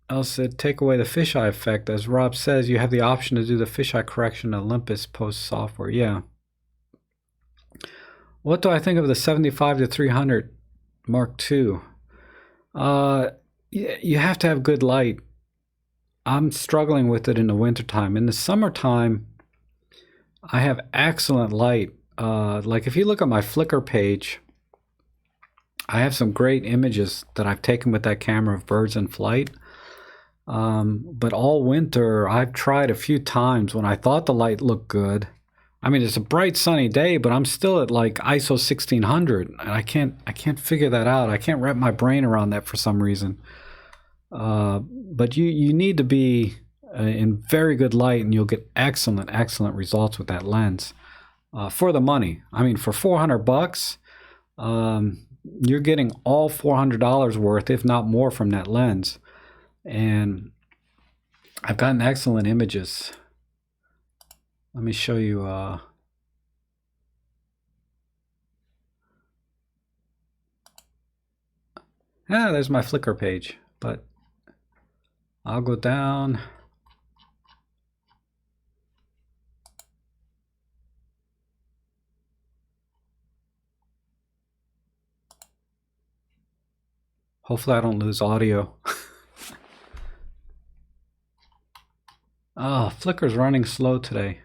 else it'd take away the fisheye effect. As Rob says, you have the option to do the fisheye correction in Olympus post software. Yeah. What do I think of the 75-300 Mark II? You have to have good light. I'm struggling with it in the wintertime. In the summertime, I have excellent light. Like if you look at my Flickr page, I have some great images that I've taken with that camera of birds in flight. But all winter, I've tried a few times when I thought the light looked good. I mean, it's a bright sunny day, but I'm still at like ISO 1600, and I can't figure that out. I can't wrap my brain around that for some reason. But you need to be in very good light, and you'll get excellent results with that lens for the money. I mean, for $400, you're getting all $400 worth, if not more, from that lens. And I've gotten excellent images. Let me show you. There's my Flickr page, but I'll go down. Hopefully I don't lose audio. Oh, Flickr's running slow today.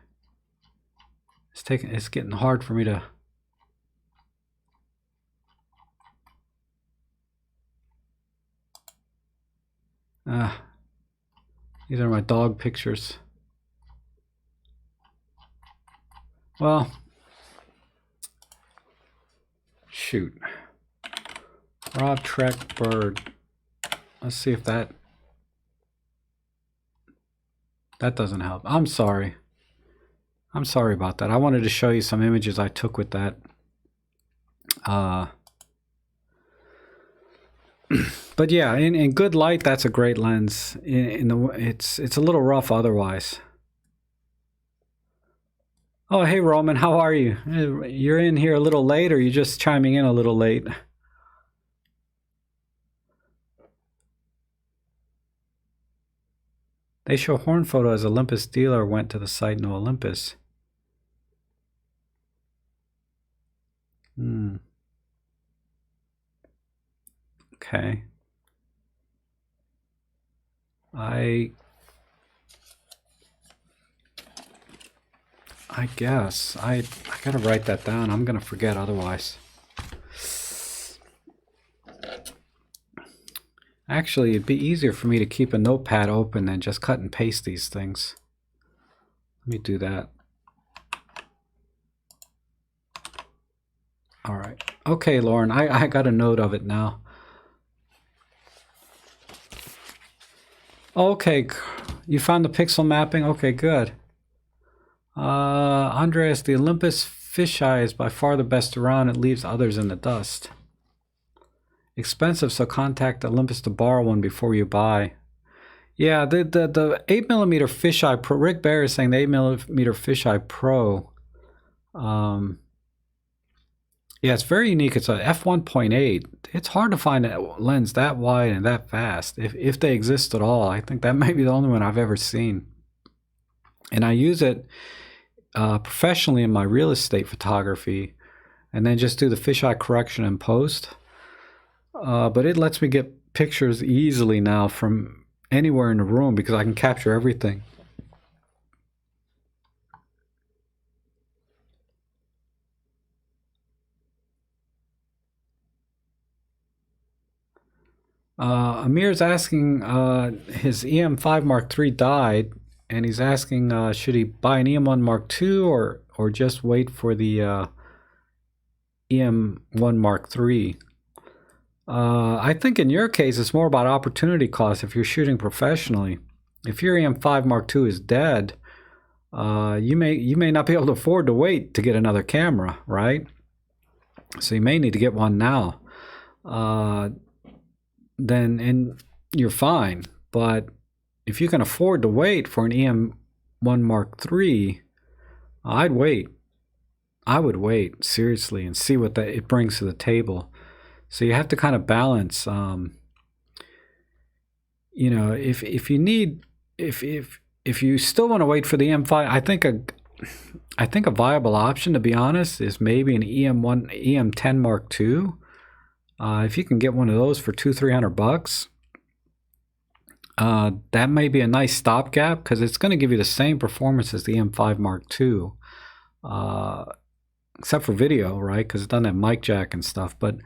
It's getting hard for me to. These are my dog pictures. Well, shoot. Rob Trek Bird. Let's see if that doesn't help. I'm sorry. I'm sorry about that. I wanted to show you some images I took with that. But yeah, in good light, that's a great lens. It's a little rough otherwise. Oh, hey Roman, how are you? You're in here a little late, or you're just chiming in a little late? They show horn photo as Olympus dealer went to the site, no Olympus. Okay. I guess I gotta write that down. I'm gonna forget otherwise. Actually, it'd be easier for me to keep a notepad open than just cut and paste these things. Let me do that. All right. Okay, Lauren, I got a note of it now. Okay, you found the pixel mapping? Okay, good. Andreas, the Olympus fisheye is by far the best around. It leaves others in the dust. Expensive, so contact Olympus to borrow one before you buy. Yeah, the 8mm fisheye Pro, Rick Bear is saying the 8mm fisheye Pro. Yeah, it's very unique. It's a f1.8. It's hard to find a lens that wide and that fast, if they exist at all. I think that might be the only one I've ever seen. And I use it professionally in my real estate photography, and then just do the fisheye correction in post. But it lets me get pictures easily now from anywhere in the room because I can capture everything. Amir's asking, his EM5 Mark III died, and he's asking, should he buy an EM1 Mark II or just wait for the EM1 Mark III? I think in your case, it's more about opportunity cost if you're shooting professionally. If your EM5 Mark II is dead, you may not be able to afford to wait to get another camera, right? So you may need to get one now. Then you're fine. But if you can afford to wait for an EM1 Mark III, I'd wait. I would wait, seriously, and see what it brings to the table. So you have to kind of balance, you know, if you need, if you still want to wait for the EM5, I think a viable option, to be honest, is maybe an EM10 Mark II. If you can get one of those for $200-300, that may be a nice stopgap because it's going to give you the same performance as the EM5 Mark II, except for video, right? Because it doesn't have mic jack and stuff. But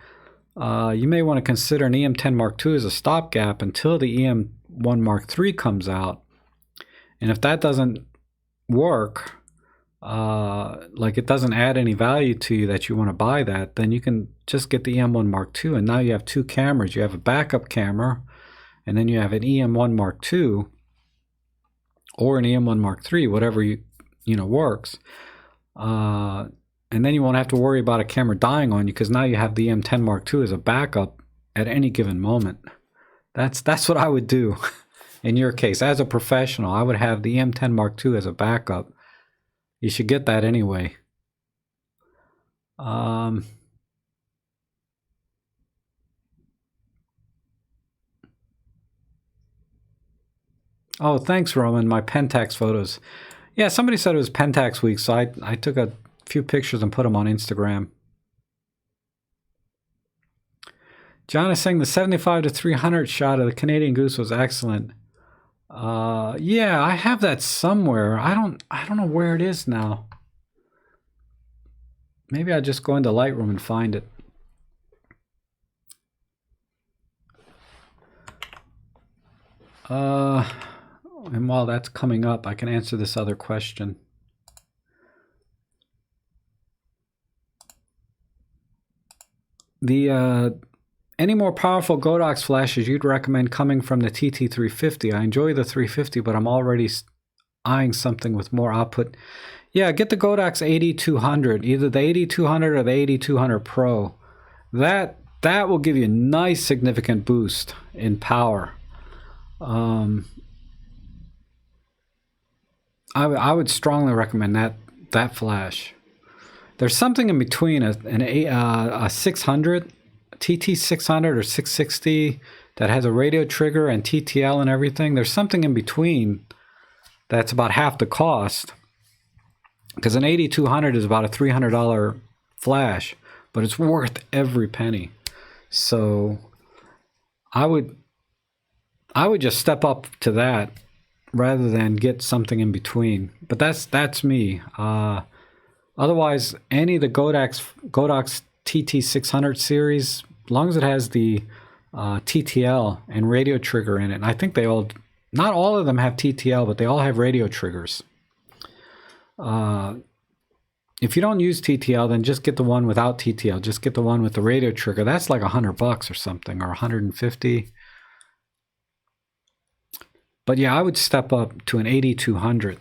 you may want to consider an EM10 Mark II as a stopgap until the EM1 Mark III comes out. And if that doesn't work, like it doesn't add any value to you that you want to buy that, then you can just get the EM1 Mark II, and now you have two cameras. You have a backup camera, and then you have an EM1 Mark II or an EM1 Mark III, whatever you know works. And then you won't have to worry about a camera dying on you because now you have the EM10 Mark II as a backup at any given moment. That's what I would do in your case. As a professional, I would have the EM10 Mark II as a backup. You should get that anyway. Oh, thanks, Roman. My Pentax photos. Yeah, somebody said it was Pentax week, so I took a few pictures and put them on Instagram. John is saying the 75-300 shot of the Canadian Goose was excellent. Yeah, I have that somewhere. I don't know where it is now. Maybe I'll just go into Lightroom and find it. And while that's coming up, I can answer this other question. Any more powerful Godox flashes you'd recommend coming from the TT350? I enjoy the 350, but I'm already eyeing something with more output. Yeah, get the Godox 8200, either the 8200 or the 8200 Pro. That will give you a nice significant boost in power. I would strongly recommend that flash. There's something in between a 600, TT600 or 660 that has a radio trigger and TTL and everything. There's something in between that's about half the cost, because an 8200 is about a $300 flash, but it's worth every penny. So I would just step up to that rather than get something in between. But that's me. Otherwise, any of the Godox TT600 series, as long as it has the TTL and radio trigger in it, and I think they all, not all of them have TTL, but they all have radio triggers. If you don't use TTL, then just get the one without TTL. Just get the one with the radio trigger. That's like $100 or something, or 150. But yeah, I would step up to an 8200.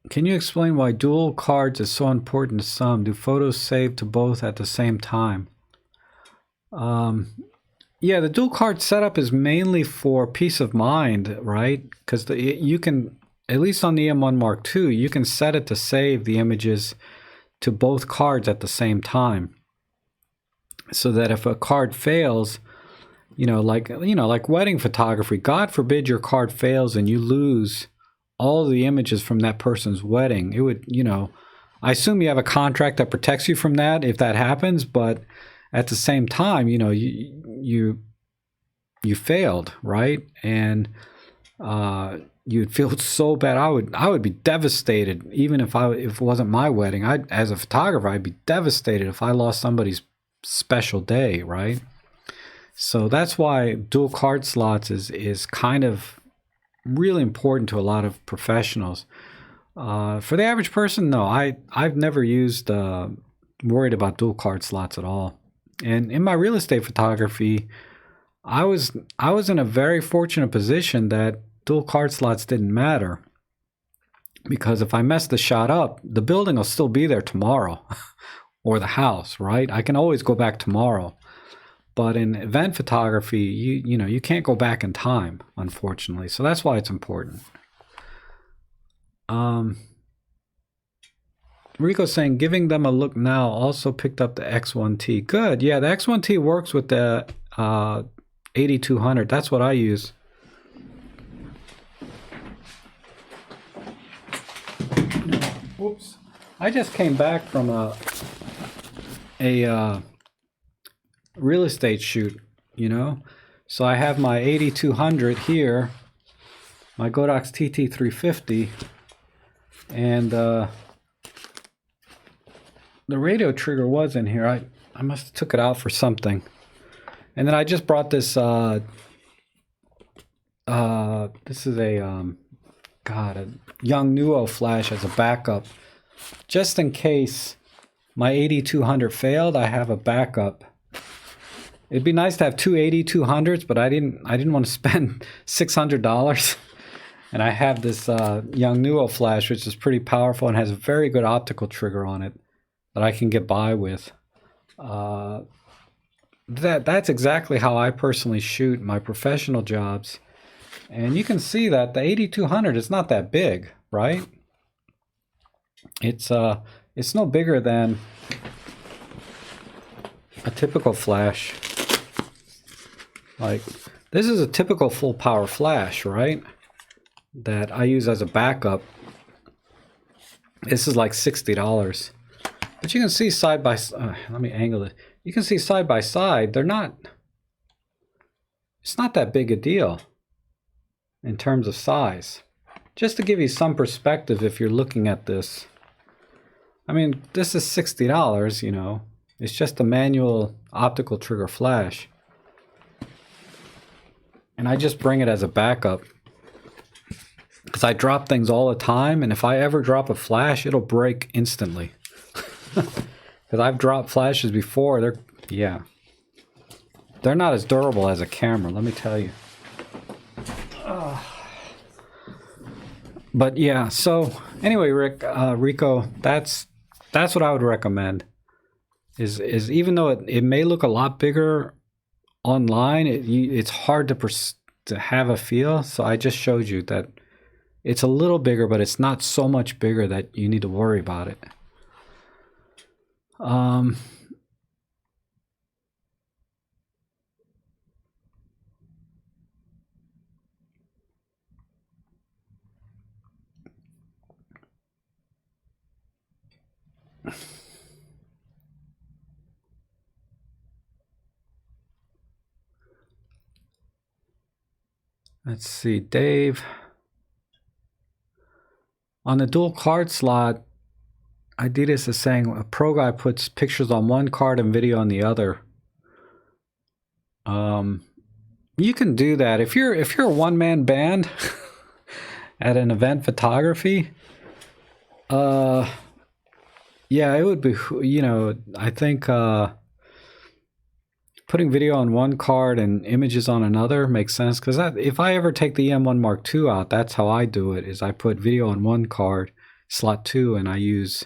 Can you explain why dual cards is so important to some? Do photos save to both at the same time? Yeah, the dual card setup is mainly for peace of mind, right? Because you can, at least on the M1 Mark II, you can set it to save the images to both cards at the same time, so that if a card fails, like wedding photography. God forbid your card fails and you lose all the images from that person's wedding. It would, I assume you have a contract that protects you from that if that happens, but at the same time, you failed, right? And you'd feel so bad. I would be devastated, even if it wasn't my wedding. As a photographer, I'd be devastated if I lost somebody's special day, right? So that's why dual card slots is kind of really important to a lot of professionals. For the average person, no, I've never worried about dual card slots at all. And in my real estate photography, I was in a very fortunate position that dual card slots didn't matter, because if I mess the shot up, the building will still be there tomorrow or the house, right? I can always go back tomorrow. But in event photography, you can't go back in time, unfortunately. So that's why it's important. Rico's saying giving them a look now also picked up the X1T. Good. Yeah, the X1T works with the 8200. That's what I use. Oops. I just came back from a real estate shoot, So I have my 8200 here, my Godox TT350, and the radio trigger was in here. I must have took it out for something. And then I just brought this this is a young Nuo flash as a backup, just in case my 8200 failed. I have a backup. It'd be nice to have two 8200s, but I didn't want to spend $600. And I have this young Nuo flash, which is pretty powerful and has a very good optical trigger on it that I can get by with. That's exactly how I personally shoot my professional jobs. And you can see that the 8200 is not that big, right? It's no bigger than a typical flash. Like, this is a typical full power flash, right? That I use as a backup. This is like $60. But you can see side by side, let me angle it. You can see side by side, it's not that big a deal in terms of size. Just to give you some perspective if you're looking at this. I mean, this is $60, It's just a manual optical trigger flash. And I just bring it as a backup, because I drop things all the time, and if I ever drop a flash, it'll break instantly. Because I've dropped flashes before. They're not as durable as a camera, let me tell you. But yeah, so anyway, Rico, that's what I would recommend. Is even though it may look a lot bigger online, it's hard to have a feel. So I just showed you that it's a little bigger, but it's not so much bigger that you need to worry about it. Let's see, Dave. On the dual card slot, Adidas is saying a pro guy puts pictures on one card and video on the other. You can do that if you're a one-man band at an event photography. Yeah, it would be, I think putting video on one card and images on another makes sense, because if I ever take the E-M10 Mark II out, that's how I do it. Is I put video on one card, slot 2, and I use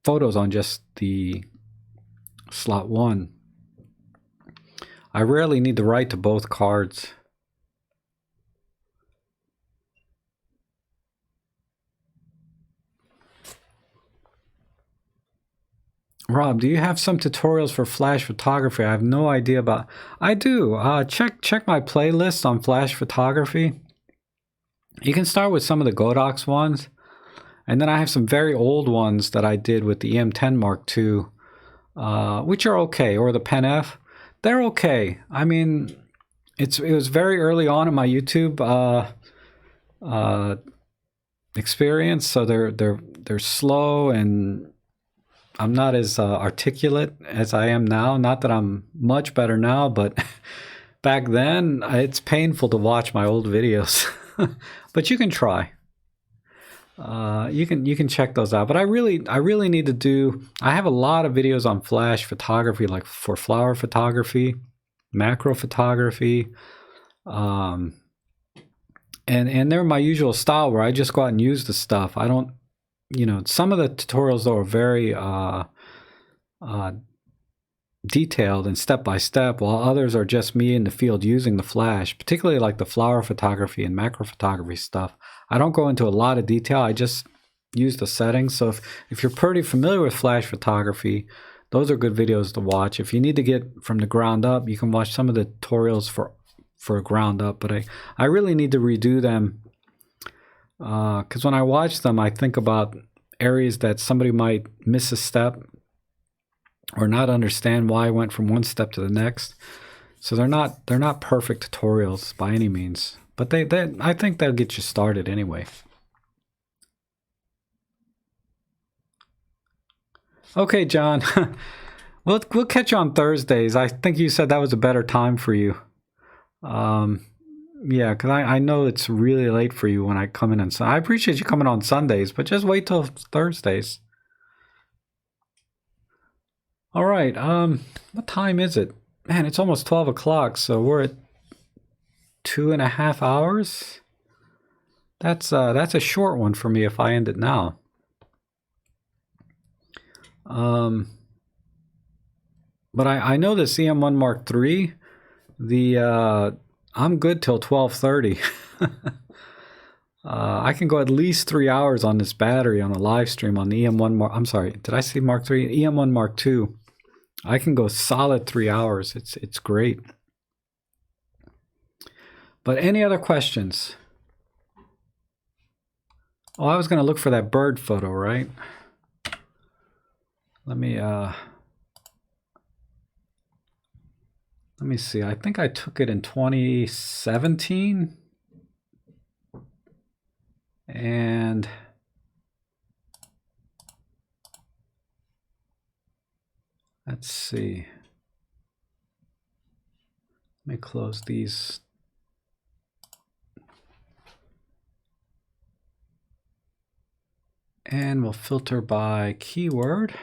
photos on just the slot 1. I rarely need to write to both cards. Rob, do you have some tutorials for flash photography? I have no idea about. I do. Check my playlist on flash photography. You can start with some of the Godox ones, and then I have some very old ones that I did with the E-M10 Mark II, which are okay, or the Pen F. They're okay. I mean, it was very early on in my YouTube experience, so they're slow, and I'm not as articulate as I am now. Not that I'm much better now, but back then it's painful to watch my old videos. But you can try. You can check those out. But I really need to do. I have a lot of videos on flash photography, like for flower photography, macro photography, and they're my usual style where I just go out and use the stuff. I don't. Some of the tutorials though are very detailed and step by step, while others are just me in the field using the flash, particularly like the flower photography and macro photography stuff. I don't go into a lot of detail. I just use the settings. So if you're pretty familiar with flash photography, those are good videos to watch. If you need to get from the ground up, you can watch some of the tutorials for ground up, but I really need to redo them. Because when I watch them, I think about areas that somebody might miss a step or not understand why I went from one step to the next. So they're not perfect tutorials by any means, but I think they'll get you started anyway. Okay, John, we'll catch you on Thursdays. I think you said that was a better time for you. Yeah, because I know it's really late for you when I come in on Sunday. I appreciate you coming on Sundays, but just wait till Thursdays. All right. What time is it? Man, it's almost 12 o'clock, so we're at 2.5 hours. That's a short one for me if I end it now. But I know this E-M10 Mark III. I'm good till 12:30. I can go at least 3 hours on this battery on a live stream on the E-M10 Mark. I'm sorry, did I say Mark III? E-M10 Mark II. I can go solid 3 hours. It's great. But any other questions? Oh, I was going to look for that bird photo, right? Let me see. I think I took it in 2017. And let's see. Let me close these. And we'll filter by keyword.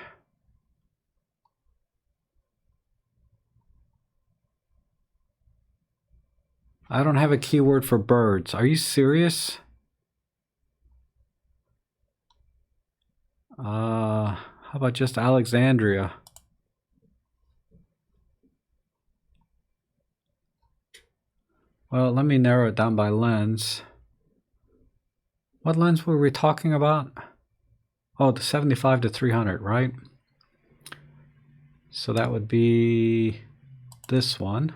I don't have a keyword for birds. Are you serious? How about just Alexandria? Well, let me narrow it down by lens. What lens were we talking about? Oh, the 75 to 300, right? So that would be this one.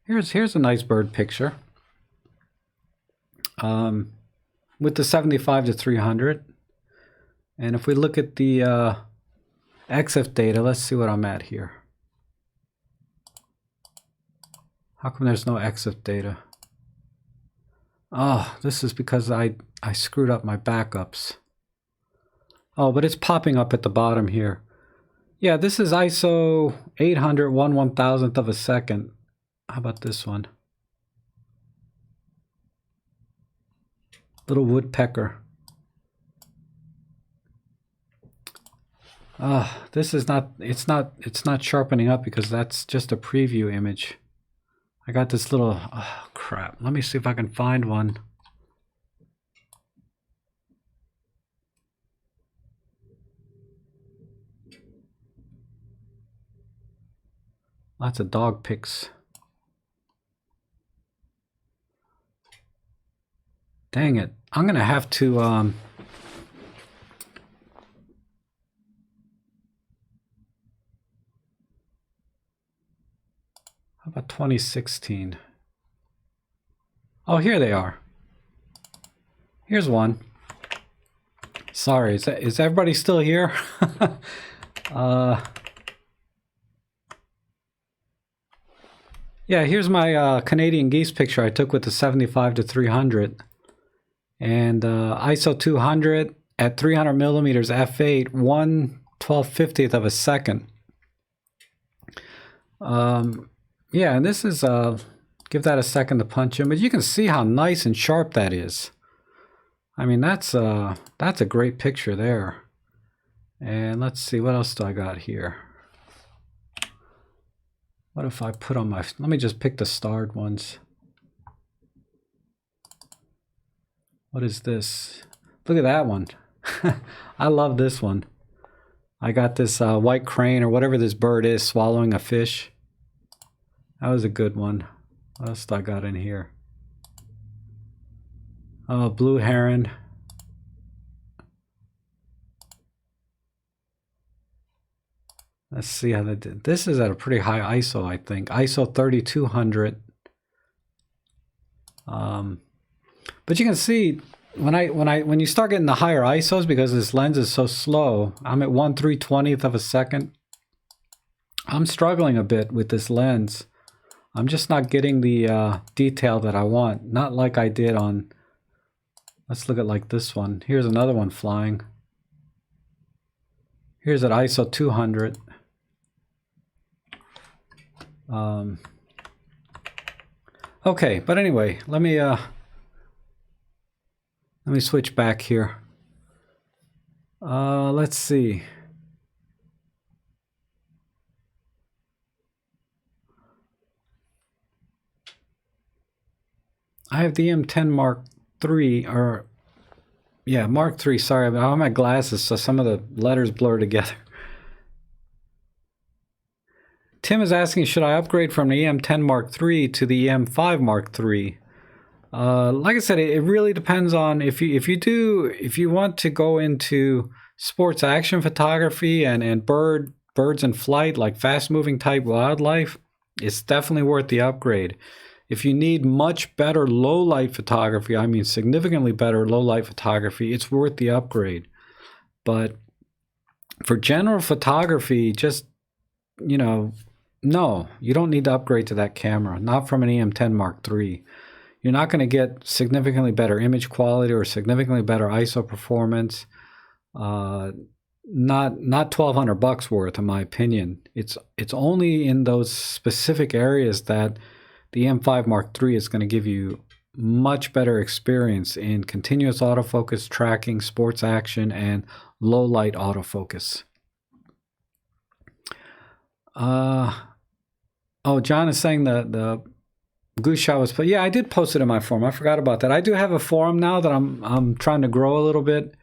Here's a nice bird picture. With the 75 to 300. And if we look at the EXIF data, let's see what I'm at here. How come there's no EXIF data? Oh, this is because I screwed up my backups. Oh, but it's popping up at the bottom here. Yeah, this is ISO 800 1/1000th of a second. How about this one? Little woodpecker. This is not, it's not sharpening up because that's just a preview image. I got this little, oh crap. Let me see if I can find one. Lots of dog pics. Dang it. I'm going to have to 2016? Oh, here they are. Here's one. Sorry, is everybody still here? Yeah, here's my Canadian geese picture I took with the 75-300. And ISO 200 at 300 millimeters f8, 1/1250th of a second. Yeah, and this is, give that a second to punch in, but you can see how nice and sharp that is. I mean, that's a great picture there. And let's see, what else do I got here? What if I put on my, let me just pick the starred ones. What is this? Look at that one. I love this one. I got this white crane or whatever this bird is swallowing a fish. That was a good one. What else do I got in here? Oh, blue heron. Let's see how that did. This is at a pretty high ISO, I think. ISO 3200. But you can see when you start getting the higher ISOs, because this lens is so slow, I'm at 1/320th of a second. I'm struggling a bit with this lens. I'm just not getting the detail that I want. Not like I did on, let's look at like this one. Here's another one flying. Here's at ISO 200. Okay, but anyway, let me switch back here. Let's see. I have the E-M10 Mark III, or yeah, Mark III. Sorry, I have my glasses, so some of the letters blur together. Tim is asking, should I upgrade from the E-M10 Mark III to the E-M5 Mark III? Like I said, it really depends on if you want to go into sports action photography and birds in flight, like fast moving type wildlife, it's definitely worth the upgrade. If you need much better low light photography, I mean significantly better low light photography, it's worth the upgrade. But for general photography, just, you know, no, you don't need to upgrade to that camera, not from an E-M10 Mark III. You're not going to get significantly better image quality or significantly better ISO performance. Not $1,200 worth, in my opinion. It's only in those specific areas that the E-M5 Mark III is going to give you much better experience in continuous autofocus, tracking, sports action, and low light autofocus. Oh, John is saying the goose shot was put. Yeah, I did post it in my forum. I forgot about that. I do have a forum now that I'm trying to grow a little bit.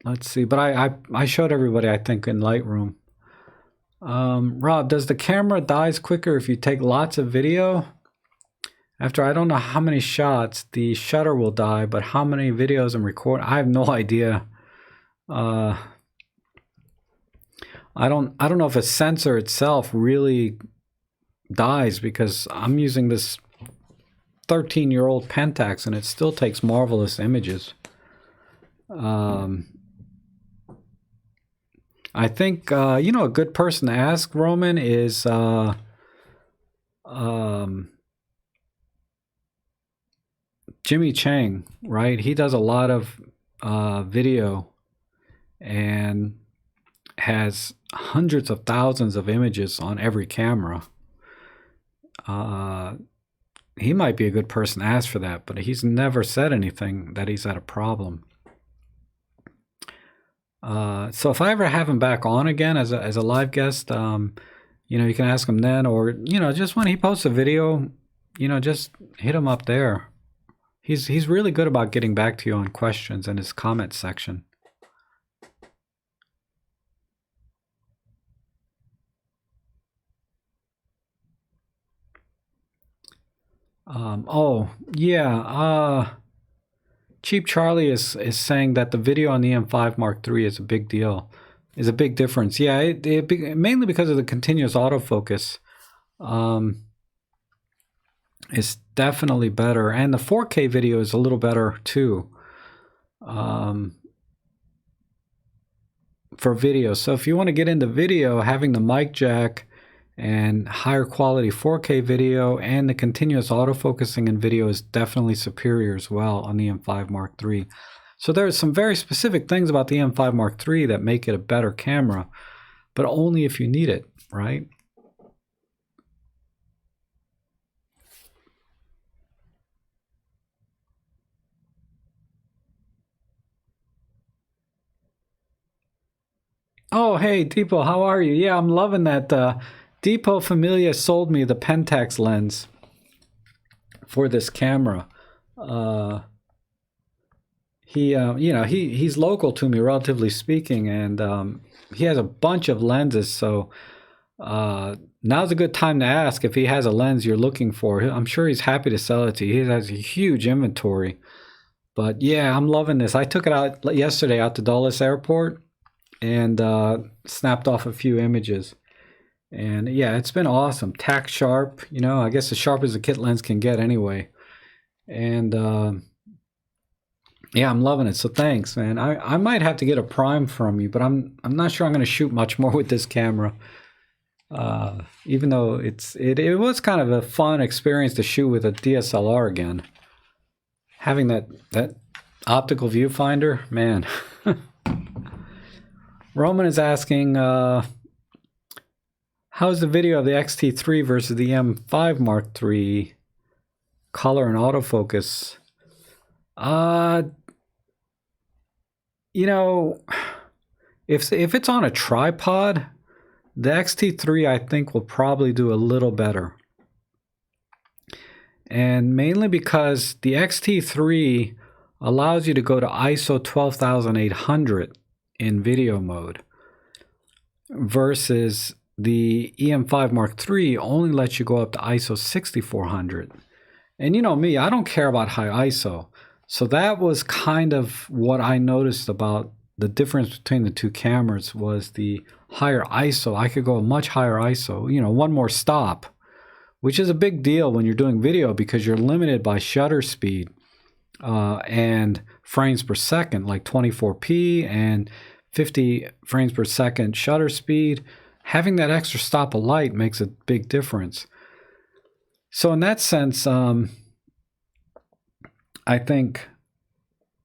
Let's see, but I showed everybody, I think, in Lightroom. Rob, does the camera dies quicker if you take lots of video? After I don't know how many shots, the shutter will die, but how many videos I'm recording, I have no idea. I don't know if a sensor itself really dies, because I'm using this 13-year-old Pentax and it still takes marvelous images. I think you know, a good person to ask, Roman, is Jimmy Chang, right? He does a lot of video and has hundreds of thousands of images on every camera. He might be a good person to ask for that, but he's never said anything that he's had a problem. So if I ever have him back on again as a live guest, you know, you can ask him then, or, you know, just when he posts a video, you know, just hit him up there. He's really good about getting back to you on questions in his comment section. Oh yeah, Cheap Charlie is saying that the video on the E-M5 Mark III is a big deal. is a big difference. Yeah, mainly because of the continuous autofocus. It's definitely better, and the 4K video is a little better too. For video. So if you want to get into video, having the mic jack and higher quality 4K video and the continuous autofocusing in video is definitely superior as well on the E-M5 Mark III. So there's some very specific things about the E-M5 Mark III that make it a better camera, but only if you need it, right? Oh, hey, Deepo, how are you? Yeah, I'm loving that. Deepo Familia sold me the Pentax lens for this camera. He's local to me, relatively speaking, and he has a bunch of lenses. So now's a good time to ask if he has a lens you're looking for. I'm sure he's happy to sell it to you. He has a huge inventory. But yeah, I'm loving this. I took it out yesterday out to Dulles Airport and snapped off a few images. And yeah, it's been awesome. Tack sharp, I guess as sharp as a kit lens can get anyway. And yeah, I'm loving it. So thanks, man. I might have to get a prime from you, but I'm not sure I'm going to shoot much more with this camera. Even though it was kind of a fun experience to shoot with a DSLR again. Having that optical viewfinder, man. Roman is asking, how's the video of the X-T3 versus the E-M5 Mark III color and autofocus? If it's on a tripod, the X-T3 I think will probably do a little better. And mainly because the X-T3 allows you to go to ISO 12,800 in video mode, versus the E-M5 Mark III only lets you go up to ISO 6400. And you know me, I don't care about high ISO. So that was kind of what I noticed about the difference between the two cameras was the higher ISO. I could go a much higher ISO, one more stop, which is a big deal when you're doing video because you're limited by shutter speed and frames per second, like 24p and 50 frames per second shutter speed. Having that extra stop of light makes a big difference. So in that sense, I think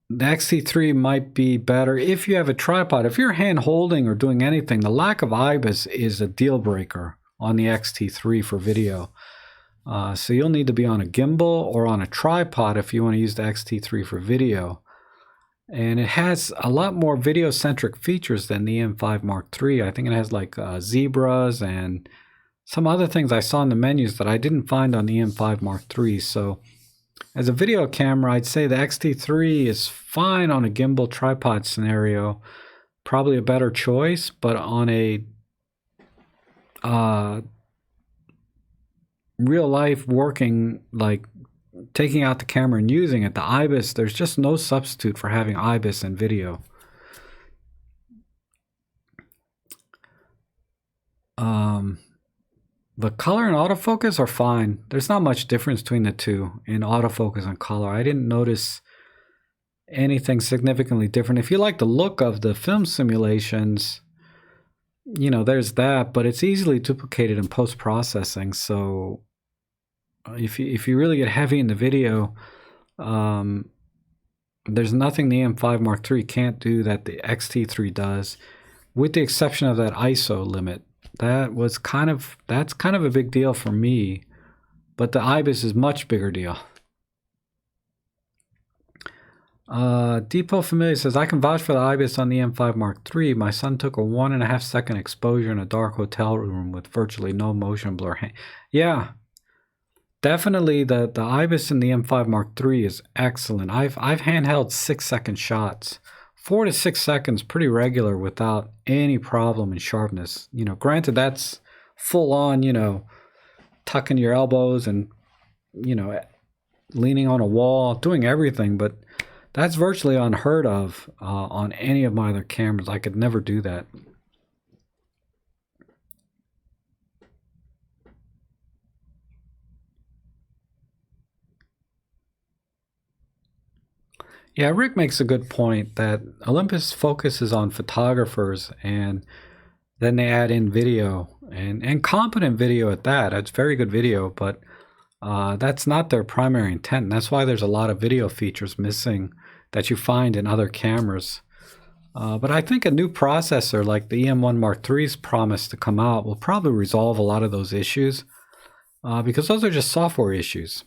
the X-T3 might be better if you have a tripod. If you're hand holding or doing anything, the lack of IBIS is a deal breaker on the X-T3 for video. So you'll need to be on a gimbal or on a tripod if you want to use the X-T3 for video. And it has a lot more video-centric features than the E-M5 Mark III. I think it has like zebras and some other things I saw in the menus that I didn't find on the E-M5 Mark III. So as a video camera, I'd say the X-T3 is fine on a gimbal tripod scenario. Probably a better choice, but on a real life working, like taking out the camera and using it, the IBIS, there's just no substitute for having IBIS in video. The color and autofocus are fine. There's not much difference between the two in autofocus and color. I didn't notice anything significantly different. If you like the look of the film simulations, there's that, but it's easily duplicated in post-processing. So if you really get heavy in the video, there's nothing the E-M5 Mark III can't do that the X-T3 does, with the exception of that ISO limit. That's kind of a big deal for me, but the IBIS is much bigger deal. Depot Familiar says, I can vouch for the IBIS on the E-M5 Mark III. My son took a 1.5 second exposure in a dark hotel room with virtually no motion blur. Yeah, definitely the IBIS in the E-M5 Mark III is excellent. I've handheld 6-second shots. 4 to 6 seconds, pretty regular without any problem in sharpness. Granted, that's full on, tucking your elbows and, leaning on a wall, doing everything, but that's virtually unheard of on any of my other cameras. I could never do that. Yeah, Rick makes a good point that Olympus focuses on photographers, and then they add in video, and competent video at that. It's very good video, but that's not their primary intent. And that's why there's a lot of video features missing that you find in other cameras. But I think a new processor like the E-M10 Mark III's promise to come out will probably resolve a lot of those issues, because those are just software issues.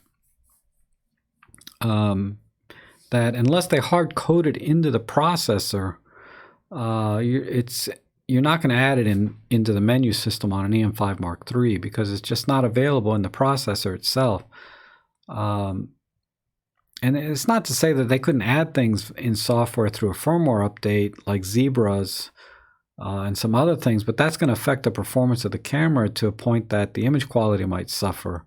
That unless they hard code it into the processor, you're not going to add it into the menu system on an E-M5 Mark III because it's just not available in the processor itself. And it's not to say that they couldn't add things in software through a firmware update like zebras and some other things, but that's going to affect the performance of the camera to a point that the image quality might suffer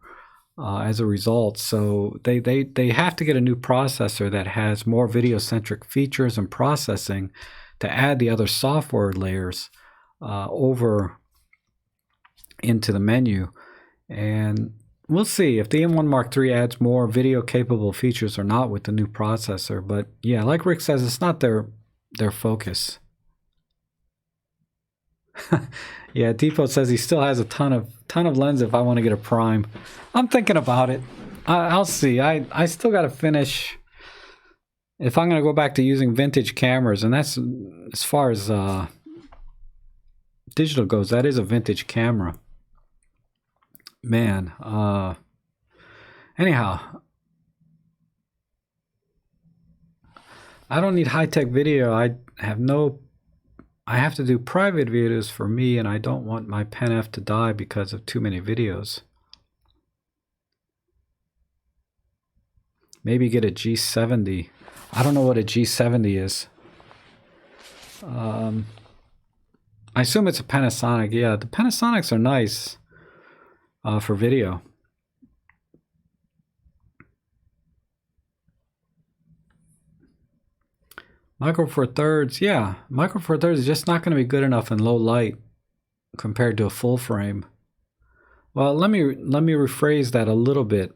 as a result. So they have to get a new processor that has more video-centric features and processing to add the other software layers over into the menu. And we'll see if the E-M10 Mark III adds more video-capable features or not with the new processor. But yeah, like Rick says, it's not their focus. Yeah, Depot says he still has a ton of lenses if I want to get a prime. I'm thinking about it. I'll see. I still got to finish if I'm going to go back to using vintage cameras, and that's as far as digital goes. That is a vintage camera, man. Anyhow, I don't need high-tech video. I have to do private videos for me, and I don't want my Pen F to die because of too many videos. Maybe get a G70. I don't know what a G70 is. I assume it's a Panasonic. Yeah, the Panasonics are nice for video. Micro Four Thirds, yeah. Micro Four Thirds is just not going to be good enough in low light compared to a full frame. Well, let me rephrase that a little bit.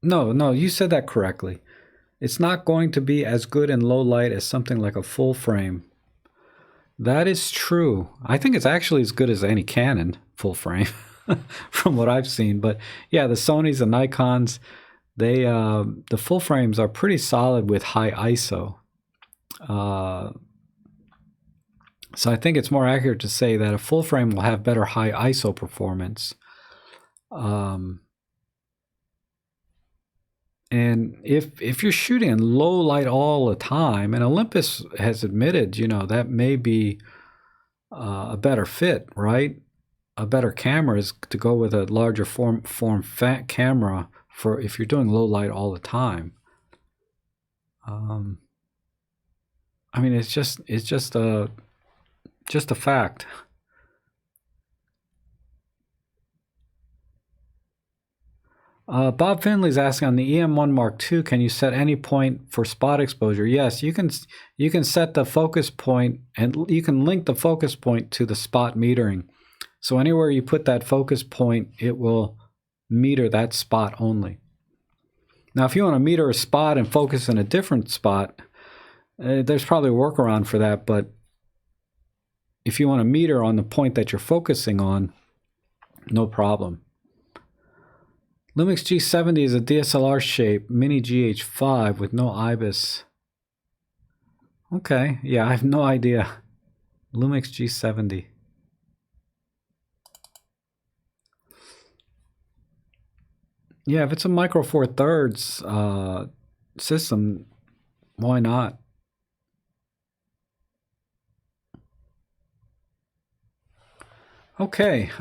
No, you said that correctly. It's not going to be as good in low light as something like a full frame. That is true. I think it's actually as good as any Canon full frame from what I've seen. But yeah, the Sonys and Nikons, the full frames are pretty solid with high ISO. So I think it's more accurate to say that a full frame will have better high ISO performance. And if you're shooting in low light all the time, and Olympus has admitted, you know, that may be a better fit, right? A better camera is to go with a larger form fat camera for if you're doing low light all the time. I mean, it's just a fact. Bob Finley's asking on the E-M10 Mark II, can you set any point for spot exposure? Yes, you can set the focus point, and you can link the focus point to the spot metering. So anywhere you put that focus point, it will meter that spot only. Now, if you want to meter a spot and focus in a different spot, there's probably a workaround for that, but if you want to meter on the point that you're focusing on, no problem. Lumix G70 is a DSLR shape, mini GH5 with no IBIS. Okay, yeah, I have no idea. Lumix G70. Yeah, if it's a Micro Four Thirds system, why not? Okay.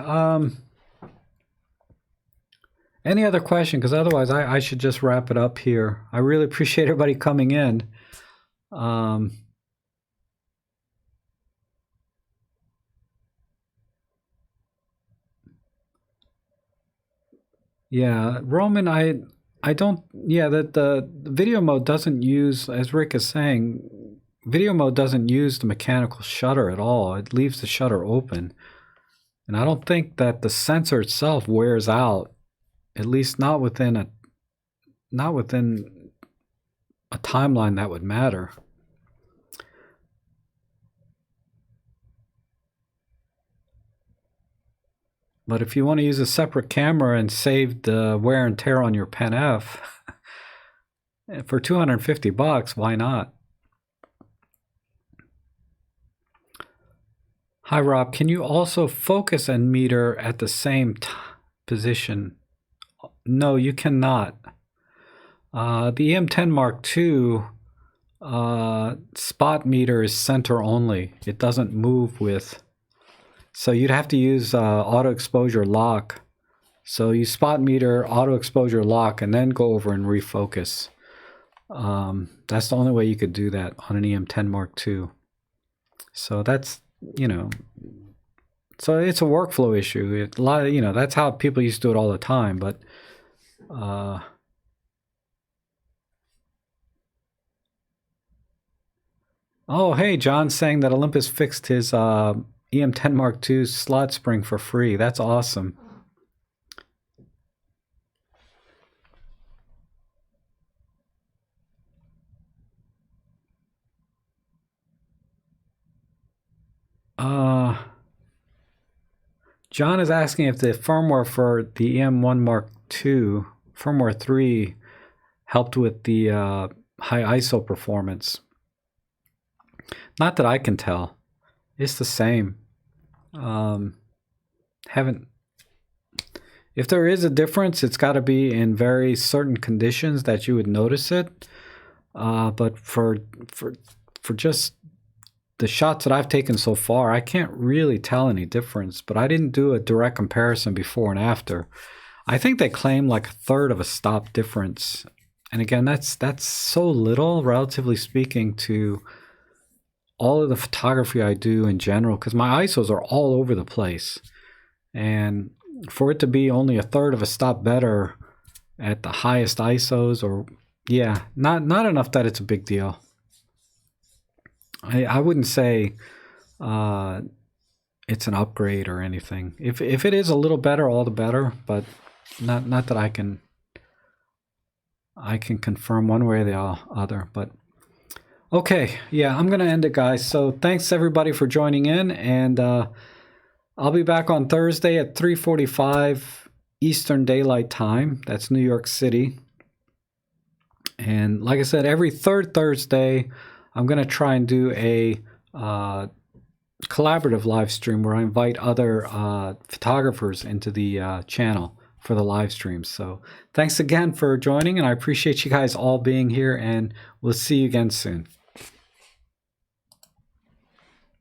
Any other question? Because otherwise I should just wrap it up here. I really appreciate everybody coming in. Yeah, Roman, I don't, yeah, that the video mode doesn't use, as Rick is saying, video mode doesn't use the mechanical shutter at all. It leaves the shutter open. And I don't think that the sensor itself wears out, at least not within a timeline that would matter. But if you want to use a separate camera and save the wear and tear on your Pen F for $250, why not? Hi Rob, can you also focus and meter at the same position? No, you cannot. The E-M10 Mark II spot meter is center only. It doesn't move with, so you'd have to use auto exposure lock. So you spot meter, auto exposure lock, and then go over and refocus. That's the only way you could do that on an E-M10 Mark II. So that's, you know, so it's a workflow issue. A lot of, you know, that's how people used to do it all the time. But oh, hey, John's saying that Olympus fixed his E-M10 Mark II slot spring for free. That's awesome. John is asking if the firmware for the E-M1 Mark II, firmware 3, helped with the high ISO performance. Not that I can tell. It's the same. Haven't. If there is a difference, it's got to be in very certain conditions that you would notice it. But for just the shots that I've taken so far, I can't really tell any difference, but I didn't do a direct comparison before and after. I think they claim like a third of a stop difference. And again, that's so little, relatively speaking, to all of the photography I do in general, because my ISOs are all over the place. And for it to be only a third of a stop better at the highest ISOs, or yeah, not enough that it's a big deal. I wouldn't say it's an upgrade or anything. If it is a little better, all the better, but not that I can confirm one way or the other. But okay, yeah, I'm gonna end it, guys. So thanks everybody for joining in, and I'll be back on Thursday at 3:45 Eastern Daylight Time. That's New York City. And like I said, every third Thursday, I'm going to try and do a collaborative live stream where I invite other photographers into the channel for the live streams. So thanks again for joining, and I appreciate you guys all being here, and we'll see you again soon.